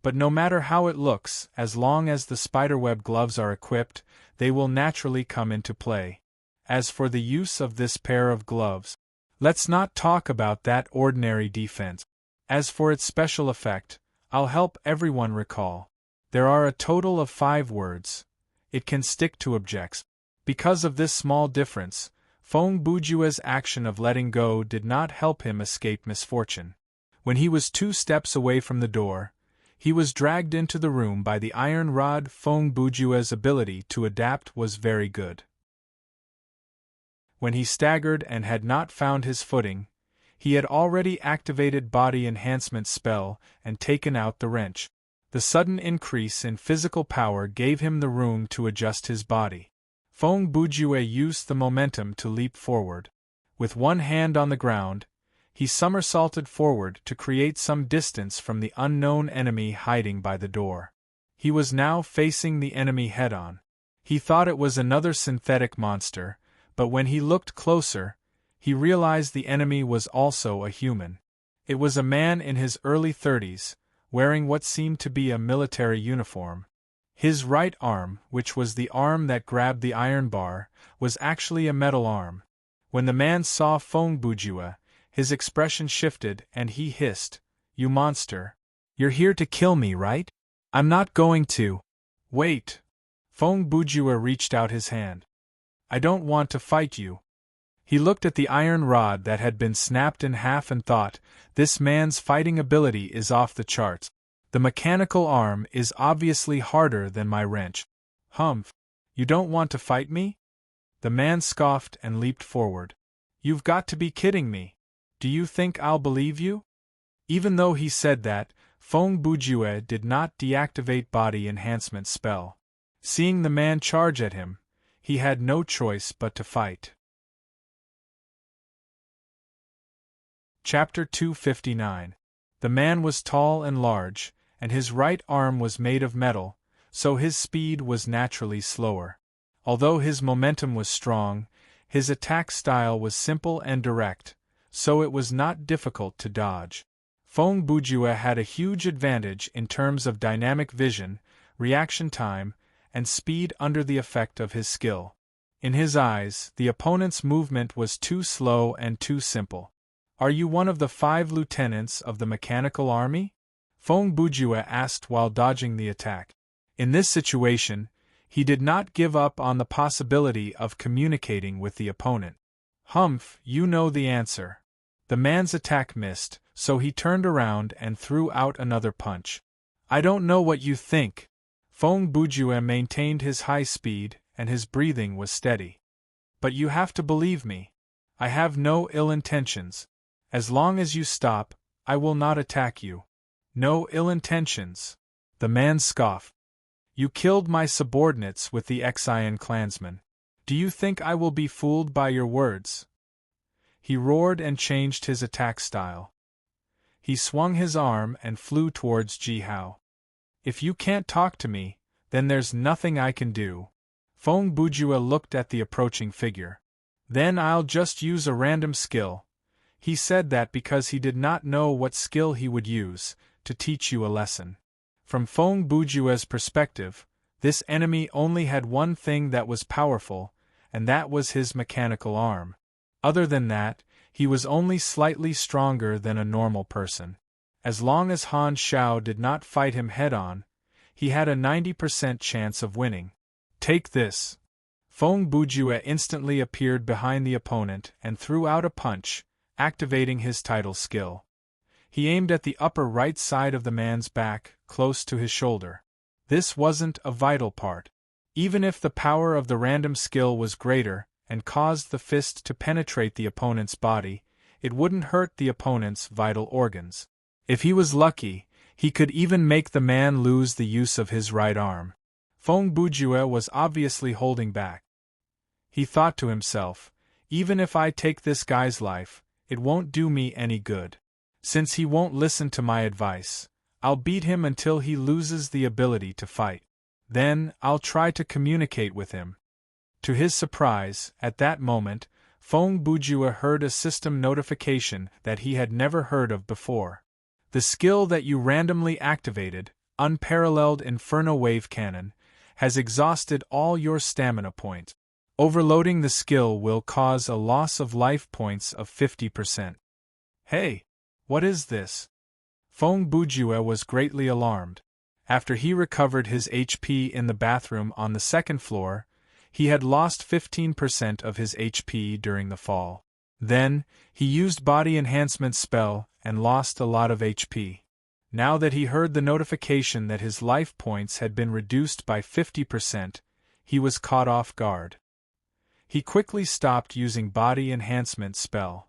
But no matter how it looks, as long as the spiderweb gloves are equipped, they will naturally come into play. As for the use of this pair of gloves, let's not talk about that ordinary defense. As for its special effect, I'll help everyone recall. There are a total of 5 words. It can stick to objects. Because of this small difference, Feng Bujue's action of letting go did not help him escape misfortune. When he was 2 steps away from the door, he was dragged into the room by the iron rod. Feng Bujue's ability to adapt was very good. When he staggered and had not found his footing, he had already activated body enhancement spell and taken out the wrench. The sudden increase in physical power gave him the room to adjust his body. Feng Bujue used the momentum to leap forward. With one hand on the ground, he somersaulted forward to create some distance from the unknown enemy hiding by the door. He was now facing the enemy head-on. He thought it was another synthetic monster, but when he looked closer, he realized the enemy was also a human. It was a man in his early 30s, wearing what seemed to be a military uniform. His right arm, which was the arm that grabbed the iron bar, was actually a metal arm. When the man saw Feng Bujue, his expression shifted and he hissed, "You monster! You're here to kill me, right? I'm not going to." "Wait!" Feng Bujue reached out his hand. "I don't want to fight you." He looked at the iron rod that had been snapped in half and thought, this man's fighting ability is off the charts. The mechanical arm is obviously harder than my wrench. "Humph! You don't want to fight me?" The man scoffed and leaped forward. "You've got to be kidding me. Do you think I'll believe you?" Even though he said that, Feng Bujue did not deactivate body enhancement spell. Seeing the man charge at him, he had no choice but to fight. Chapter 259. The man was tall and large, and his right arm was made of metal, so his speed was naturally slower. Although his momentum was strong, his attack style was simple and direct, so it was not difficult to dodge. Feng Bujue had a huge advantage in terms of dynamic vision, reaction time, and speed under the effect of his skill. In his eyes, the opponent's movement was too slow and too simple. "Are you one of the 5 lieutenants of the mechanical army?" Feng Bujue asked while dodging the attack. In this situation, he did not give up on the possibility of communicating with the opponent. "Humph, you know the answer." The man's attack missed, so he turned around and threw out another punch. "I don't know what you think." Feng Bujue maintained his high speed, and his breathing was steady. "But you have to believe me. I have no ill intentions. As long as you stop, I will not attack you." "No ill intentions?" The man scoffed. "You killed my subordinates with the Xian clansmen. Do you think I will be fooled by your words?" He roared and changed his attack style. He swung his arm and flew towards Ji Hao. "If you can't talk to me, then there's nothing I can do." Feng Bujue looked at the approaching figure. "Then I'll just use a random skill." He said that because he did not know what skill he would use, to teach you a lesson. From Feng Bujue's perspective, this enemy only had one thing that was powerful, and that was his mechanical arm. Other than that, he was only slightly stronger than a normal person. As long as Han Xiao did not fight him head-on, he had a 90% chance of winning. "Take this." Feng Bujue instantly appeared behind the opponent and threw out a punch, activating his title skill. He aimed at the upper right side of the man's back, close to his shoulder. This wasn't a vital part. Even if the power of the random skill was greater and caused the fist to penetrate the opponent's body, it wouldn't hurt the opponent's vital organs. If he was lucky, he could even make the man lose the use of his right arm. Feng Bujue was obviously holding back. He thought to himself, even if I take this guy's life, it won't do me any good. Since he won't listen to my advice, I'll beat him until he loses the ability to fight. Then, I'll try to communicate with him. To his surprise, at that moment, Feng Bujue heard a system notification that he had never heard of before. The skill that you randomly activated, Unparalleled Inferno Wave Cannon, has exhausted all your stamina points. Overloading the skill will cause a loss of life points of 50%. Hey! What is this? Feng Bujue was greatly alarmed. After he recovered his HP in the bathroom on the second floor, he had lost 15% of his HP during the fall. Then, he used Body Enhancement spell and lost a lot of HP. Now that he heard the notification that his life points had been reduced by 50%, he was caught off guard. He quickly stopped using Body Enhancement spell.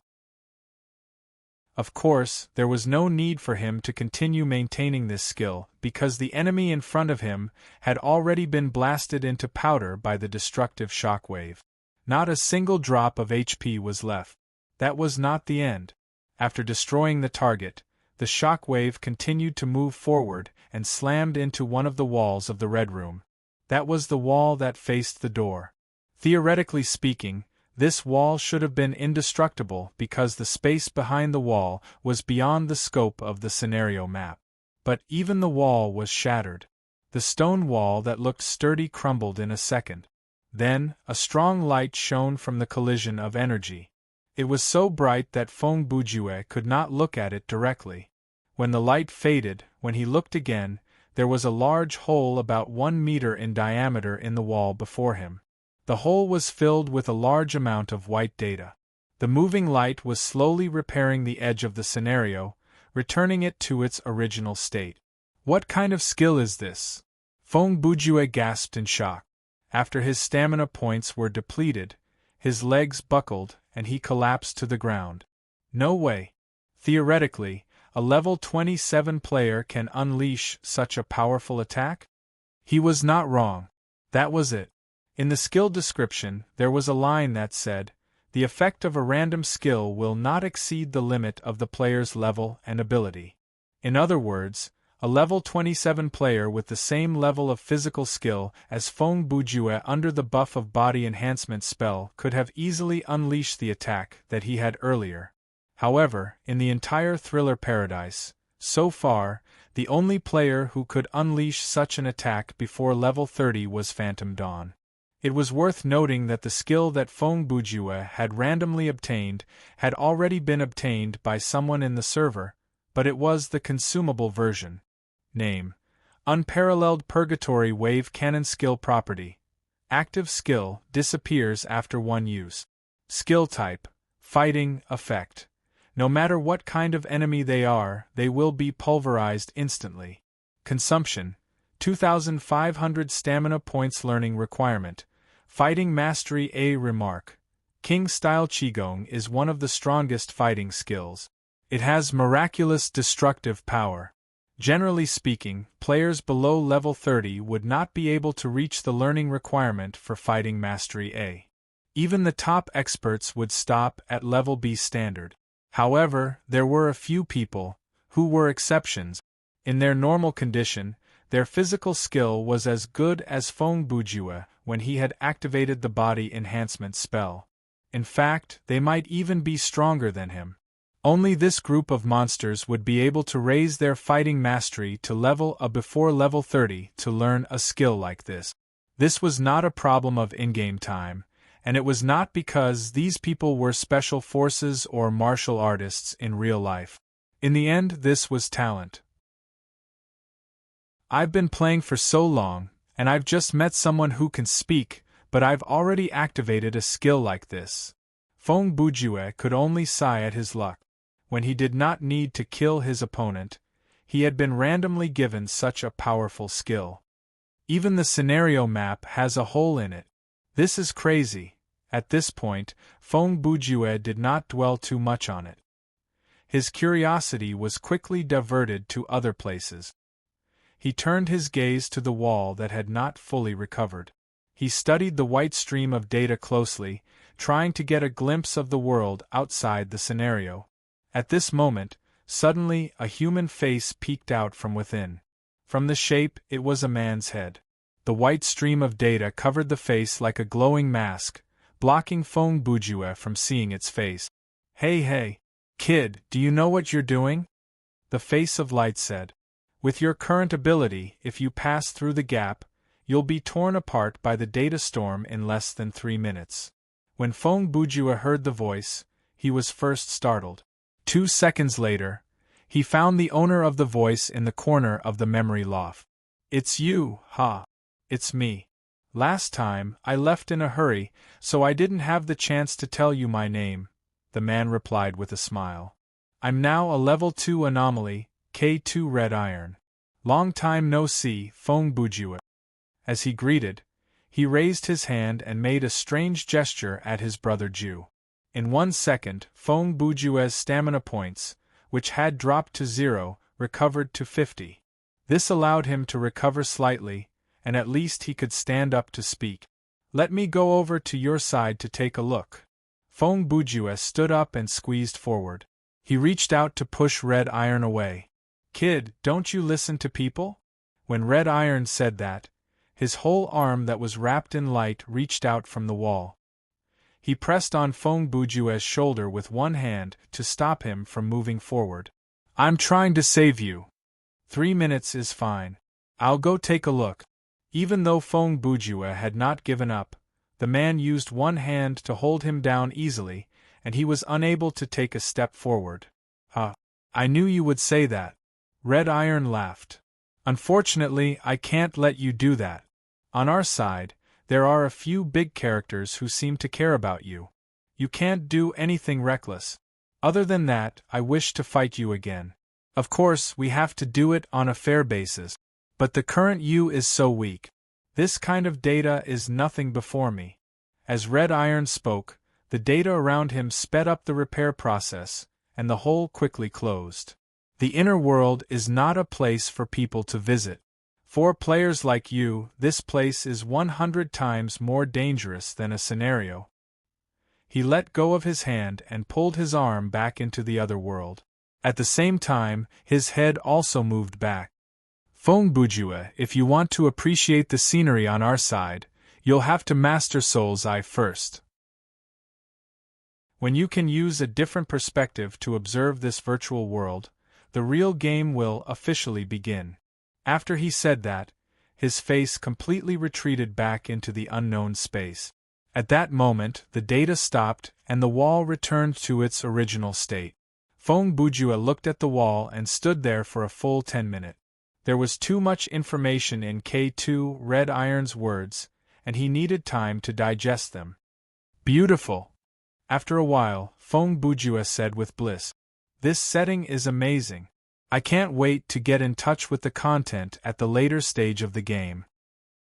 Of course, there was no need for him to continue maintaining this skill, because the enemy in front of him had already been blasted into powder by the destructive shockwave. Not a single drop of HP was left. That was not the end. After destroying the target, the shockwave continued to move forward and slammed into one of the walls of the Red Room. That was the wall that faced the door. Theoretically speaking, this wall should have been indestructible because the space behind the wall was beyond the scope of the scenario map. But even the wall was shattered. The stone wall that looked sturdy crumbled in a second. Then, a strong light shone from the collision of energy. It was so bright that Feng Bujue could not look at it directly. When the light faded, when he looked again, there was a large hole about 1 meter in diameter in the wall before him. The hole was filled with a large amount of white data. The moving light was slowly repairing the edge of the scenario, returning it to its original state. What kind of skill is this? Feng Bujue gasped in shock. After his stamina points were depleted, his legs buckled and he collapsed to the ground. No way. Theoretically, a level 27 player can unleash such a powerful attack? He was not wrong. That was it. In the skill description, there was a line that said, "The effect of a random skill will not exceed the limit of the player's level and ability." In other words, a level 27 player with the same level of physical skill as Feng Bujue under the buff of Body Enhancement spell could have easily unleashed the attack that he had earlier. However, in the entire Thriller Paradise, so far, the only player who could unleash such an attack before level 30 was Phantom Dawn. It was worth noting that the skill that Feng Bujue had randomly obtained had already been obtained by someone in the server, but it was the consumable version. Name: Unparalleled Purgatory Wave Cannon Skill Property. Active skill disappears after one use. Skill type: Fighting Effect. No matter what kind of enemy they are, they will be pulverized instantly. Consumption: 2,500 stamina points. Learning requirement: Fighting Mastery A. Remark: King-style Qigong is one of the strongest fighting skills. It has miraculous destructive power. Generally speaking, players below level 30 would not be able to reach the learning requirement for Fighting Mastery A. Even the top experts would stop at level B standard. However, there were a few people who were exceptions. In their normal condition, their physical skill was as good as Feng Bujue when he had activated the Body Enhancement spell. In fact, they might even be stronger than him. Only this group of monsters would be able to raise their fighting mastery to level A before level 30 to learn a skill like this. This was not a problem of in-game time, and it was not because these people were special forces or martial artists in real life. In the end, this was talent. I've been playing for so long, and I've just met someone who can speak, but I've already activated a skill like this. Feng Bujue could only sigh at his luck. when he did not need to kill his opponent, he had been randomly given such a powerful skill. Even the scenario map has a hole in it. This is crazy. At this point, Feng Bujue did not dwell too much on it. His curiosity was quickly diverted to other places. He turned his gaze to the wall that had not fully recovered. He studied the white stream of data closely, trying to get a glimpse of the world outside the scenario. At this moment, suddenly a human face peeked out from within. From the shape, it was a man's head. The white stream of data covered the face like a glowing mask, blocking Feng Bujue from seeing its face. Hey, kid, do you know what you're doing? The face of light said. With your current ability, if you pass through the gap, you'll be torn apart by the data storm in less than 3 minutes. When Feng Bujue heard the voice, he was first startled. 2 seconds later, he found the owner of the voice in the corner of the memory loft. It's you, ha. It's me. Last time, I left in a hurry, so I didn't have the chance to tell you my name, the man replied with a smile. I'm now a level 2 anomaly, K2 Red Iron. Long time no see, Feng Bujue. As he greeted, he raised his hand and made a strange gesture at his brother Ju. In 1 second, Feng Bujue's stamina points, which had dropped to 0, recovered to 50. This allowed him to recover slightly, and at least he could stand up to speak. Let me go over to your side to take a look. Feng Bujue stood up and squeezed forward. He reached out to push Red Iron away. Kid, don't you listen to people? When Red Iron said that, his whole arm that was wrapped in light reached out from the wall. He pressed on Feng Bujue's shoulder with one hand to stop him from moving forward. I'm trying to save you. 3 minutes is fine. I'll go take a look. Even though Feng Bujue had not given up, the man used one hand to hold him down easily, and he was unable to take a step forward. I knew you would say that. Red Iron laughed. Unfortunately, I can't let you do that. On our side, there are a few big characters who seem to care about you. You can't do anything reckless. Other than that, I wish to fight you again. Of course, we have to do it on a fair basis. But the current you is so weak. This kind of data is nothing before me. As Red Iron spoke, the data around him sped up the repair process, and the hole quickly closed. The inner world is not a place for people to visit. For players like you, this place is 100 times more dangerous than a scenario. He let go of his hand and pulled his arm back into the other world. At the same time, his head also moved back. Feng Bujue, if you want to appreciate the scenery on our side, you'll have to master Soul's Eye first. When you can use a different perspective to observe this virtual world, the real game will officially begin. After he said that, his face completely retreated back into the unknown space. At that moment, the data stopped and the wall returned to its original state. Feng Bujue looked at the wall and stood there for a full 10 minutes. There was too much information in K2 Red Iron's words, and he needed time to digest them. Beautiful. After a while, Feng Bujue said with bliss, This setting is amazing. I can't wait to get in touch with the content at the later stage of the game.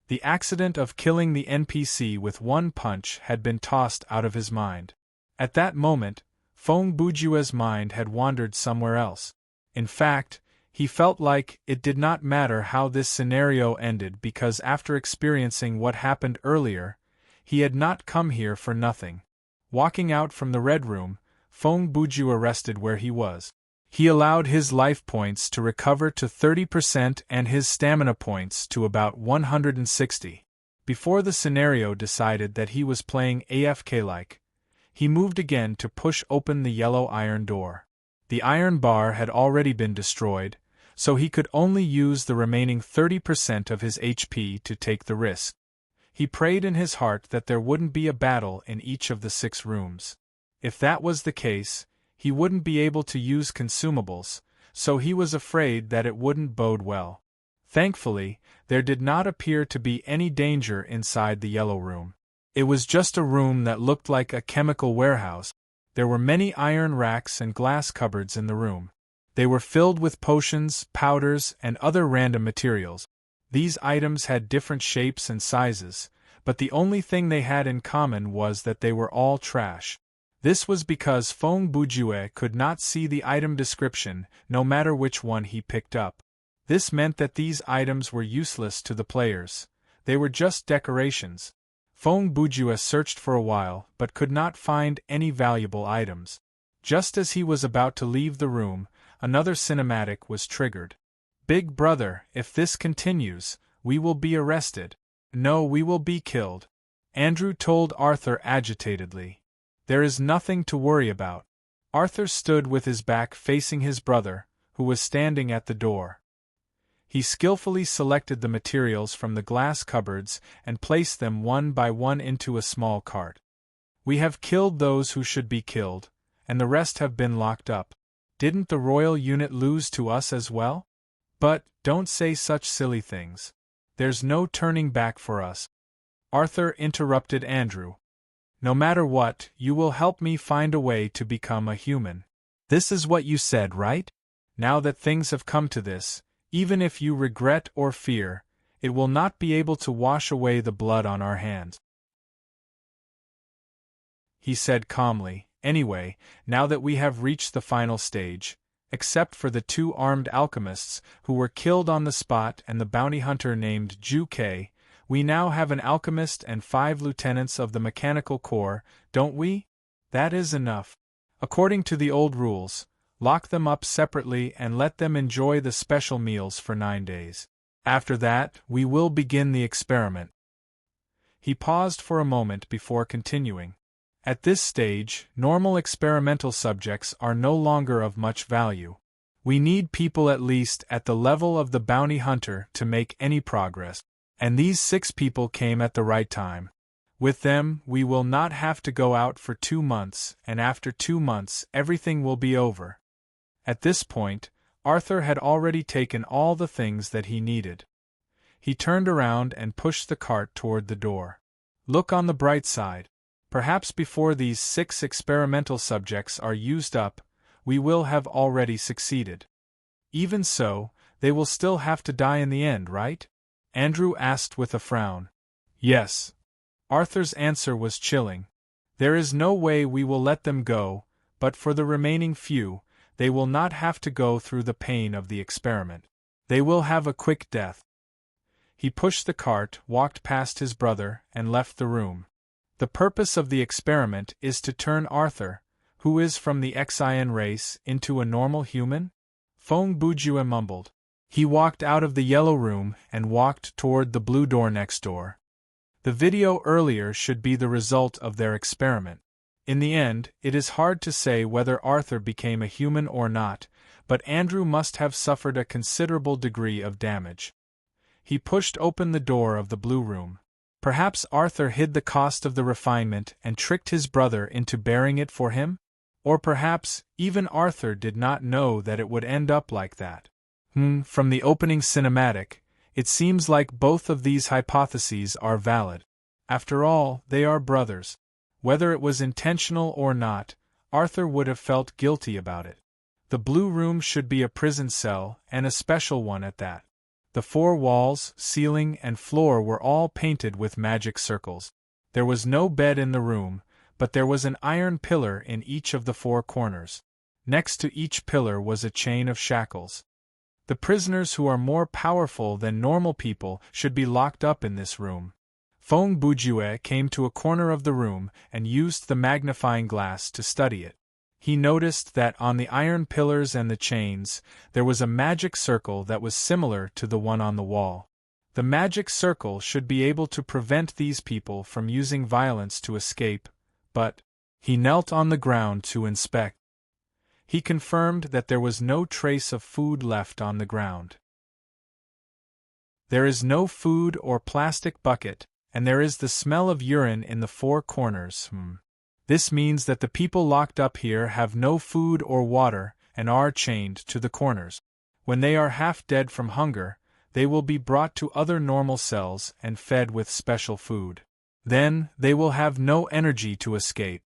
The accident of killing the NPC with one punch had been tossed out of his mind. At that moment, Feng Bujue's mind had wandered somewhere else. In fact, he felt like it did not matter how this scenario ended because after experiencing what happened earlier, he had not come here for nothing. Walking out from the Red Room, Feng Bujue rested where he was. He allowed his life points to recover to 30% and his stamina points to about 160. Before the scenario decided that he was playing AFK-like, he moved again to push open the yellow iron door. The iron bar had already been destroyed, so he could only use the remaining 30% of his HP to take the risk. He prayed in his heart that there wouldn't be a battle in each of the 6 rooms. If that was the case, he wouldn't be able to use consumables, so he was afraid that it wouldn't bode well. Thankfully, there did not appear to be any danger inside the yellow room. It was just a room that looked like a chemical warehouse. There were many iron racks and glass cupboards in the room. They were filled with potions, powders, and other random materials. These items had different shapes and sizes, but the only thing they had in common was that they were all trash. This was because Feng Bujue could not see the item description, no matter which one he picked up. This meant that these items were useless to the players. They were just decorations. Feng Bujue searched for a while, but could not find any valuable items. Just as he was about to leave the room, another cinematic was triggered. "Big brother, if this continues, we will be arrested. No, we will be killed," Andrew told Arthur agitatedly. "There is nothing to worry about." Arthur stood with his back facing his brother, who was standing at the door. He skillfully selected the materials from the glass cupboards and placed them one by one into a small cart. "We have killed those who should be killed, and the rest have been locked up. Didn't the royal unit lose to us as well? But, don't say such silly things. There's no turning back for us." Arthur interrupted Andrew. "No matter what, you will help me find a way to become a human. This is what you said, right? Now that things have come to this, even if you regret or fear, it will not be able to wash away the blood on our hands," he said calmly. "Anyway, now that we have reached the final stage, except for the 2 armed alchemists who were killed on the spot and the bounty hunter named Ju Kei, we now have an alchemist and 5 lieutenants of the mechanical corps, don't we? That is enough. According to the old rules, lock them up separately and let them enjoy the special meals for 9 days. After that, we will begin the experiment." He paused for a moment before continuing. "At this stage, normal experimental subjects are no longer of much value. We need people at least at the level of the bounty hunter to make any progress. And these 6 people came at the right time. With them, we will not have to go out for 2 months, and after 2 months, everything will be over." At this point, Arthur had already taken all the things that he needed. He turned around and pushed the cart toward the door. "Look on the bright side. Perhaps before these 6 experimental subjects are used up, we will have already succeeded. Even so, they will still have to die in the end, right?" Andrew asked with a frown. "Yes." Arthur's answer was chilling. "There is no way we will let them go, but for the remaining few, they will not have to go through the pain of the experiment. They will have a quick death." He pushed the cart, walked past his brother, and left the room. "The purpose of the experiment is to turn Arthur, who is from the Xian race, into a normal human?" Feng Bujue mumbled. He walked out of the yellow room and walked toward the blue door next door. The video earlier should be the result of their experiment. In the end, it is hard to say whether Arthur became a human or not, but Andrew must have suffered a considerable degree of damage. He pushed open the door of the blue room. Perhaps Arthur hid the cost of the refinement and tricked his brother into bearing it for him? Or perhaps, even Arthur did not know that it would end up like that. From the opening cinematic, it seems like both of these hypotheses are valid. After all, they are brothers. Whether it was intentional or not, Arthur would have felt guilty about it. The blue room should be a prison cell, and a special one at that. The 4 walls, ceiling, and floor were all painted with magic circles. There was no bed in the room, but there was an iron pillar in each of the 4 corners. Next to each pillar was a chain of shackles. The prisoners who are more powerful than normal people should be locked up in this room. Feng Bujue came to a corner of the room and used the magnifying glass to study it. He noticed that on the iron pillars and the chains, there was a magic circle that was similar to the one on the wall. The magic circle should be able to prevent these people from using violence to escape, but he knelt on the ground to inspect. He confirmed that there was no trace of food left on the ground. There is no food or plastic bucket, and there is the smell of urine in the 4 corners. This means that the people locked up here have no food or water and are chained to the corners. When they are half dead from hunger, they will be brought to other normal cells and fed with special food. Then, they will have no energy to escape.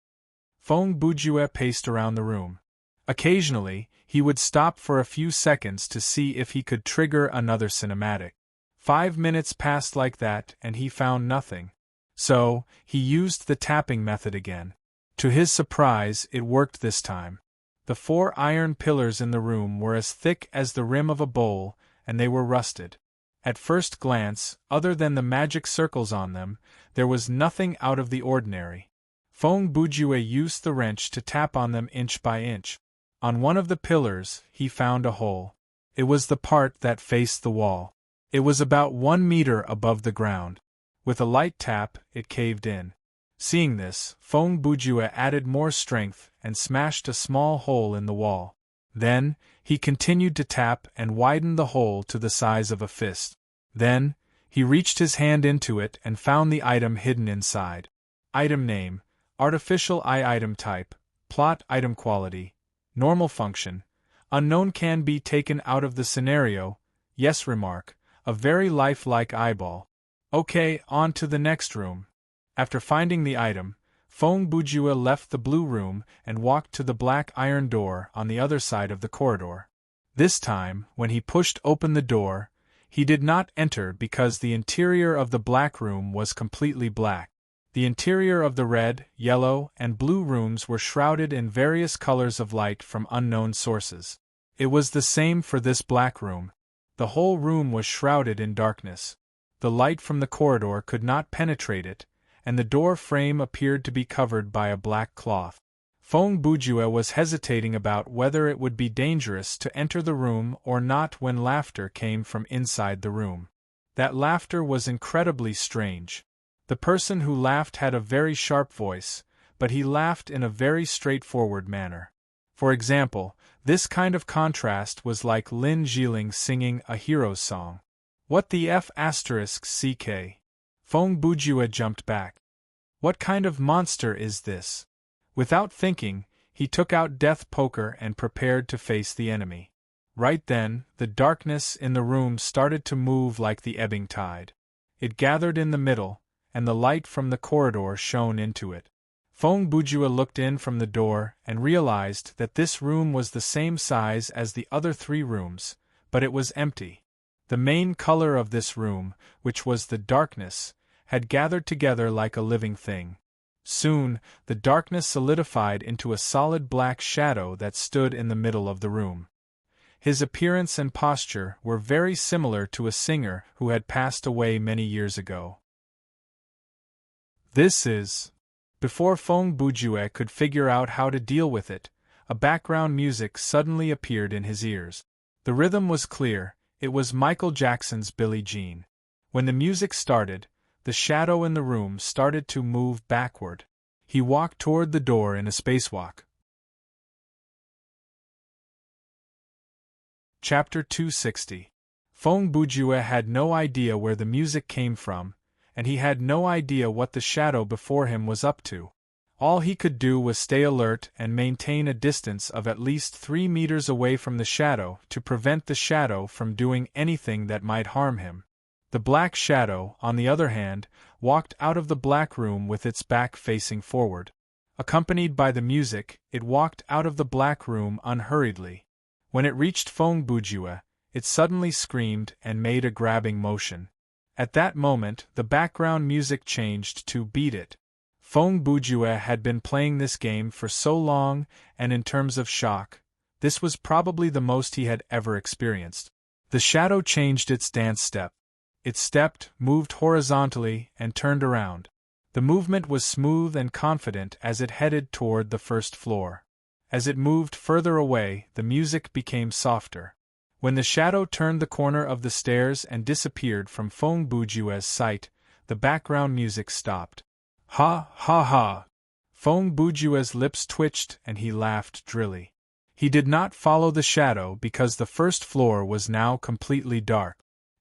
Feng Bujue paced around the room. Occasionally, he would stop for a few seconds to see if he could trigger another cinematic. 5 minutes passed like that and he found nothing. So, he used the tapping method again. To his surprise, it worked this time. The 4 iron pillars in the room were as thick as the rim of a bowl, and they were rusted. At first glance, other than the magic circles on them, there was nothing out of the ordinary. Feng Bujue used the wrench to tap on them inch by inch. On one of the pillars, he found a hole. It was the part that faced the wall. It was about 1 meter above the ground. With a light tap, it caved in. Seeing this, Feng Bujue added more strength and smashed a small hole in the wall. Then, he continued to tap and widened the hole to the size of a fist. Then, he reached his hand into it and found the item hidden inside. Item name: Artificial Eye. Item type: Plot. Item quality: Normal. Function: Unknown. Can be taken out of the scenario. Yes. Remark: A very lifelike eyeball. Okay, on to the next room. After finding the item, Feng Bujue left the blue room and walked to the black iron door on the other side of the corridor. This time, when he pushed open the door, he did not enter because the interior of the black room was completely black. The interior of the red, yellow, and blue rooms were shrouded in various colors of light from unknown sources. It was the same for this black room. The whole room was shrouded in darkness. The light from the corridor could not penetrate it, and the door frame appeared to be covered by a black cloth. Feng Bujue was hesitating about whether it would be dangerous to enter the room or not when laughter came from inside the room. That laughter was incredibly strange. The person who laughed had a very sharp voice, but he laughed in a very straightforward manner. For example, this kind of contrast was like Lin Jiling singing a hero's song. What the f***ck? Feng Bujue jumped back. What kind of monster is this? Without thinking, he took out Death Poker and prepared to face the enemy. Right then, the darkness in the room started to move like the ebbing tide. It gathered in the middle, and the light from the corridor shone into it. Feng Bujue looked in from the door and realized that this room was the same size as the other 3 rooms, but it was empty. The main color of this room, which was the darkness, had gathered together like a living thing. Soon, the darkness solidified into a solid black shadow that stood in the middle of the room. His appearance and posture were very similar to a singer who had passed away many years ago. This is... Before Feng Bujue could figure out how to deal with it, a background music suddenly appeared in his ears. The rhythm was clear. It was Michael Jackson's Billie Jean. When the music started, the shadow in the room started to move backward. He walked toward the door in a spacewalk. Chapter 260. Feng Bujue had no idea where the music came from, and he had no idea what the shadow before him was up to. All he could do was stay alert and maintain a distance of at least 3 meters away from the shadow to prevent the shadow from doing anything that might harm him. The black shadow, on the other hand, walked out of the black room with its back facing forward. Accompanied by the music, it walked out of the black room unhurriedly. When it reached Feng Bujue, it suddenly screamed and made a grabbing motion. At that moment, the background music changed to Beat It. Feng Bujue had been playing this game for so long, and in terms of shock, this was probably the most he had ever experienced. The shadow changed its dance step. It stepped, moved horizontally, and turned around. The movement was smooth and confident as it headed toward the first floor. As it moved further away, the music became softer. When the shadow turned the corner of the stairs and disappeared from Feng Bujue's sight, the background music stopped. Ha ha ha! Feng Bujue's lips twitched and he laughed drily. He did not follow the shadow because the first floor was now completely dark.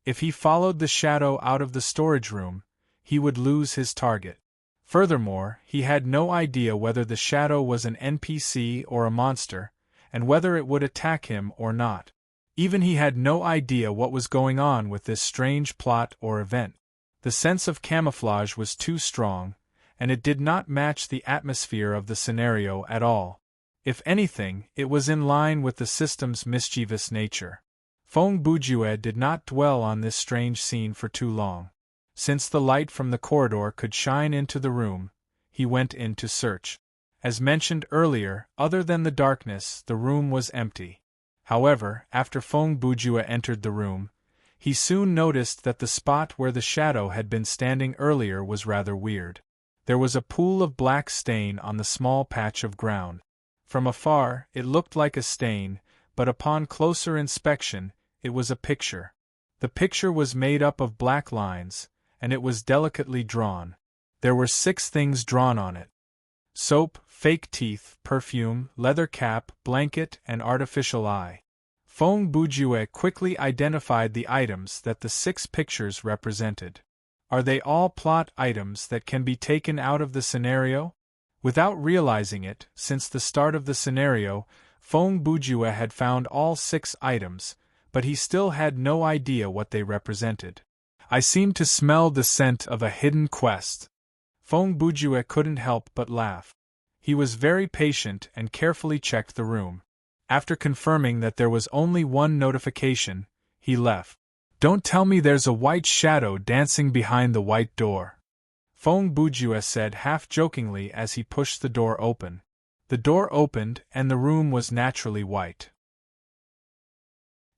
If he followed the shadow out of the storage room, he would lose his target. Furthermore, he had no idea whether the shadow was an NPC or a monster, and whether it would attack him or not. Even he had no idea what was going on with this strange plot or event. The sense of camouflage was too strong, and it did not match the atmosphere of the scenario at all. If anything, it was in line with the system's mischievous nature. Feng Bujue did not dwell on this strange scene for too long. Since the light from the corridor could shine into the room, he went in to search. As mentioned earlier, other than the darkness, the room was empty. However, after Feng Bujue entered the room, he soon noticed that the spot where the shadow had been standing earlier was rather weird. There was a pool of black stain on the small patch of ground. From afar, it looked like a stain, but upon closer inspection, it was a picture. The picture was made up of black lines, and it was delicately drawn. There were 6 things drawn on it: soap, fake teeth, perfume, leather cap, blanket, and artificial eye. Feng Bujue quickly identified the items that the 6 pictures represented. Are they all plot items that can be taken out of the scenario? Without realizing it, since the start of the scenario, Feng Bujue had found all 6 items, but he still had no idea what they represented. I seem to smell the scent of a hidden quest. Feng Bujue couldn't help but laugh. He was very patient and carefully checked the room. After confirming that there was only one notification, he left. Don't tell me there's a white shadow dancing behind the white door, Feng Bujue said half-jokingly as he pushed the door open. The door opened and the room was naturally white.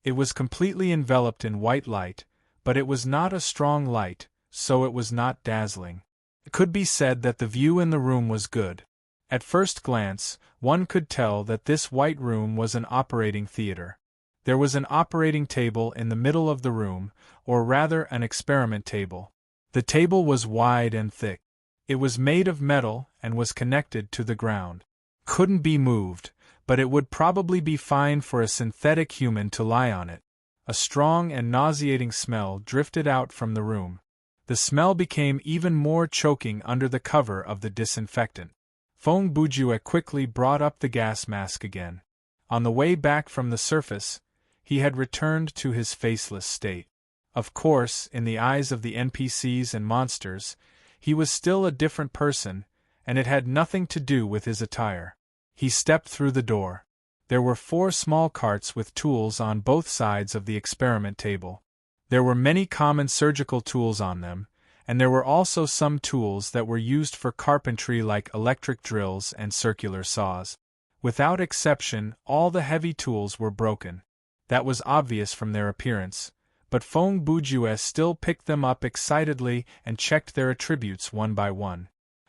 It was completely enveloped in white light, but it was not a strong light, so it was not dazzling. It could be said that the view in the room was good. At first glance, one could tell that this white room was an operating theater. There was an operating table in the middle of the room, or rather an experiment table. The table was wide and thick. It was made of metal and was connected to the ground. Couldn't be moved, but it would probably be fine for a synthetic human to lie on it. A strong and nauseating smell drifted out from the room. The smell became even more choking under the cover of the disinfectant. Feng Bujue quickly brought up the gas mask again. On the way back from the surface, he had returned to his faceless state. Of course, in the eyes of the NPCs and monsters, he was still a different person, and it had nothing to do with his attire. He stepped through the door. There were 4 small carts with tools on both sides of the experiment table. There were many common surgical tools on them, and there were also some tools that were used for carpentry like electric drills and circular saws. Without exception, all the heavy tools were broken. That was obvious from their appearance, but Feng Bujue still picked them up excitedly and checked their attributes one by one.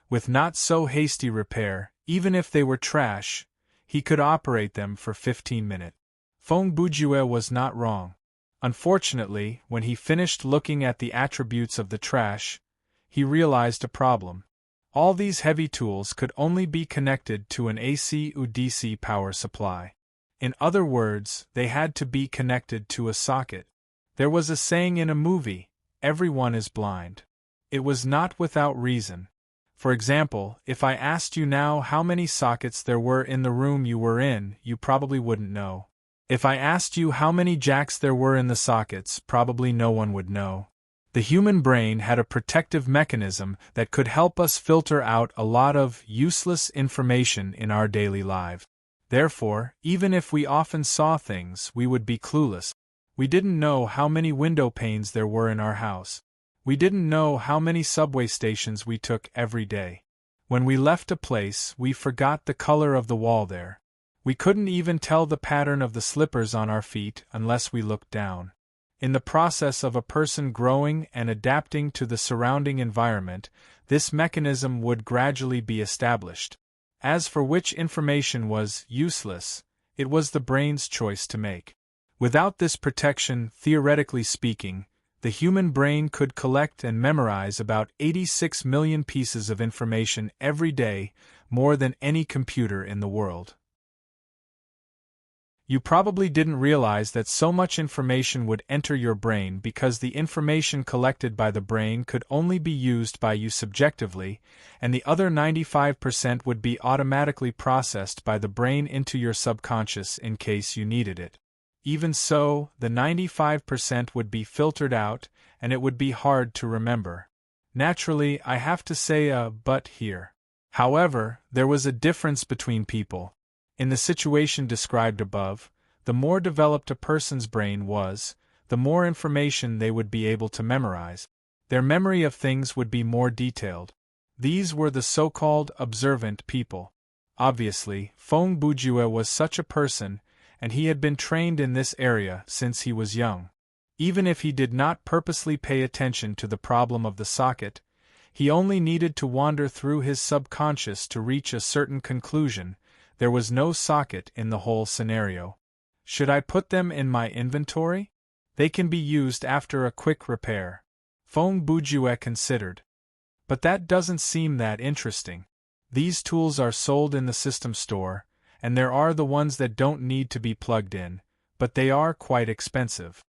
With not so hasty repair, even if they were trash, he could operate them for 15 minutes. Feng Bujue was not wrong. Unfortunately, when he finished looking at the attributes of the trash, he realized a problem. All these heavy tools could only be connected to an AC or DC power supply. In other words, they had to be connected to a socket. There was a saying in a movie, "Everyone is blind." It was not without reason. For example, if I asked you now how many sockets there were in the room you were in, you probably wouldn't know. If I asked you how many jacks there were in the sockets, probably no one would know. The human brain had a protective mechanism that could help us filter out a lot of useless information in our daily lives. Therefore, even if we often saw things, we would be clueless. We didn't know how many window panes there were in our house. We didn't know how many subway stations we took every day. When we left a place, we forgot the color of the wall there. We couldn't even tell the pattern of the slippers on our feet unless we looked down. In the process of a person growing and adapting to the surrounding environment, this mechanism would gradually be established. As for which information was useless, it was the brain's choice to make. Without this protection, theoretically speaking, the human brain could collect and memorize about 86 million pieces of information every day, more than any computer in the world. You probably didn't realize that so much information would enter your brain because the information collected by the brain could only be used by you subjectively, and the other 95% would be automatically processed by the brain into your subconscious in case you needed it. Even so, the 95% would be filtered out, and it would be hard to remember. Naturally, I have to say a but here. However, there was a difference between people. In the situation described above, the more developed a person's brain was, the more information they would be able to memorize. Their memory of things would be more detailed. These were the so-called observant people. Obviously, Feng Bujue was such a person, and he had been trained in this area since he was young. Even if he did not purposely pay attention to the problem of the socket, he only needed to wander through his subconscious to reach a certain conclusion: there was no socket in the whole scenario. Should I put them in my inventory? They can be used after a quick repair. Feng Bujue considered. But that doesn't seem that interesting. These tools are sold in the system store, and there are the ones that don't need to be plugged in, but they are quite expensive.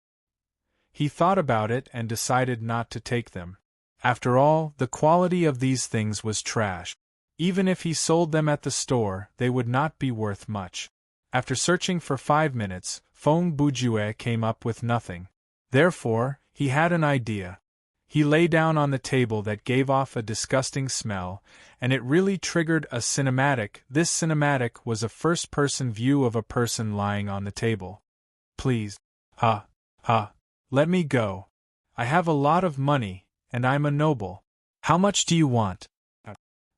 He thought about it and decided not to take them. After all, the quality of these things was trash. Even if he sold them at the store, they would not be worth much. After searching for 5 minutes, Feng Bujue came up with nothing. Therefore, he had an idea. He lay down on the table that gave off a disgusting smell, and it really triggered a cinematic. This cinematic was a first-person view of a person lying on the table. Please. Let me go. I have a lot of money, and I'm a noble. How much do you want?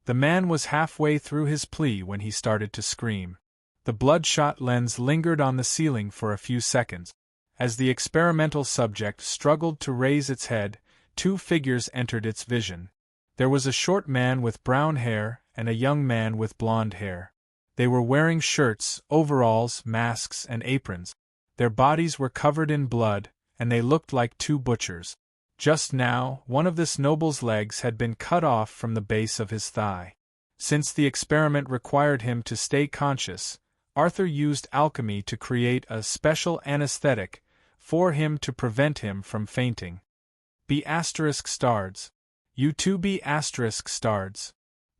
The man was halfway through his plea when he started to scream. The bloodshot lens lingered on the ceiling for a few seconds. As the experimental subject struggled to raise its head, 2 figures entered its vision. There was a short man with brown hair and a young man with blonde hair. They were wearing shirts, overalls, masks, and aprons. Their bodies were covered in blood, and they looked like 2 butchers. Just now, one of this noble's legs had been cut off from the base of his thigh. Since the experiment required him to stay conscious, Arthur used alchemy to create a special anesthetic for him to prevent him from fainting. ****stards. You too ****stards.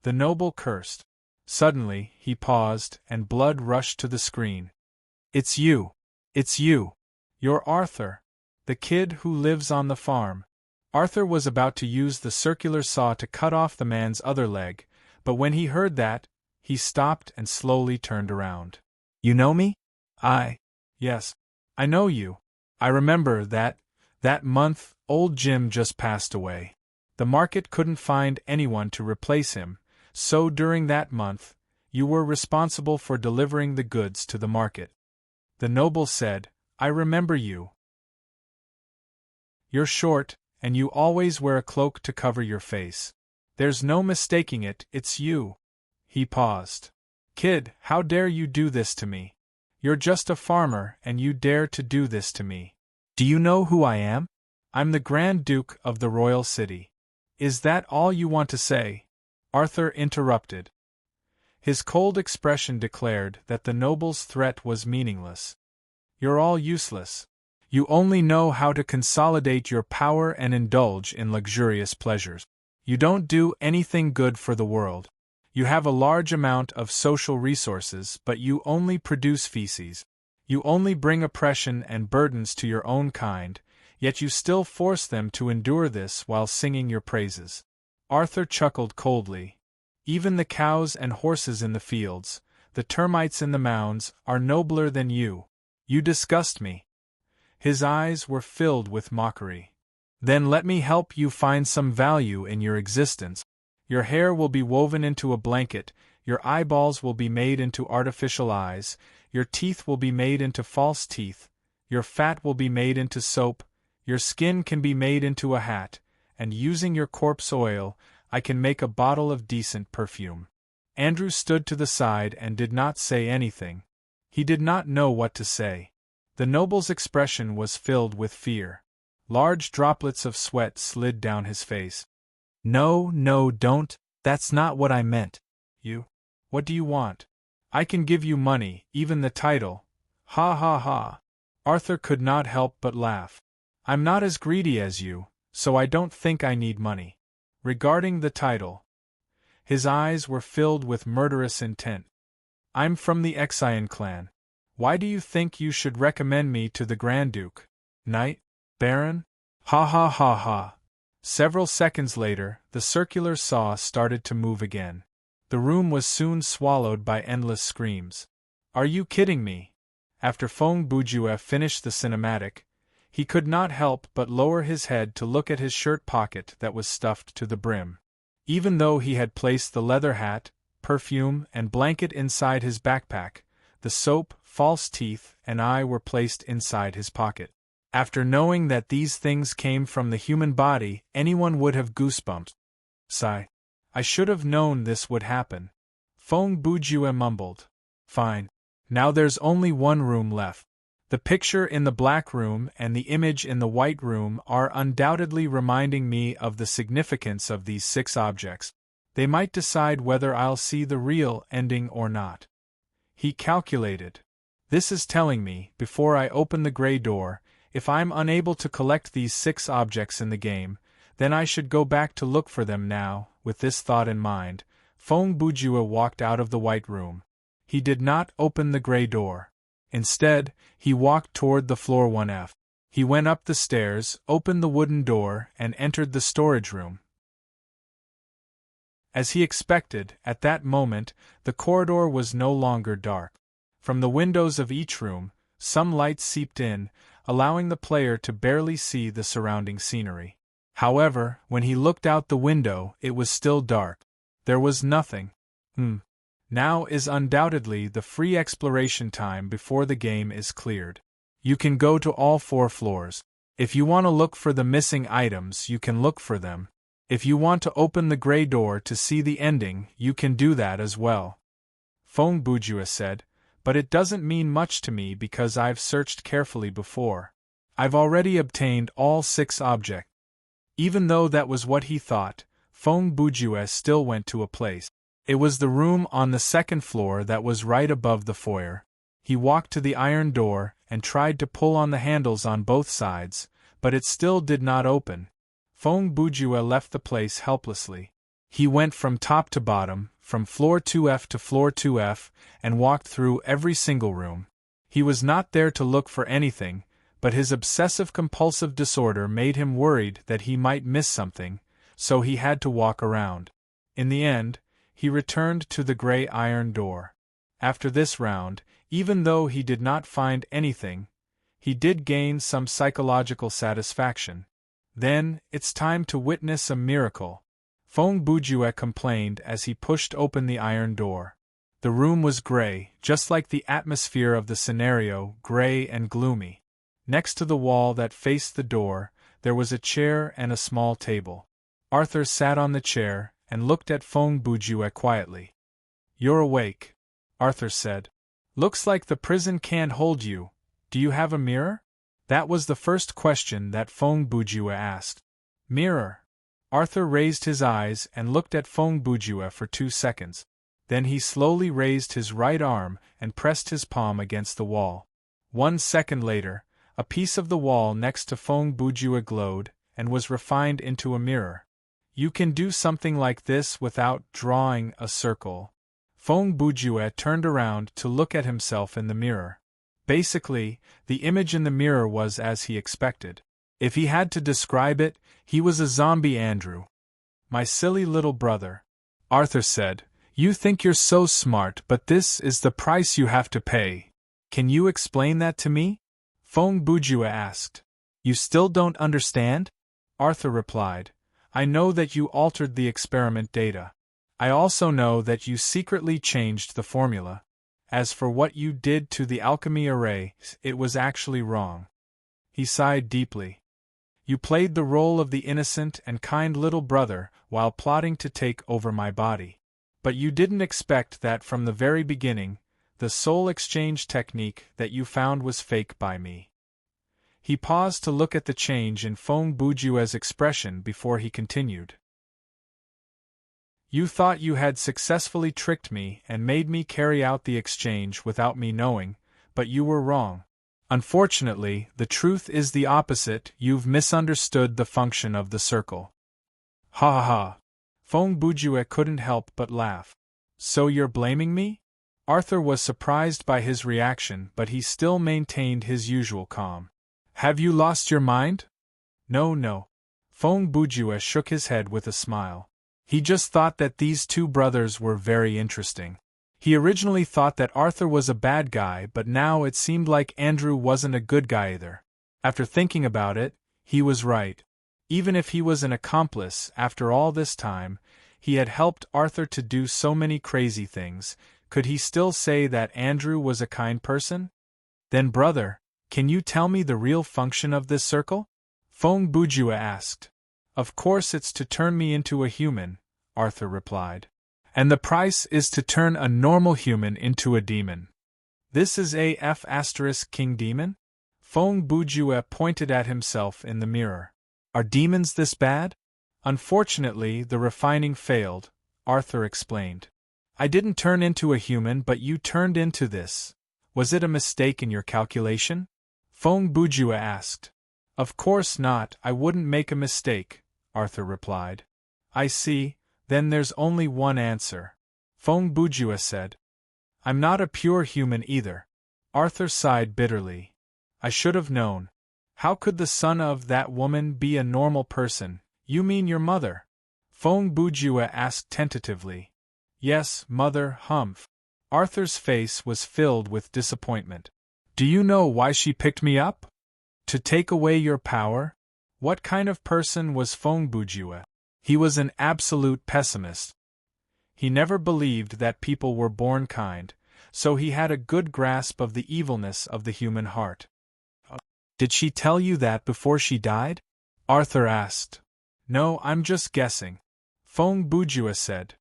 The noble cursed. Suddenly, he paused, and blood rushed to the screen. It's you. It's you. You're Arthur. The kid who lives on the farm. Arthur was about to use the circular saw to cut off the man's other leg, but when he heard that, he stopped and slowly turned around. You know me? Yes. I know you. I remember that month, old Jim just passed away. The market couldn't find anyone to replace him, so during that month, you were responsible for delivering the goods to the market. The noble said, I remember you. You're short, and you always wear a cloak to cover your face. There's no mistaking it, it's you. He paused. Kid, how dare you do this to me? You're just a farmer, and you dare to do this to me. Do you know who I am? I'm the Grand Duke of the Royal City. Is that all you want to say? Arthur interrupted. His cold expression declared that the noble's threat was meaningless. You're all useless. You only know how to consolidate your power and indulge in luxurious pleasures. You don't do anything good for the world. You have a large amount of social resources, but you only produce feces. You only bring oppression and burdens to your own kind, yet you still force them to endure this while singing your praises. Arthur chuckled coldly. Even the cows and horses in the fields, the termites in the mounds, are nobler than you. You disgust me. His eyes were filled with mockery. Then let me help you find some value in your existence. Your hair will be woven into a blanket, your eyeballs will be made into artificial eyes, your teeth will be made into false teeth, your fat will be made into soap, your skin can be made into a hat, and using your corpse oil, I can make a bottle of decent perfume. Andrew stood to the side and did not say anything. He did not know what to say. The noble's expression was filled with fear. Large droplets of sweat slid down his face. No, don't. That's not what I meant. You? What do you want? I can give you money, even the title. Ha ha ha. Arthur could not help but laugh. I'm not as greedy as you, so I don't think I need money. Regarding the title, his eyes were filled with murderous intent. I'm from the Exhilarating clan. Why do you think you should recommend me to the Grand Duke? Knight? Baron? Ha ha ha ha. Several seconds later, the circular saw started to move again. The room was soon swallowed by endless screams. Are you kidding me? After Feng Bujue finished the cinematic, he could not help but lower his head to look at his shirt pocket that was stuffed to the brim. Even though he had placed the leather hat, perfume, and blanket inside his backpack, the soap, false teeth, and eye were placed inside his pocket. After knowing that these things came from the human body, anyone would have goosebumps. Sigh. I should have known this would happen. Feng Bujue mumbled. Fine. Now there's only one room left. The picture in the black room and the image in the white room are undoubtedly reminding me of the significance of these 6 objects. They might decide whether I'll see the real ending or not. He calculated. This is telling me, before I open the gray door, if I'm unable to collect these 6 objects in the game, then I should go back to look for them now. With this thought in mind, Feng Bujue walked out of the white room. He did not open the gray door. Instead, he walked toward the floor 1F. He went up the stairs, opened the wooden door, and entered the storage room. As he expected, at that moment, the corridor was no longer dark. From the windows of each room, some light seeped in, allowing the player to barely see the surrounding scenery. However, when he looked out the window, it was still dark. There was nothing. Now is undoubtedly the free exploration time before the game is cleared. You can go to all 4 floors. If you want to look for the missing items, you can look for them. If you want to open the gray door to see the ending, you can do that as well. Feng Bujue said, but it doesn't mean much to me because I've searched carefully before. I've already obtained all 6 objects. Even though that was what he thought, Feng Bujue still went to a place. It was the room on the 2nd floor that was right above the foyer. He walked to the iron door and tried to pull on the handles on both sides, but it still did not open. Feng Bujue left the place helplessly. He went from top to bottom, from floor 2F to floor 2F, and walked through every single room. He was not there to look for anything, but his obsessive-compulsive disorder made him worried that he might miss something, so he had to walk around. In the end, he returned to the gray iron door. After this round, even though he did not find anything, he did gain some psychological satisfaction. Then, it's time to witness a miracle. Feng Bujue complained as he pushed open the iron door. The room was gray, just like the atmosphere of the scenario, gray and gloomy. Next to the wall that faced the door, there was a chair and a small table. Arthur sat on the chair and looked at Feng Bujue quietly. You're awake, Arthur said. Looks like the prison can't hold you. Do you have a mirror? That was the first question that Feng Bujue asked. Mirror. Arthur raised his eyes and looked at Feng Bujue for 2 seconds. Then he slowly raised his right arm and pressed his palm against the wall. 1 second later, a piece of the wall next to Feng Bujue glowed and was refined into a mirror. You can do something like this without drawing a circle. Feng Bujue turned around to look at himself in the mirror. Basically, the image in the mirror was as he expected. If he had to describe it, he was a zombie Andrew. My silly little brother, Arthur said, you think you're so smart, but this is the price you have to pay. Can you explain that to me? Feng Bujue asked. You still don't understand? Arthur replied. I know that you altered the experiment data. I also know that you secretly changed the formula. As for what you did to the alchemy array, it was actually wrong. He sighed deeply. You played the role of the innocent and kind little brother while plotting to take over my body. But you didn't expect that from the very beginning, the soul exchange technique that you found was fake by me. He paused to look at the change in Feng Bujue's expression before he continued. You thought you had successfully tricked me and made me carry out the exchange without me knowing, but you were wrong. Unfortunately, the truth is the opposite. You've misunderstood the function of the circle. Ha ha ha. Feng Bujue couldn't help but laugh. So you're blaming me? Arthur was surprised by his reaction, but he still maintained his usual calm. Have you lost your mind? No. Feng Bujue shook his head with a smile. He just thought that these two brothers were very interesting. He originally thought that Arthur was a bad guy, but now it seemed like Andrew wasn't a good guy either. After thinking about it, he was right. Even if he was an accomplice, after all this time, he had helped Arthur to do so many crazy things, could he still say that Andrew was a kind person? Then brother, can you tell me the real function of this circle? Feng Bujue asked. Of course it's to turn me into a human, Arthur replied. And the price is to turn a normal human into a demon. This is AF * King Demon? Feng Bujue pointed at himself in the mirror. Are demons this bad? Unfortunately, the refining failed, Arthur explained. I didn't turn into a human, but you turned into this. Was it a mistake in your calculation? Feng Bujue asked. Of course not, I wouldn't make a mistake, Arthur replied. I see, then there's only one answer. Feng Bujue said. I'm not a pure human either. Arthur sighed bitterly. I should have known. How could the son of that woman be a normal person? You mean your mother? Feng Bujue asked tentatively. Yes, mother, humph. Arthur's face was filled with disappointment. Do you know why she picked me up? To take away your power? What kind of person was Feng Bujue? He was an absolute pessimist. He never believed that people were born kind, so he had a good grasp of the evilness of the human heart. Did she tell you that before she died? Arthur asked. No, I'm just guessing. Feng Bujue said.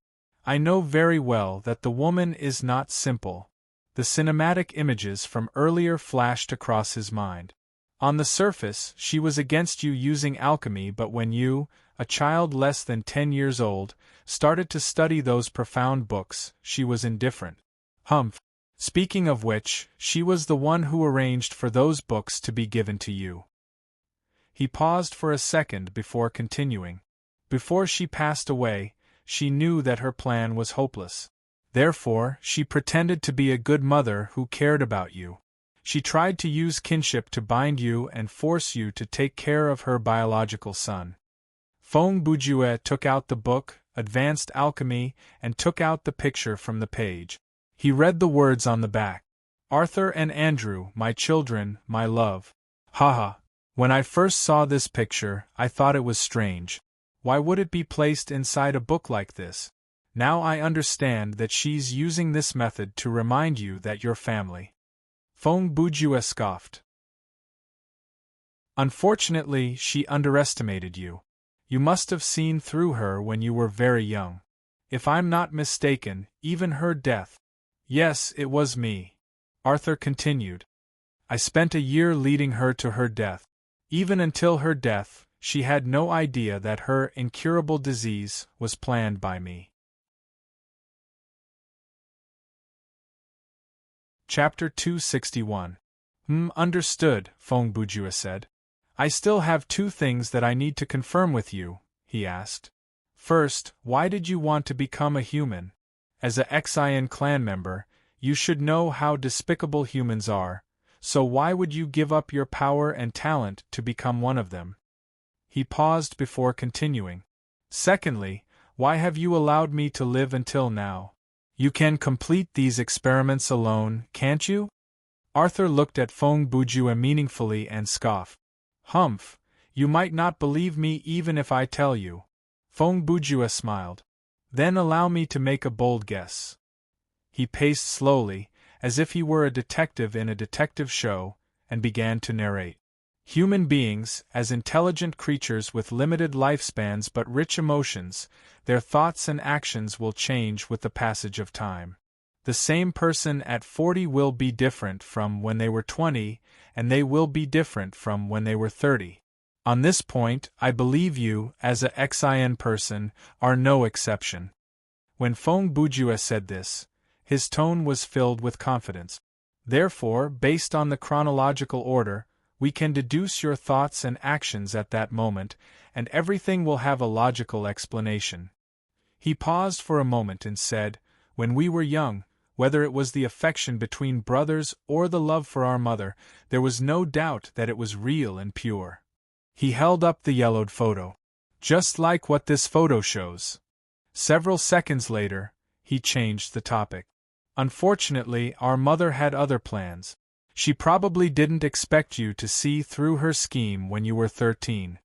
I know very well that the woman is not simple. The cinematic images from earlier flashed across his mind. On the surface, she was against you using alchemy, but when you, a child less than 10 years old, started to study those profound books, she was indifferent. Humph. Speaking of which, she was the one who arranged for those books to be given to you. He paused for a second before continuing. Before she passed away, she knew that her plan was hopeless. Therefore, she pretended to be a good mother who cared about you. She tried to use kinship to bind you and force you to take care of her biological son. Feng Bujue took out the book, Advanced Alchemy, and took out the picture from the page. He read the words on the back. Arthur and Andrew, my children, my love. Haha. When I first saw this picture, I thought it was strange. Why would it be placed inside a book like this? Now I understand that she's using this method to remind you that you're family. Feng Bujue scoffed. Unfortunately, she underestimated you. You must have seen through her when you were very young. If I'm not mistaken, even her death. Yes, it was me. Arthur continued. I spent a year leading her to her death. Even until her death, she had no idea that her incurable disease was planned by me. Chapter 261. Understood, Feng Bujue said. I still have 2 things that I need to confirm with you, he asked. First, why did you want to become a human? As a Xian clan member, you should know how despicable humans are, so why would you give up your power and talent to become one of them? He paused before continuing. Secondly, why have you allowed me to live until now? You can complete these experiments alone, can't you? Arthur looked at Feng Bujue meaningfully and scoffed. Humph, you might not believe me even if I tell you. Feng Bujue smiled. Then allow me to make a bold guess. He paced slowly, as if he were a detective in a detective show, and began to narrate. Human beings, as intelligent creatures with limited lifespans but rich emotions, their thoughts and actions will change with the passage of time. The same person at 40 will be different from when they were 20, and they will be different from when they were 30. On this point, I believe you, as a Xian person, are no exception. When Feng Bujue said this, his tone was filled with confidence. Therefore, based on the chronological order, we can deduce your thoughts and actions at that moment, and everything will have a logical explanation. He paused for a moment and said, when we were young, whether it was the affection between brothers or the love for our mother, there was no doubt that it was real and pure. He held up the yellowed photo. Just like what this photo shows. Several seconds later, he changed the topic. Unfortunately, our mother had other plans. She probably didn't expect you to see through her scheme when you were 13.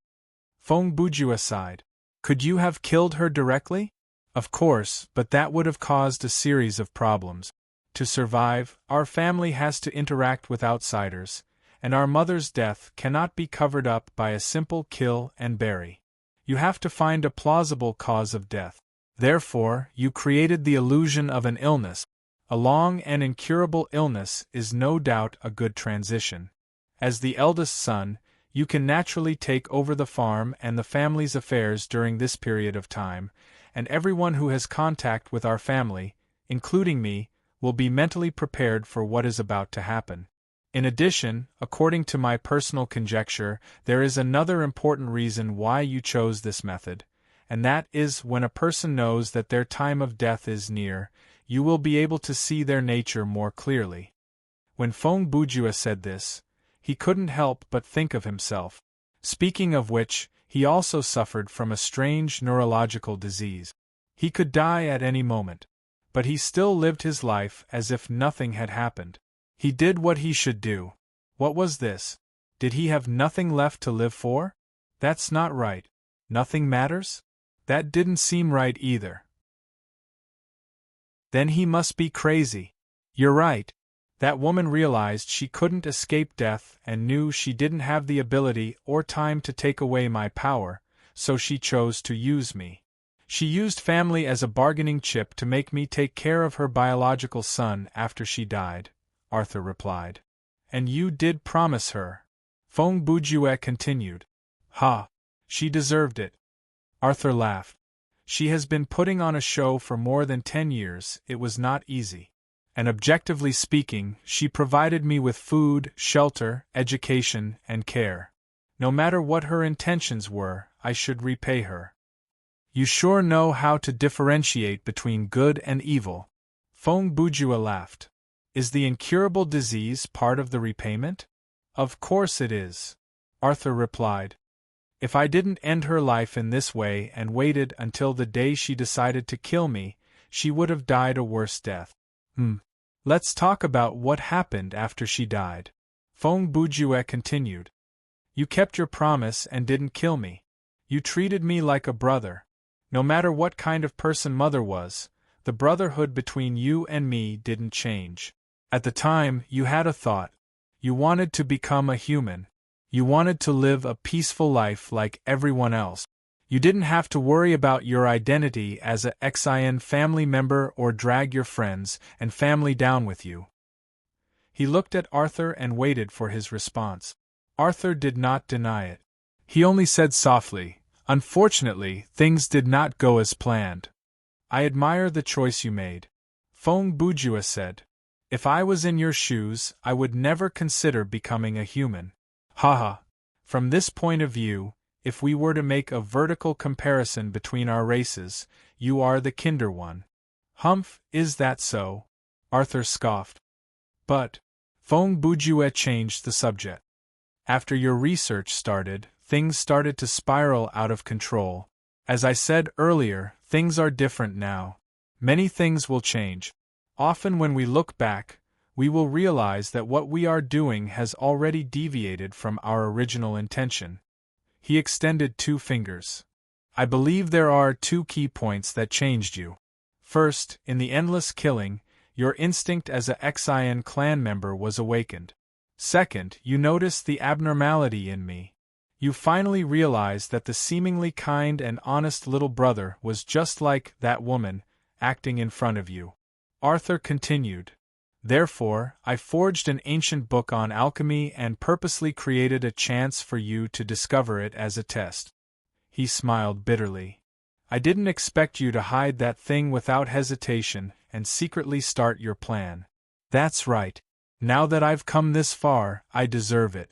Feng Bujue sighed. Could you have killed her directly? Of course, but that would have caused a series of problems. To survive, our family has to interact with outsiders, and our mother's death cannot be covered up by a simple kill and bury. You have to find a plausible cause of death. Therefore, you created the illusion of an illness. A long and incurable illness is no doubt a good transition. As the eldest son, you can naturally take over the farm and the family's affairs during this period of time, and everyone who has contact with our family, including me, will be mentally prepared for what is about to happen. In addition, according to my personal conjecture, there is another important reason why you chose this method, and that is when a person knows that their time of death is near, you will be able to see their nature more clearly. When Feng Bujue said this, he couldn't help but think of himself. Speaking of which, he also suffered from a strange neurological disease. He could die at any moment. But he still lived his life as if nothing had happened. He did what he should do. What was this? Did he have nothing left to live for? That's not right. Nothing matters? That didn't seem right either. Then he must be crazy. You're right. That woman realized she couldn't escape death and knew she didn't have the ability or time to take away my power, so she chose to use me. She used family as a bargaining chip to make me take care of her biological son after she died, Arthur replied. And you did promise her. Feng Bujue continued. Ha! She deserved it. Arthur laughed. She has been putting on a show for more than 10 years, it was not easy. And objectively speaking, she provided me with food, shelter, education, and care. No matter what her intentions were, I should repay her. You sure know how to differentiate between good and evil. Feng Bujue laughed. Is the incurable disease part of the repayment? Of course it is. Arthur replied. If I didn't end her life in this way and waited until the day she decided to kill me, she would have died a worse death. Let's talk about what happened after she died. Feng Bujue continued. You kept your promise and didn't kill me. You treated me like a brother. No matter what kind of person Mother was, the brotherhood between you and me didn't change. At the time, you had a thought. You wanted to become a human. You wanted to live a peaceful life like everyone else. You didn't have to worry about your identity as a XIN family member or drag your friends and family down with you. He looked at Arthur and waited for his response. Arthur did not deny it. He only said softly, Unfortunately, things did not go as planned. I admire the choice you made. Feng Bujue said. If I was in your shoes, I would never consider becoming a human. Haha. From this point of view, if we were to make a vertical comparison between our races, you are the kinder one. Humph, is that so? Arthur scoffed. But, Feng Bujue changed the subject. After your research started, things started to spiral out of control. As I said earlier, things are different now. Many things will change. Often when we look back, we will realize that what we are doing has already deviated from our original intention. He extended 2 fingers. I believe there are 2 key points that changed you. First, in the endless killing, your instinct as a XIN clan member was awakened. Second, you noticed the abnormality in me. You finally realized that the seemingly kind and honest little brother was just like that woman, acting in front of you. Arthur continued. Therefore, I forged an ancient book on alchemy and purposely created a chance for you to discover it as a test. He smiled bitterly. I didn't expect you to hide that thing without hesitation and secretly start your plan. That's right. Now that I've come this far, I deserve it.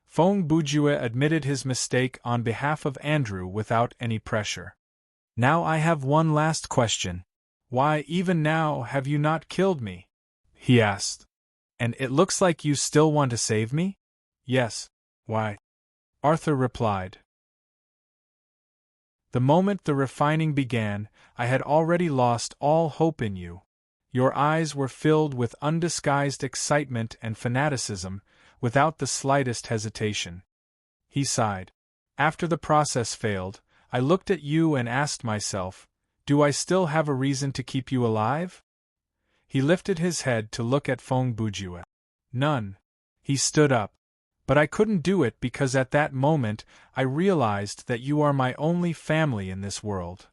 Feng Bujue admitted his mistake on behalf of Andrew without any pressure. Now I have one last question. Why, even now, have you not killed me? He asked. And it looks like you still want to save me? Yes. Why? Arthur replied. The moment the refining began, I had already lost all hope in you. Your eyes were filled with undisguised excitement and fanaticism, without the slightest hesitation. He sighed. After the process failed, I looked at you and asked myself, do I still have a reason to keep you alive? He lifted his head to look at Feng Bujue. None. He stood up. But I couldn't do it because at that moment I realized that you are my only family in this world.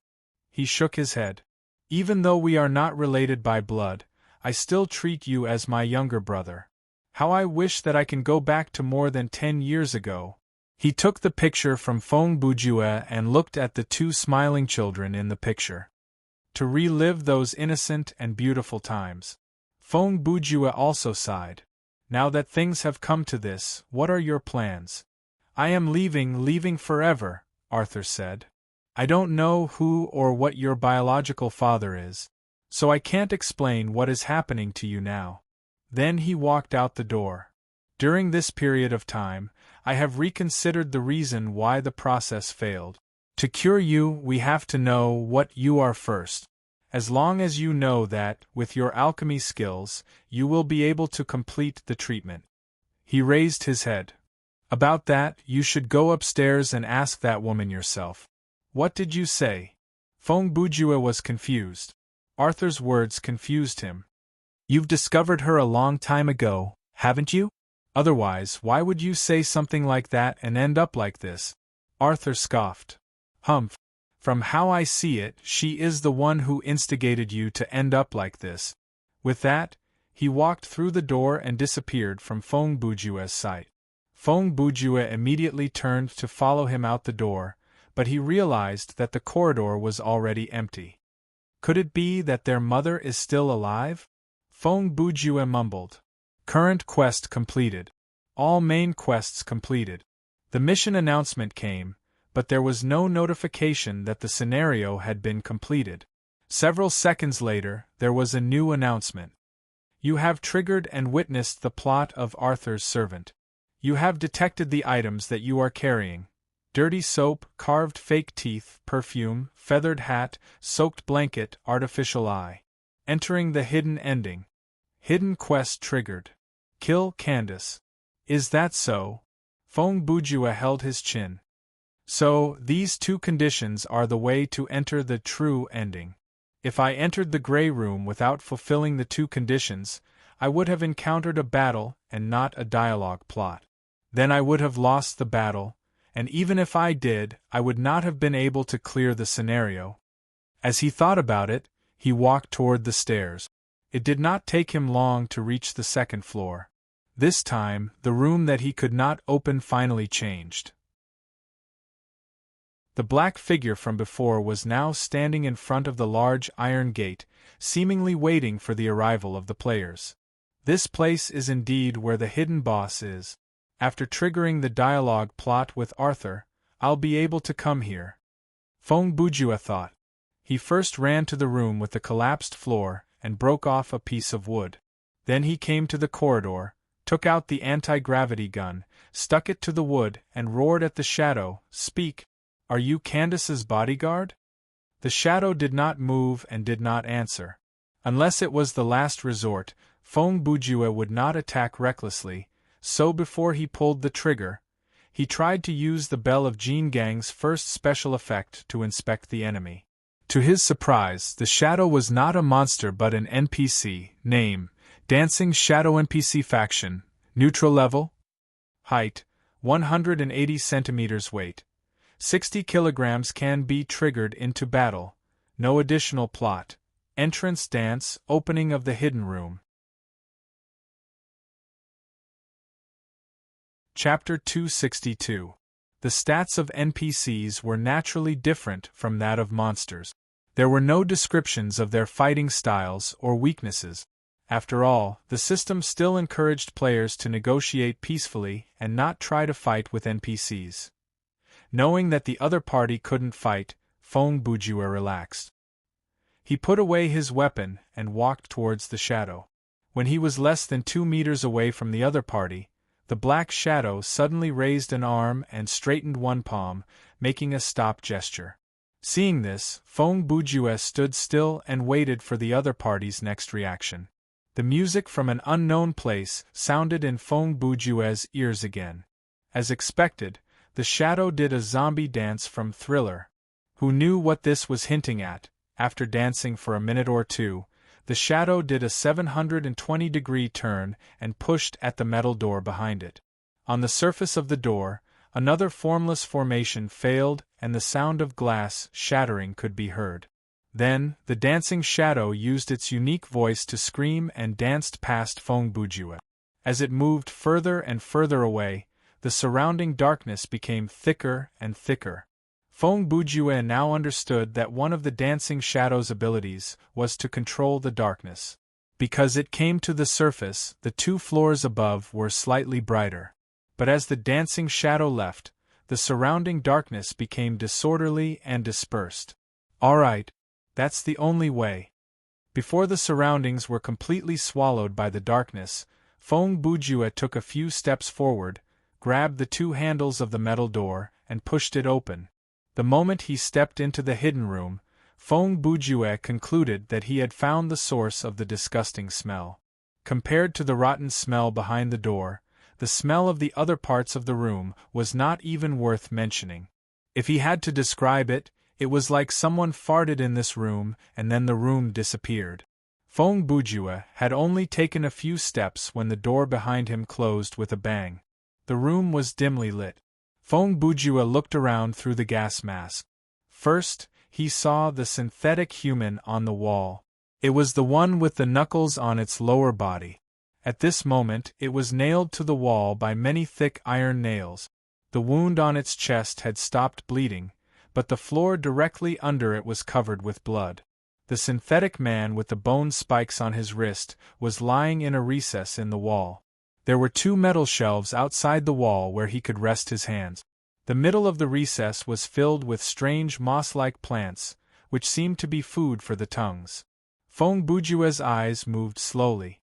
He shook his head. Even though we are not related by blood, I still treat you as my younger brother. How I wish that I can go back to more than 10 years ago. He took the picture from Feng Bujue and looked at the two smiling children in the picture. To relive those innocent and beautiful times. Feng Bujue also sighed. Now that things have come to this, what are your plans? I am leaving forever, Arthur said. I don't know who or what your biological father is, so I can't explain what is happening to you now. Then he walked out the door. During this period of time, I have reconsidered the reason why the process failed. To cure you, we have to know what you are first. As long as you know that, with your alchemy skills, you will be able to complete the treatment. He raised his head. About that, you should go upstairs and ask that woman yourself. What did you say? Feng Bujue was confused. Arthur's words confused him. You've discovered her a long time ago, haven't you? Otherwise, why would you say something like that and end up like this? Arthur scoffed. Humph. From how I see it, she is the one who instigated you to end up like this. With that, he walked through the door and disappeared from Feng Bujue's sight. Feng Bujue immediately turned to follow him out the door, but he realized that the corridor was already empty. Could it be that their mother is still alive? Feng Bujue mumbled. Current quest completed. All main quests completed. The mission announcement came, but there was no notification that the scenario had been completed. Several seconds later, there was a new announcement. You have triggered and witnessed the plot of Arthur's servant. You have detected the items that you are carrying. Dirty soap, carved fake teeth, perfume, feathered hat, soaked blanket, artificial eye. Entering the hidden ending. Hidden quest triggered. Kill Candace. Is that so? Feng Bujue held his chin. So, these two conditions are the way to enter the true ending. If I entered the Grey Room without fulfilling the two conditions, I would have encountered a battle and not a dialogue plot. Then I would have lost the battle, and even if I did, I would not have been able to clear the scenario. As he thought about it, he walked toward the stairs. It did not take him long to reach the second floor. This time, the room that he could not open finally changed. The black figure from before was now standing in front of the large iron gate, seemingly waiting for the arrival of the players. This place is indeed where the hidden boss is. After triggering the dialogue plot with Arthur, I'll be able to come here. Feng Bujue thought. He first ran to the room with the collapsed floor and broke off a piece of wood. Then he came to the corridor, took out the anti-gravity gun, stuck it to the wood and roared at the shadow, "Speak! Are you Candace's bodyguard?" The shadow did not move and did not answer. Unless it was the last resort, Feng Bujue would not attack recklessly, so before he pulled the trigger, he tried to use the Bell of Jean Gang's first special effect to inspect the enemy. To his surprise, the shadow was not a monster but an NPC, name, Dancing Shadow NPC Faction, neutral level, height, 180 centimeters weight. 60 kilograms can be triggered into battle. No additional plot. Entrance dance, opening of the hidden room. Chapter 262. The stats of NPCs were naturally different from that of monsters. There were no descriptions of their fighting styles or weaknesses. After all, the system still encouraged players to negotiate peacefully and not try to fight with NPCs. Knowing that the other party couldn't fight, Feng Bujue relaxed. He put away his weapon and walked towards the shadow. When he was less than 2 meters away from the other party, the black shadow suddenly raised an arm and straightened one palm, making a stop gesture. Seeing this, Feng Bujue stood still and waited for the other party's next reaction. The music from an unknown place sounded in Feng Bujue's ears again. As expected, the shadow did a zombie dance from Thriller. Who knew what this was hinting at? After dancing for a minute or two, the shadow did a 720-degree turn and pushed at the metal door behind it. On the surface of the door, another formless formation failed and the sound of glass shattering could be heard. Then, the dancing shadow used its unique voice to scream and danced past Feng Bujue. As it moved further and further away, the surrounding darkness became thicker and thicker. Feng Bujue now understood that one of the dancing shadow's abilities was to control the darkness. Because it came to the surface, the 2 floors above were slightly brighter. But as the dancing shadow left, the surrounding darkness became disorderly and dispersed. All right, that's the only way. Before the surroundings were completely swallowed by the darkness, Feng Bujue took a few steps forward, grabbed the 2 handles of the metal door, and pushed it open. The moment he stepped into the hidden room, Feng Bujue concluded that he had found the source of the disgusting smell. Compared to the rotten smell behind the door, the smell of the other parts of the room was not even worth mentioning. If he had to describe it, it was like someone farted in this room and then the room disappeared. Feng Bujue had only taken a few steps when the door behind him closed with a bang. The room was dimly lit. Feng Bujue looked around through the gas mask. First, he saw the synthetic human on the wall. It was the one with the knuckles on its lower body. At this moment, it was nailed to the wall by many thick iron nails. The wound on its chest had stopped bleeding, but the floor directly under it was covered with blood. The synthetic man with the bone spikes on his wrist was lying in a recess in the wall. There were 2 metal shelves outside the wall where he could rest his hands. The middle of the recess was filled with strange moss-like plants, which seemed to be food for the tongues. Feng Bujue's eyes moved slowly.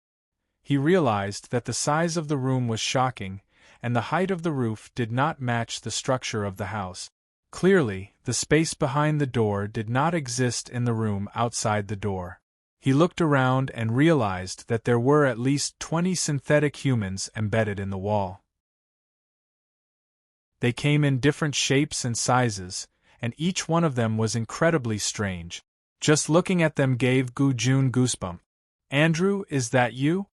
He realized that the size of the room was shocking, and the height of the roof did not match the structure of the house. Clearly, the space behind the door did not exist in the room outside the door. He looked around and realized that there were at least 20 synthetic humans embedded in the wall. They came in different shapes and sizes, and each one of them was incredibly strange. Just looking at them gave Gu Jun goosebumps. "Andrew, is that you?"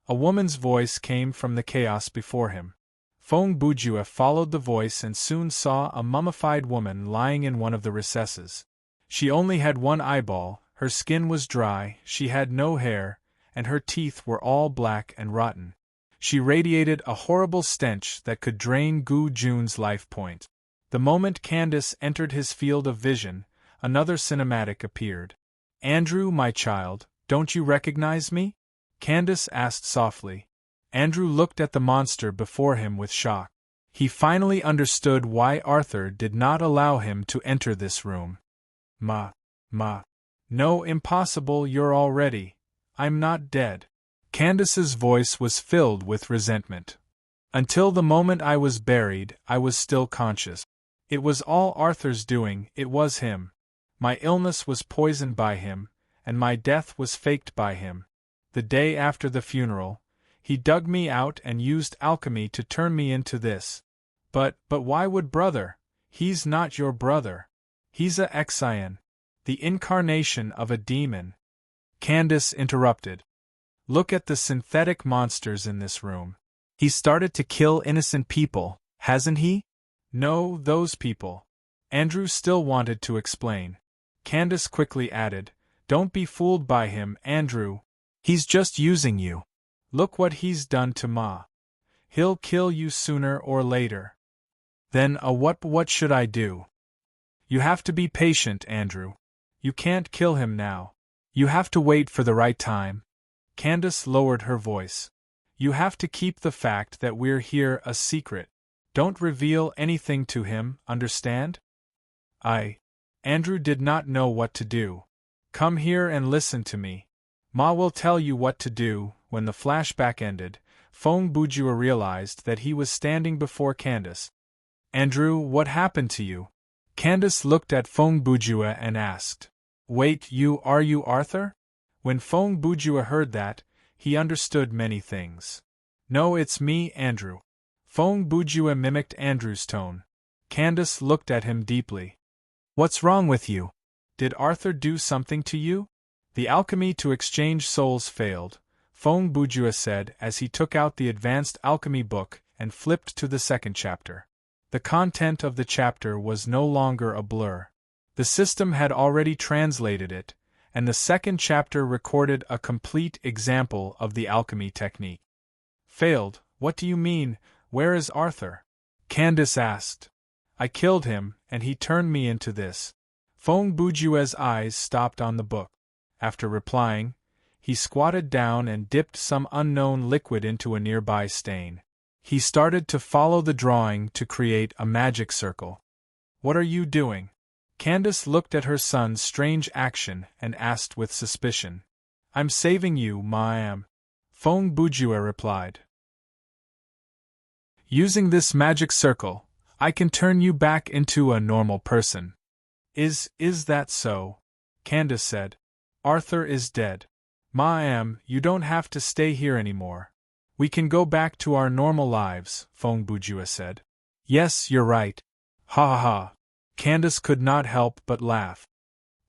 A woman's voice came from the chaos before him. Feng Bujue followed the voice and soon saw a mummified woman lying in one of the recesses. She only had one eyeball, her skin was dry, she had no hair, and her teeth were all black and rotten. She radiated a horrible stench that could drain Gu Jun's life point. The moment Candace entered his field of vision, another cinematic appeared. "Andrew, my child, don't you recognize me?" Candace asked softly. Andrew looked at the monster before him with shock. He finally understood why Arthur did not allow him to enter this room. Ma. No, impossible, you're already. I'm not dead." Candace's voice was filled with resentment. "Until the moment I was buried, I was still conscious. It was all Arthur's doing, it was him. My illness was poisoned by him, and my death was faked by him. The day after the funeral, he dug me out and used alchemy to turn me into this. But why would brother? He's not your brother. He's a Exian, the incarnation of a demon." Candace interrupted. "Look at the synthetic monsters in this room. He's started to kill innocent people, hasn't he?" "No, those people." Andrew still wanted to explain. Candace quickly added, "Don't be fooled by him, Andrew. He's just using you. Look what he's done to Ma. He'll kill you sooner or later." "Then what should I do?" "You have to be patient, Andrew. You can't kill him now. You have to wait for the right time." Candace lowered her voice. "You have to keep the fact that we're here a secret. Don't reveal anything to him, understand?" Andrew did not know what to do. "Come here and listen to me. Ma will tell you what to do." When the flashback ended, Feng Bujue realized that he was standing before Candace. "Andrew, what happened to you?" Candace looked at Feng Bujue and asked, "Wait, are you Arthur?" When Feng Bujue heard that, he understood many things. "No, it's me, Andrew." Feng Bujue mimicked Andrew's tone. Candace looked at him deeply. "What's wrong with you? Did Arthur do something to you?" "The alchemy to exchange souls failed," Feng Bujue said as he took out the advanced alchemy book and flipped to the second chapter. The content of the chapter was no longer a blur. The system had already translated it, and the second chapter recorded a complete example of the alchemy technique. "Failed? What do you mean? Where is Arthur?" Candace asked. "I killed him, and he turned me into this." Feng Bujue's eyes stopped on the book. After replying, he squatted down and dipped some unknown liquid into a nearby stain. He started to follow the drawing to create a magic circle. "What are you doing?" Candace looked at her son's strange action and asked with suspicion. "I'm saving you, Ma am," Feng Bujue replied. "Using this magic circle, I can turn you back into a normal person." Is that so?" Candace said. "Arthur is dead. Ma am, you don't have to stay here anymore. We can go back to our normal lives," Feng Bujue said. "Yes, you're right. Ha ha ha." Candace could not help but laugh.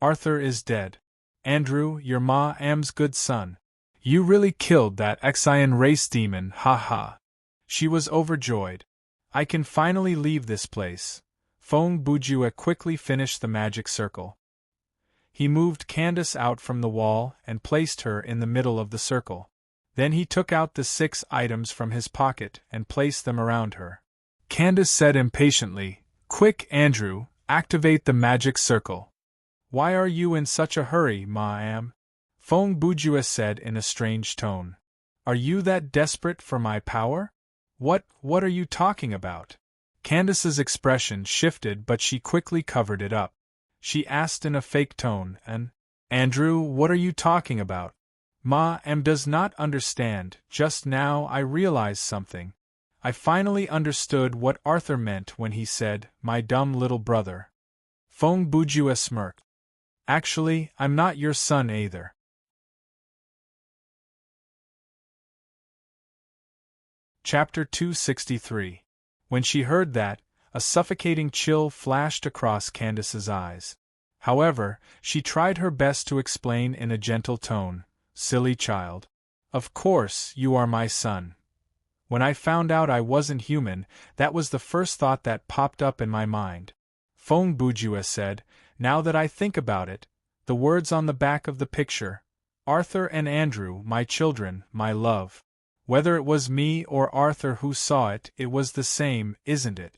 "Arthur is dead. Andrew, your Ma am's good son. You really killed that Xian race demon, ha ha." She was overjoyed. "I can finally leave this place." Feng Bujue quickly finished the magic circle. He moved Candace out from the wall and placed her in the middle of the circle. Then he took out the 6 items from his pocket and placed them around her. Candace said impatiently, "Quick, Andrew, activate the magic circle." "Why are you in such a hurry, Ma am?" Feng Bujue said in a strange tone. "Are you that desperate for my power?" What are you talking about?" Candace's expression shifted, but she quickly covered it up. She asked in a fake tone, "Andrew, what are you talking about?" Ma am does not understand. Just now I realized something. I finally understood what Arthur meant when he said, "My dumb little brother." Feng Bujue smirked. "Actually, I'm not your son either." Chapter 263. When she heard that, a suffocating chill flashed across Candace's eyes. However, she tried her best to explain in a gentle tone, "Silly child. Of course, you are my son. When I found out I wasn't human, that was the first thought that popped up in my mind." Feng Bujue said, "Now that I think about it, the words on the back of the picture, 'Arthur and Andrew, my children, my love.' Whether it was me or Arthur who saw it, it was the same, isn't it?"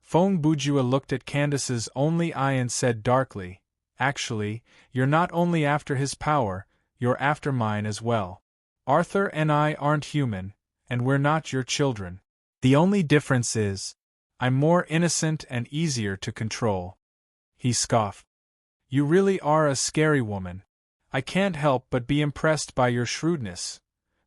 Feng Bujue looked at Candace's only eye and said darkly, "Actually, you're not only after his power, you're after mine as well. Arthur and I aren't human, and we're not your children. The only difference is, I'm more innocent and easier to control." He scoffed. "You really are a scary woman. I can't help but be impressed by your shrewdness."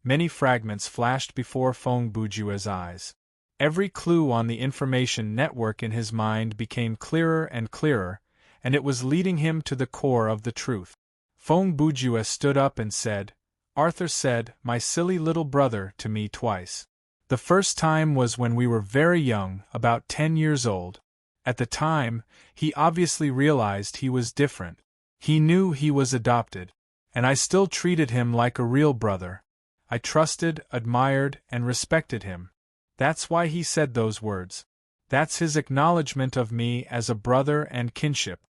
Many fragments flashed before Feng Bujue's eyes. Every clue on the information network in his mind became clearer and clearer, and it was leading him to the core of the truth. Feng Bujue stood up and said, "Arthur said, 'my silly little brother,' to me twice. The first time was when we were very young, about 10 years old. At the time, he obviously realized he was different. He knew he was adopted, and I still treated him like a real brother. I trusted, admired, and respected him. That's why he said those words. That's his acknowledgement of me as a brother and kinship."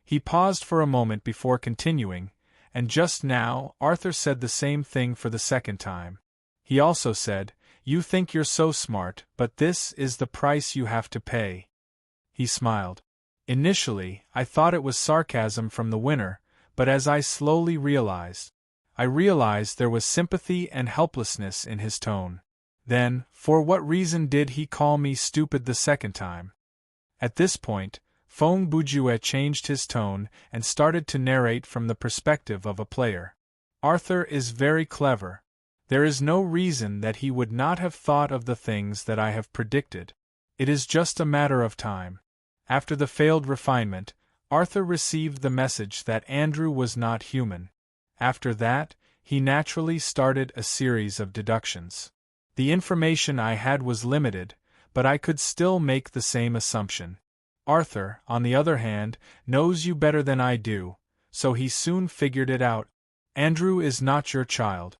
He paused for a moment before continuing, "And just now, Arthur said the same thing for the second time. He also said, 'You think you're so smart, but this is the price you have to pay.'" He smiled. "Initially, I thought it was sarcasm from the winner, but as I slowly realized there was sympathy and helplessness in his tone. Then, for what reason did he call me stupid the second time?" At this point, Feng Bujue changed his tone and started to narrate from the perspective of a player. "Arthur is very clever. There is no reason that he would not have thought of the things that I have predicted. It is just a matter of time. After the failed refinement, Arthur received the message that Andrew was not human. After that, he naturally started a series of deductions. The information I had was limited, but I could still make the same assumption. Arthur, on the other hand, knows you better than I do, so he soon figured it out. Andrew is not your child.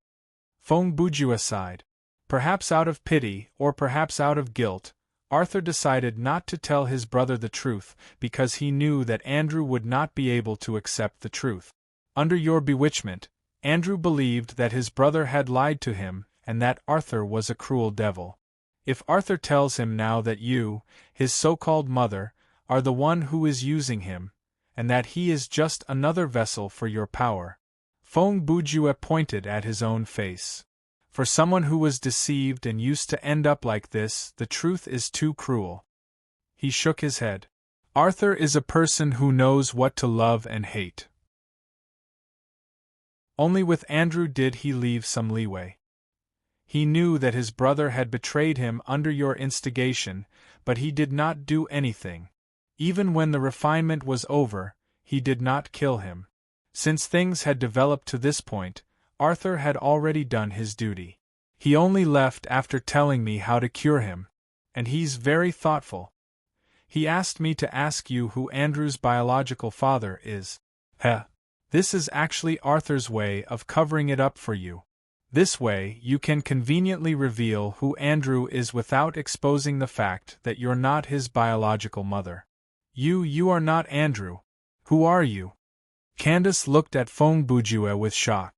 Feng Bujue sighed. Perhaps out of pity, or perhaps out of guilt, Arthur decided not to tell his brother the truth because he knew that Andrew would not be able to accept the truth. Under your bewitchment, Andrew believed that his brother had lied to him and that Arthur was a cruel devil. If Arthur tells him now that you, his so-called mother, are the one who is using him, and that he is just another vessel for your power. Feng Bujue pointed at his own face. For someone who was deceived and used to end up like this, the truth is too cruel. He shook his head. Arthur is a person who knows what to love and hate. Only with Andrew did he leave some leeway. He knew that his brother had betrayed him under your instigation, but he did not do anything. Even when the refinement was over, he did not kill him. Since things had developed to this point, Arthur had already done his duty. He only left after telling me how to cure him. And he's very thoughtful. He asked me to ask you who Andrew's biological father is. This is actually Arthur's way of covering it up for you. This way, you can conveniently reveal who Andrew is without exposing the fact that you're not his biological mother. You are not Andrew. Who are you? Candace looked at Feng Bujue with shock.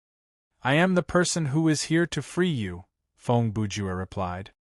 I am the person who is here to free you, Feng Bujue replied.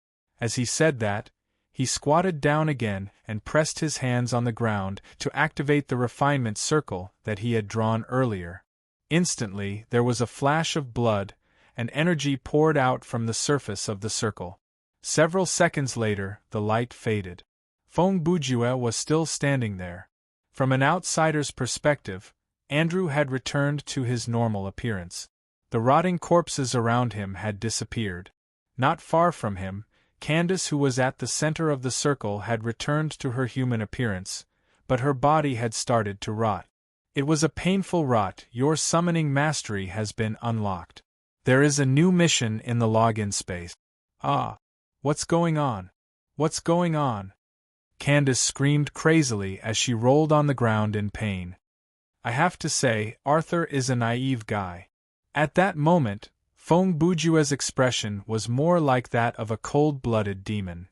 As he said that, he squatted down again and pressed his hands on the ground to activate the refinement circle that he had drawn earlier. Instantly, there was a flash of blood, and energy poured out from the surface of the circle. Several seconds later, the light faded. Feng Bujue was still standing there. From an outsider's perspective, Andrew had returned to his normal appearance. The rotting corpses around him had disappeared. Not far from him, Candace, who was at the center of the circle, had returned to her human appearance, but her body had started to rot. It was a painful rot. Your summoning mastery has been unlocked. There is a new mission in the login space. What's going on? What's going on? Candace screamed crazily as she rolled on the ground in pain. I have to say, Arthur is a naive guy. At that moment, Feng Bujue's expression was more like that of a cold-blooded demon.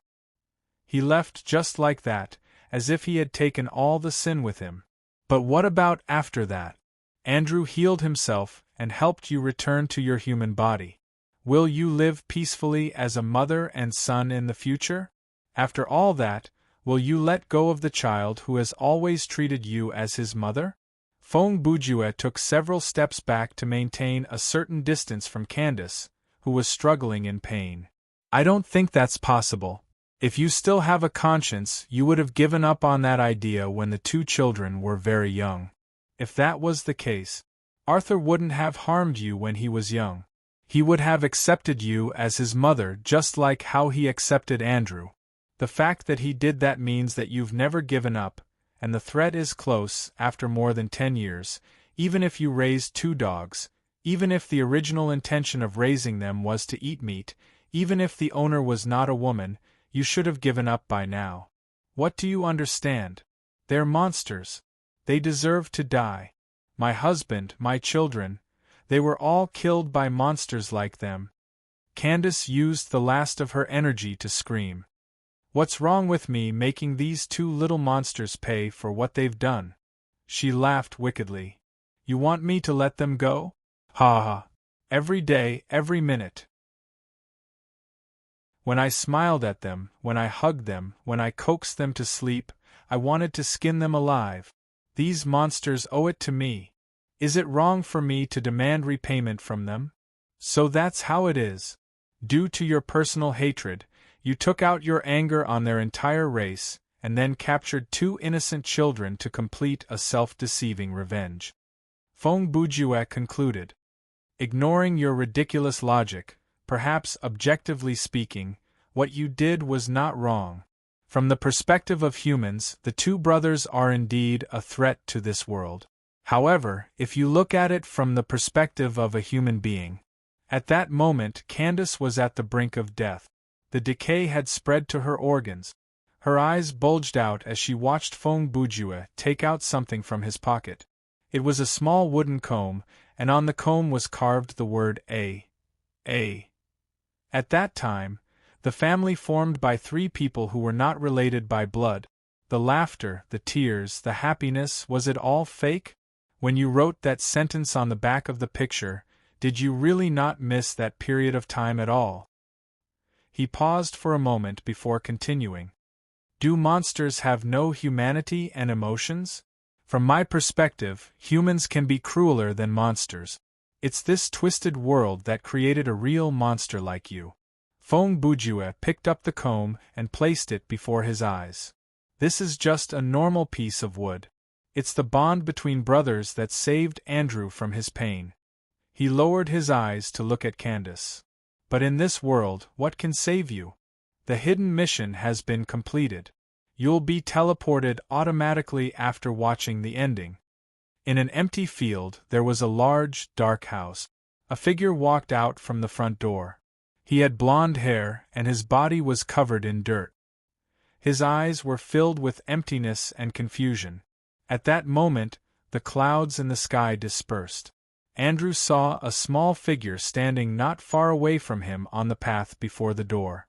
He left just like that, as if he had taken all the sin with him. But what about after that? Andrew healed himself and helped you return to your human body. Will you live peacefully as a mother and son in the future? After all that, will you let go of the child who has always treated you as his mother? Feng Bujue took several steps back to maintain a certain distance from Candace, who was struggling in pain. I don't think that's possible. If you still have a conscience, you would have given up on that idea when the two children were very young. If that was the case, Arthur wouldn't have harmed you when he was young. He would have accepted you as his mother just like how he accepted Andrew. The fact that he did that means that you've never given up, and the threat is close after more than 10 years, even if you raised 2 dogs, even if the original intention of raising them was to eat meat, even if the owner was not a woman, you should have given up by now. What do you understand? They're monsters. They deserve to die. My husband, my children, they were all killed by monsters like them. Candace used the last of her energy to scream. What's wrong with me making these 2 little monsters pay for what they've done? She laughed wickedly. You want me to let them go? Ha ha. Every day, every minute. When I smiled at them, when I hugged them, when I coaxed them to sleep, I wanted to skin them alive. These monsters owe it to me. Is it wrong for me to demand repayment from them? So that's how it is. Due to your personal hatred, you took out your anger on their entire race, and then captured 2 innocent children to complete a self-deceiving revenge. Feng Bujue concluded. Ignoring your ridiculous logic, perhaps objectively speaking, what you did was not wrong. From the perspective of humans, the two brothers are indeed a threat to this world. However, if you look at it from the perspective of a human being, at that moment Candace was at the brink of death. The decay had spread to her organs. Her eyes bulged out as she watched Feng Bujue take out something from his pocket. It was a small wooden comb, and on the comb was carved the word A. At that time, the family formed by three people who were not related by blood. The laughter, the tears, the happiness, was it all fake? When you wrote that sentence on the back of the picture, did you really not miss that period of time at all? He paused for a moment before continuing. Do monsters have no humanity and emotions? From my perspective, humans can be crueler than monsters. It's this twisted world that created a real monster like you. Feng Bujue picked up the comb and placed it before his eyes. This is just a normal piece of wood. It's the bond between brothers that saved Andrew from his pain. He lowered his eyes to look at Candace. But in this world, what can save you? The hidden mission has been completed. You'll be teleported automatically after watching the ending. In an empty field, there was a large, dark house. A figure walked out from the front door. He had blonde hair, and his body was covered in dirt. His eyes were filled with emptiness and confusion. At that moment, the clouds in the sky dispersed. Andrew saw a small figure standing not far away from him on the path before the door.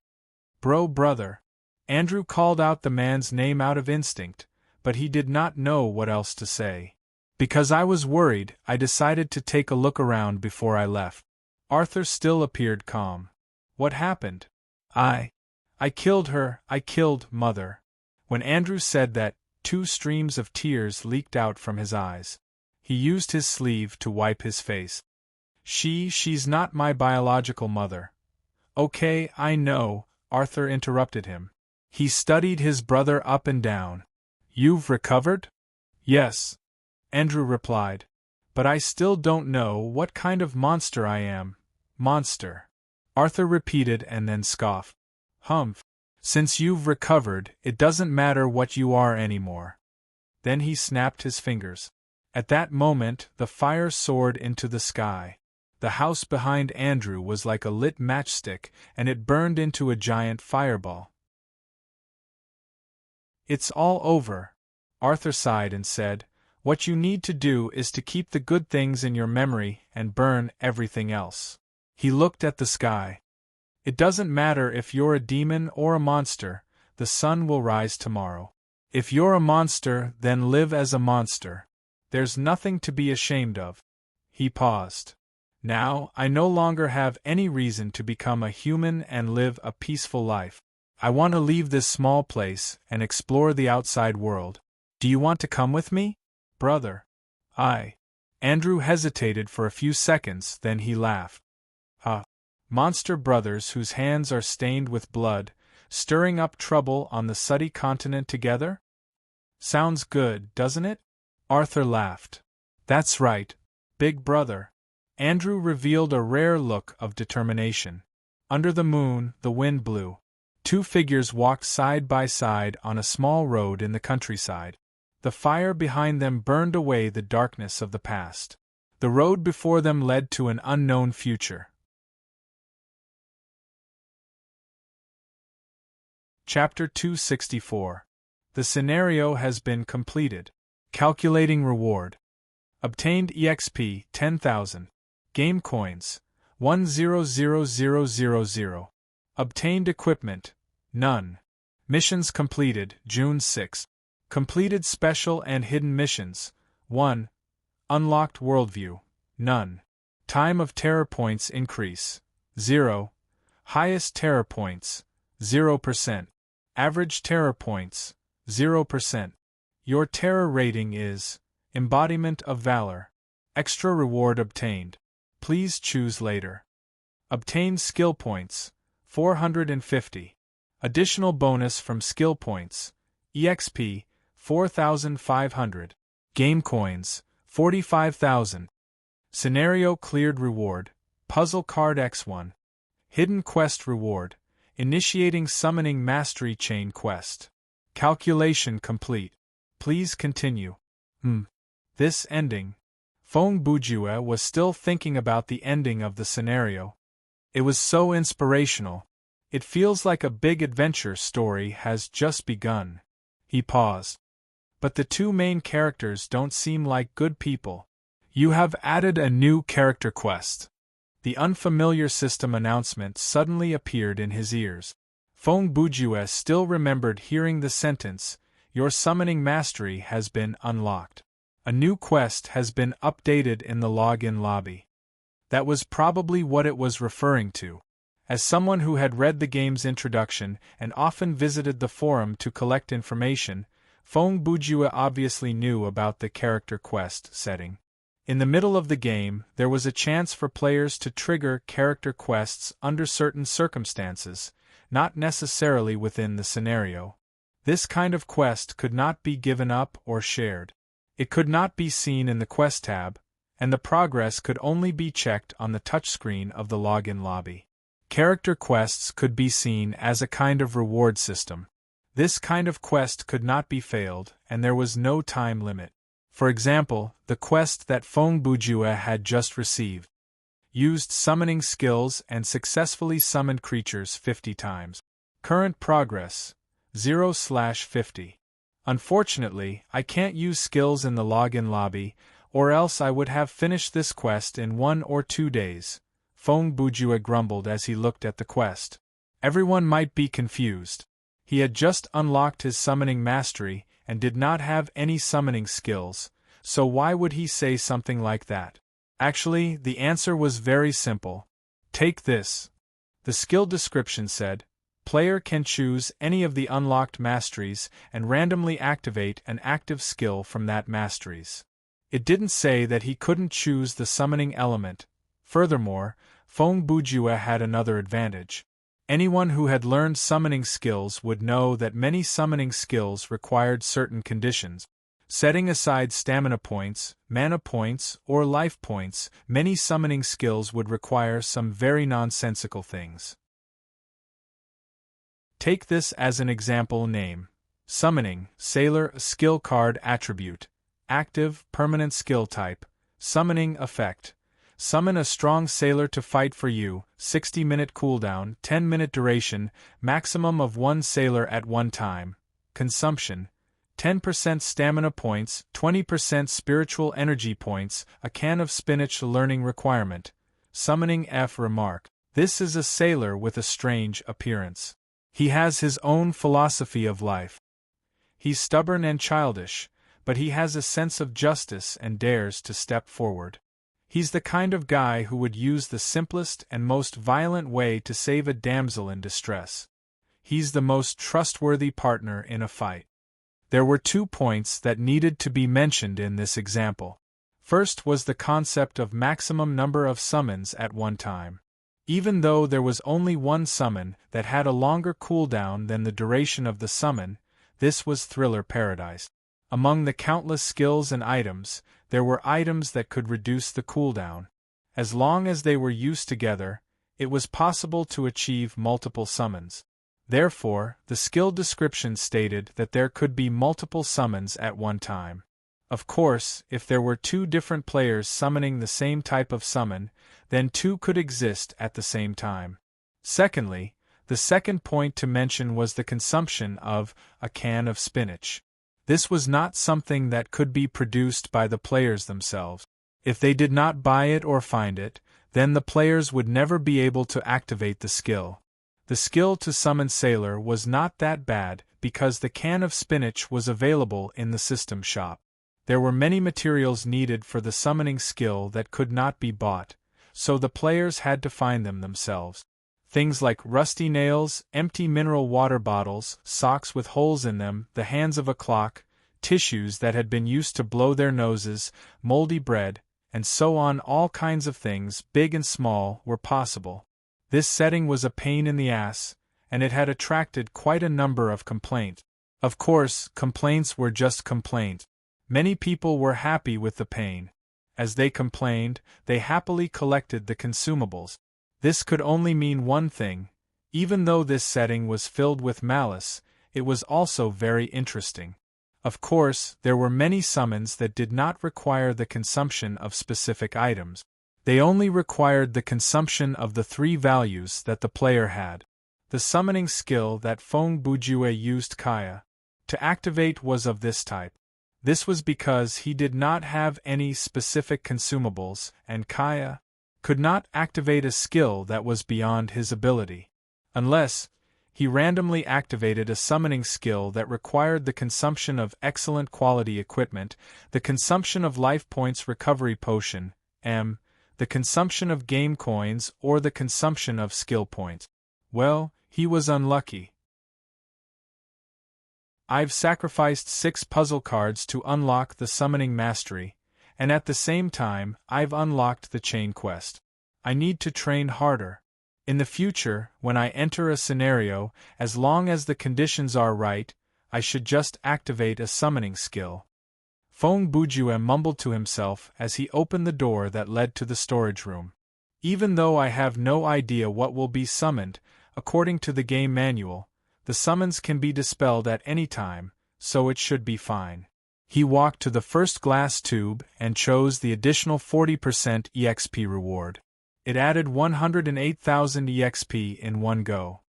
Brother. Andrew called out the man's name out of instinct, but he did not know what else to say. Because I was worried, I decided to take a look around before I left. Arthur still appeared calm. What happened? I killed her, I killed Mother. When Andrew said that, 2 streams of tears leaked out from his eyes. He used his sleeve to wipe his face. She's not my biological mother. Okay, I know, Arthur interrupted him. He studied his brother up and down. You've recovered? Yes, Andrew replied. But I still don't know what kind of monster I am. Monster. Arthur repeated and then scoffed. Humph. Since you've recovered, it doesn't matter what you are anymore. Then he snapped his fingers. At that moment, the fire soared into the sky. The house behind Andrew was like a lit matchstick, and it burned into a giant fireball. It's all over. Arthur sighed and said, What you need to do is to keep the good things in your memory and burn everything else. He looked at the sky. It doesn't matter if you're a demon or a monster, the sun will rise tomorrow. If you're a monster, then live as a monster. There's nothing to be ashamed of. He paused. Now, I no longer have any reason to become a human and live a peaceful life. I want to leave this small place and explore the outside world. Do you want to come with me, brother? Andrew hesitated for a few seconds, then he laughed. Monster brothers whose hands are stained with blood, stirring up trouble on the Suddy continent together? Sounds good, doesn't it? Arthur laughed. That's right, big brother. Andrew revealed a rare look of determination. Under the moon, the wind blew. 2 figures walked side by side on a small road in the countryside. The fire behind them burned away the darkness of the past. The road before them led to an unknown future. Chapter 264. The scenario has been completed. Calculating reward. Obtained EXP 10,000. Game coins 100000. Obtained equipment none. Missions completed June 6. Completed special and hidden missions 1. Unlocked worldview none. Time of terror points increase 0. Highest terror points 0%. Average terror points 0%. Your terror rating is Embodiment of Valor. Extra reward obtained. Please choose later. Obtained skill points 450. Additional bonus from skill points EXP 4,500. Game coins 45,000. Scenario cleared reward Puzzle card X1. Hidden quest reward Initiating Summoning Mastery Chain Quest. Calculation complete. Please continue. This ending. Feng Bujue was still thinking about the ending of the scenario. It was so inspirational. It feels like a big adventure story has just begun. He paused. But the two main characters don't seem like good people. You have added a new character quest. The unfamiliar system announcement suddenly appeared in his ears. Feng Bujue still remembered hearing the sentence, "Your summoning mastery has been unlocked. A new quest has been updated in the login lobby." That was probably what it was referring to. As someone who had read the game's introduction and often visited the forum to collect information, Feng Bujue obviously knew about the character quest setting. In the middle of the game, there was a chance for players to trigger character quests under certain circumstances, not necessarily within the scenario. This kind of quest could not be given up or shared. It could not be seen in the quest tab, and the progress could only be checked on the touchscreen of the login lobby. Character quests could be seen as a kind of reward system. This kind of quest could not be failed, and there was no time limit. For example, the quest that Feng Bujue had just received used summoning skills and successfully summoned creatures 50 times. Current progress 0/50. Unfortunately, I can't use skills in the login lobby, or else I would have finished this quest in 1 or 2 days, Feng Bujue grumbled as he looked at the quest. Everyone might be confused. He had just unlocked his summoning mastery and did not have any summoning skills, so why would he say something like that? Actually, the answer was very simple. Take this. The skill description said, player can choose any of the unlocked masteries and randomly activate an active skill from that masteries. It didn't say that he couldn't choose the summoning element. Furthermore, Feng Bujue had another advantage. Anyone who had learned summoning skills would know that many summoning skills required certain conditions. Setting aside stamina points, mana points, or life points, many summoning skills would require some very nonsensical things. Take this as an example name. Summoning, Sailor, a skill card attribute. Active, permanent skill type. Summoning effect. Summon a strong sailor to fight for you, 60-minute cooldown, 10-minute duration, maximum of 1 sailor at one time. Consumption: 10% stamina points, 20% spiritual energy points, a can of spinach. Learning requirement. Summoning F. Remark: this is a sailor with a strange appearance. He has his own philosophy of life. He's stubborn and childish, but he has a sense of justice and dares to step forward. He's the kind of guy who would use the simplest and most violent way to save a damsel in distress. He's the most trustworthy partner in a fight. There were 2 points that needed to be mentioned in this example. First was the concept of maximum number of summons at one time. Even though there was only one summon that had a longer cooldown than the duration of the summon, this was thriller paradise. Among the countless skills and items, there were items that could reduce the cooldown. As long as they were used together, it was possible to achieve multiple summons. Therefore, the skill description stated that there could be multiple summons at one time. Of course, if there were 2 different players summoning the same type of summon, then 2 could exist at the same time. Secondly, the second point to mention was the consumption of a can of spinach. This was not something that could be produced by the players themselves. If they did not buy it or find it, then the players would never be able to activate the skill. The skill to summon Sailor was not that bad because the can of spinach was available in the system shop. There were many materials needed for the summoning skill that could not be bought, so the players had to find them themselves. Things like rusty nails, empty mineral water bottles, socks with holes in them, the hands of a clock, tissues that had been used to blow their noses, moldy bread, and so on. All kinds of things, big and small, were possible. This setting was a pain in the ass, and it had attracted quite a number of complaints. Of course, complaints were just complaints. Many people were happy with the pain. As they complained, they happily collected the consumables. This could only mean one thing: Even though this setting was filled with malice, it was also very interesting. Of course, there were many summons that did not require the consumption of specific items. They only required the consumption of the 3 values that the player had. The summoning skill that Feng Bujue used Kaya to activate was of this type. This was because he did not have any specific consumables, and Kaya could not activate a skill that was beyond his ability. Unless he randomly activated a summoning skill that required the consumption of excellent quality equipment, the consumption of life points recovery potion, the consumption of game coins, or the consumption of skill points. Well, he was unlucky. I've sacrificed 6 puzzle cards to unlock the summoning mastery, and at the same time, I've unlocked the chain quest. I need to train harder. In the future, when I enter a scenario, as long as the conditions are right, I should just activate a summoning skill. Feng Bujue mumbled to himself as he opened the door that led to the storage room. Even though I have no idea what will be summoned, according to the game manual, the summons can be dispelled at any time, so it should be fine. He walked to the first glass tube and chose the additional 40% EXP reward. It added 108,000 EXP in one go.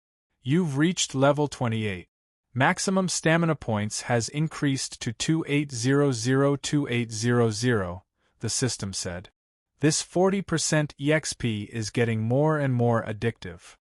You've reached level 28. Maximum stamina points has increased to 2800-2800, the system said. This 40% EXP is getting more and more addictive.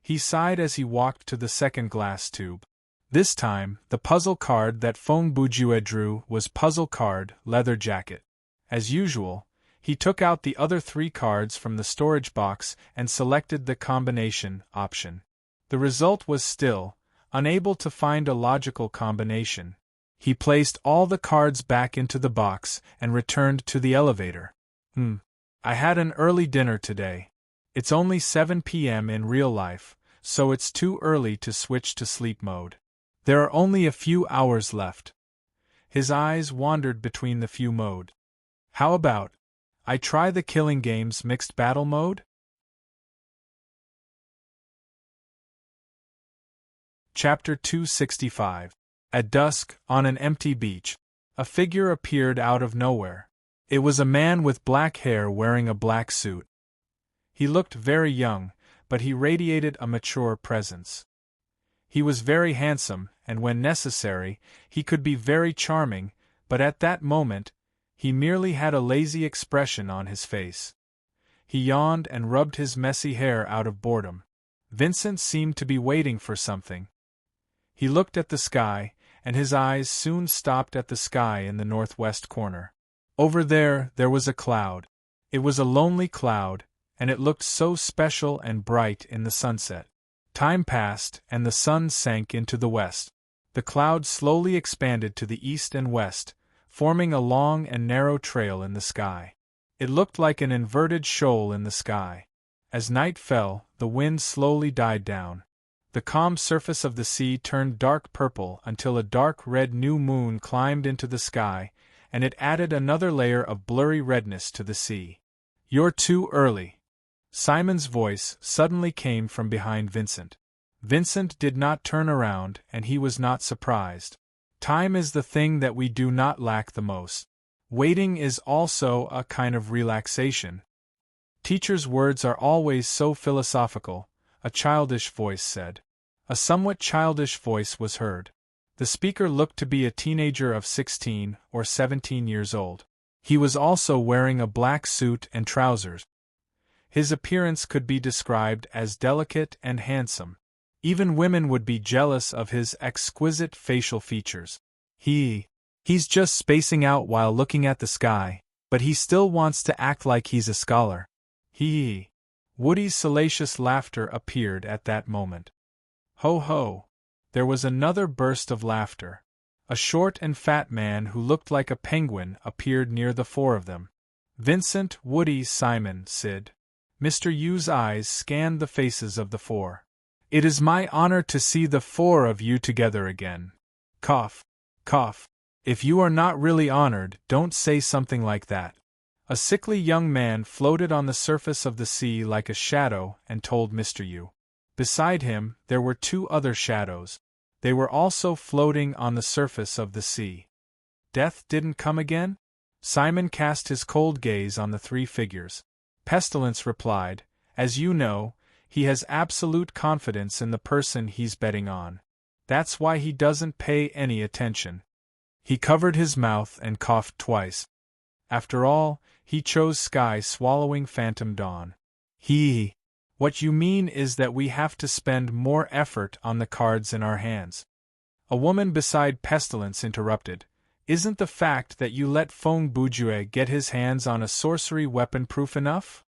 He sighed as he walked to the second glass tube. This time, the puzzle card that Feng Bujue drew was puzzle card leather jacket. As usual, he took out the other 3 cards from the storage box and selected the combination option. The result was still unable to find a logical combination. He placed all the cards back into the box and returned to the elevator. I had an early dinner today. It's only 7 p.m. in real life, so it's too early to switch to sleep mode. There are only a few hours left. His eyes wandered between the few modes. How about I try the Killing Games mixed battle mode? Chapter 265. At dusk, on an empty beach, a figure appeared out of nowhere. It was a man with black hair wearing a black suit. He looked very young, but he radiated a mature presence. He was very handsome, and when necessary, he could be very charming, but at that moment, he merely had a lazy expression on his face. He yawned and rubbed his messy hair out of boredom. Vincent seemed to be waiting for something. He looked at the sky, and his eyes soon stopped at the sky in the northwest corner. Over there was a cloud. It was a lonely cloud, and it looked so special and bright in the sunset. Time passed, and the sun sank into the west. The cloud slowly expanded to the east and west, forming a long and narrow trail in the sky. It looked like an inverted shoal in the sky. As night fell, the wind slowly died down. The calm surface of the sea turned dark purple until a dark red new moon climbed into the sky, and it added another layer of blurry redness to the sea. "You're too early." Simon's voice suddenly came from behind Vincent. Vincent did not turn around, and he was not surprised. Time is the thing that we do not lack the most. Waiting is also a kind of relaxation. Teachers' words are always so philosophical, a childish voice said. A somewhat childish voice was heard. The speaker looked to be a teenager of 16 or 17 years old. He was also wearing a black suit and trousers. His appearance could be described as delicate and handsome. Even women would be jealous of his exquisite facial features. He's just spacing out while looking at the sky, but he still wants to act like he's a scholar. Woody's salacious laughter appeared at that moment. Ho ho! There was another burst of laughter. A short and fat man who looked like a penguin appeared near the 4 of them. Vincent, Woody, Simon, Sid. Mr. Yu's eyes scanned the faces of the 4. "It is my honor to see the 4 of you together again." Cough, cough. If you are not really honored, don't say something like that. A sickly young man floated on the surface of the sea like a shadow and told Mr. Yu. Beside him, there were two other shadows. They were also floating on the surface of the sea. Death didn't come again? Simon cast his cold gaze on the three figures. Pestilence replied, as you know, he has absolute confidence in the person he's betting on. That's why he doesn't pay any attention. He covered his mouth and coughed twice. After all, he chose sky swallowing phantom dawn. What you mean is that we have to spend more effort on the cards in our hands. A woman beside Pestilence interrupted. Isn't the fact that you let Feng Bujue get his hands on a sorcery weapon proof enough?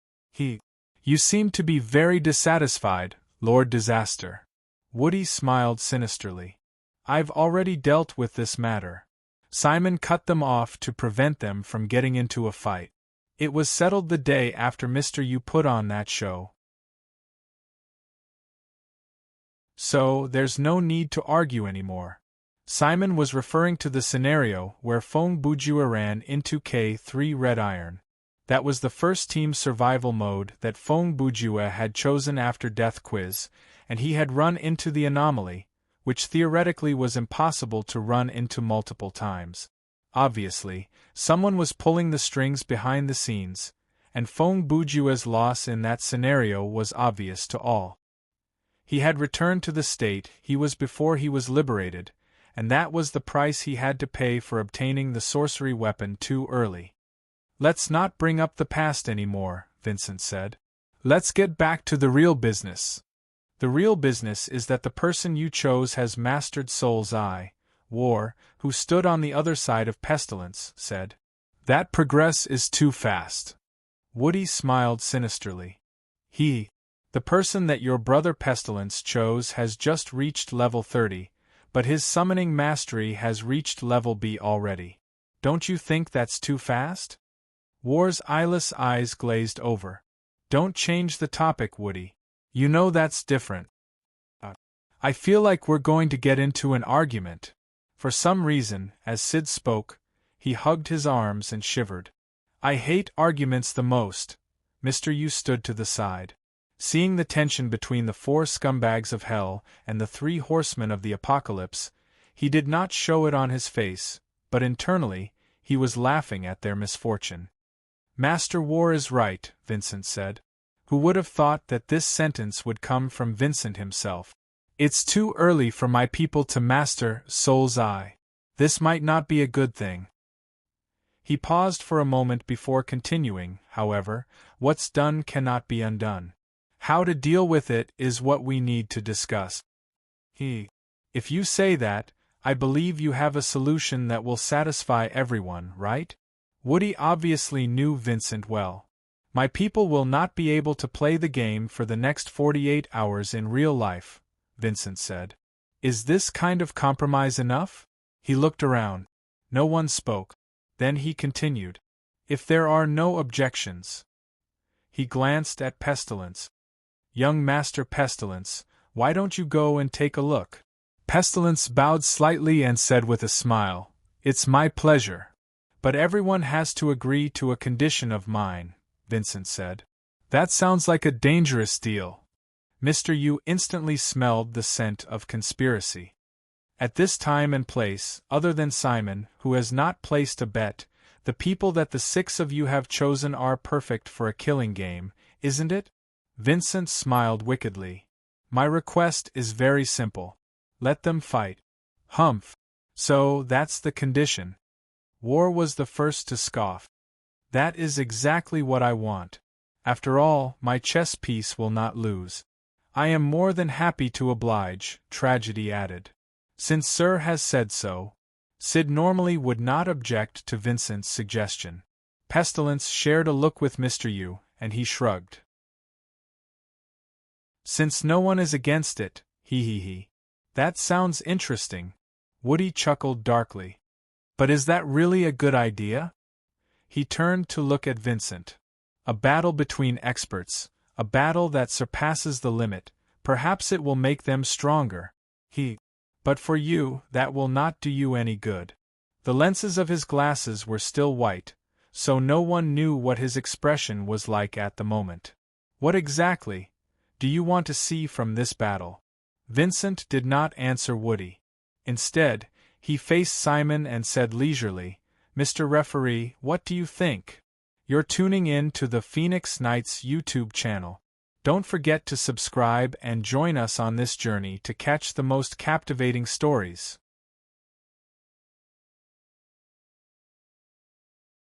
You seem to be very dissatisfied, Lord Disaster. Woody smiled sinisterly. I've already dealt with this matter. Simon cut them off to prevent them from getting into a fight. It was settled the day after Mr. Yu put on that show. So, there's no need to argue anymore. Simon was referring to the scenario where Feng Bujue ran into K3 Red Iron. That was the first team survival mode that Feng Bujue had chosen after Death Quiz, and he had run into the anomaly, which theoretically was impossible to run into multiple times. Obviously, someone was pulling the strings behind the scenes, and Feng Bujue's loss in that scenario was obvious to all. He had returned to the state he was before he was liberated, and that was the price he had to pay for obtaining the sorcery weapon too early. Let's not bring up the past anymore, Vincent said. Let's get back to the real business. The real business is that the person you chose has mastered Soul's Eye. War, who stood on the other side of Pestilence, said. That progress is too fast. Woody smiled sinisterly. The person that your brother Pestilence chose has just reached level 30, but his summoning mastery has reached level B already. Don't you think that's too fast? War's eyeless eyes glazed over. Don't change the topic, Woody. You know that's different. I feel like we're going to get into an argument. For some reason, as Sid spoke, he hugged his arms and shivered. I hate arguments the most. Mr. Yu stood to the side. Seeing the tension between the four scumbags of hell and the three horsemen of the apocalypse, he did not show it on his face, but internally, he was laughing at their misfortune. Master War is right, Vincent said. Who would have thought that this sentence would come from Vincent himself? It's too early for my people to master Soul's Eye. This might not be a good thing. He paused for a moment before continuing, however, what's done cannot be undone. How to deal with it is what we need to discuss. If you say that, I believe you have a solution that will satisfy everyone, right? Woody obviously knew Vincent well. My people will not be able to play the game for the next 48 hours in real life, Vincent said. Is this kind of compromise enough? He looked around. No one spoke. Then he continued. If there are no objections. He glanced at Pestilence. Young Master Pestilence, why don't you go and take a look? Pestilence bowed slightly and said with a smile, It's my pleasure. But everyone has to agree to a condition of mine, Vincent said. That sounds like a dangerous deal. Mr. Yu instantly smelled the scent of conspiracy. At this time and place, other than Simon, who has not placed a bet, the people that the six of you have chosen are perfect for a killing game, isn't it? Vincent smiled wickedly. My request is very simple. Let them fight. Humph. So that's the condition. War was the first to scoff. That is exactly what I want. After all, my chess piece will not lose. I am more than happy to oblige, Tragedy added. Since Sir has said so. Sid normally would not object to Vincent's suggestion. Pestilence shared a look with Mr. Yu, and he shrugged. Since no one is against it, That sounds interesting. Woody chuckled darkly. But is that really a good idea? He turned to look at Vincent. A battle between experts, a battle that surpasses the limit, perhaps it will make them stronger. But for you, that will not do you any good. The lenses of his glasses were still white, so no one knew what his expression was like at the moment. What exactly do you want to see from this battle? Vincent did not answer Woody. Instead, he faced Simon and said leisurely, Mr. Referee, what do you think? You're tuning in to the Phoenix Knights YouTube channel. Don't forget to subscribe and join us on this journey to catch the most captivating stories.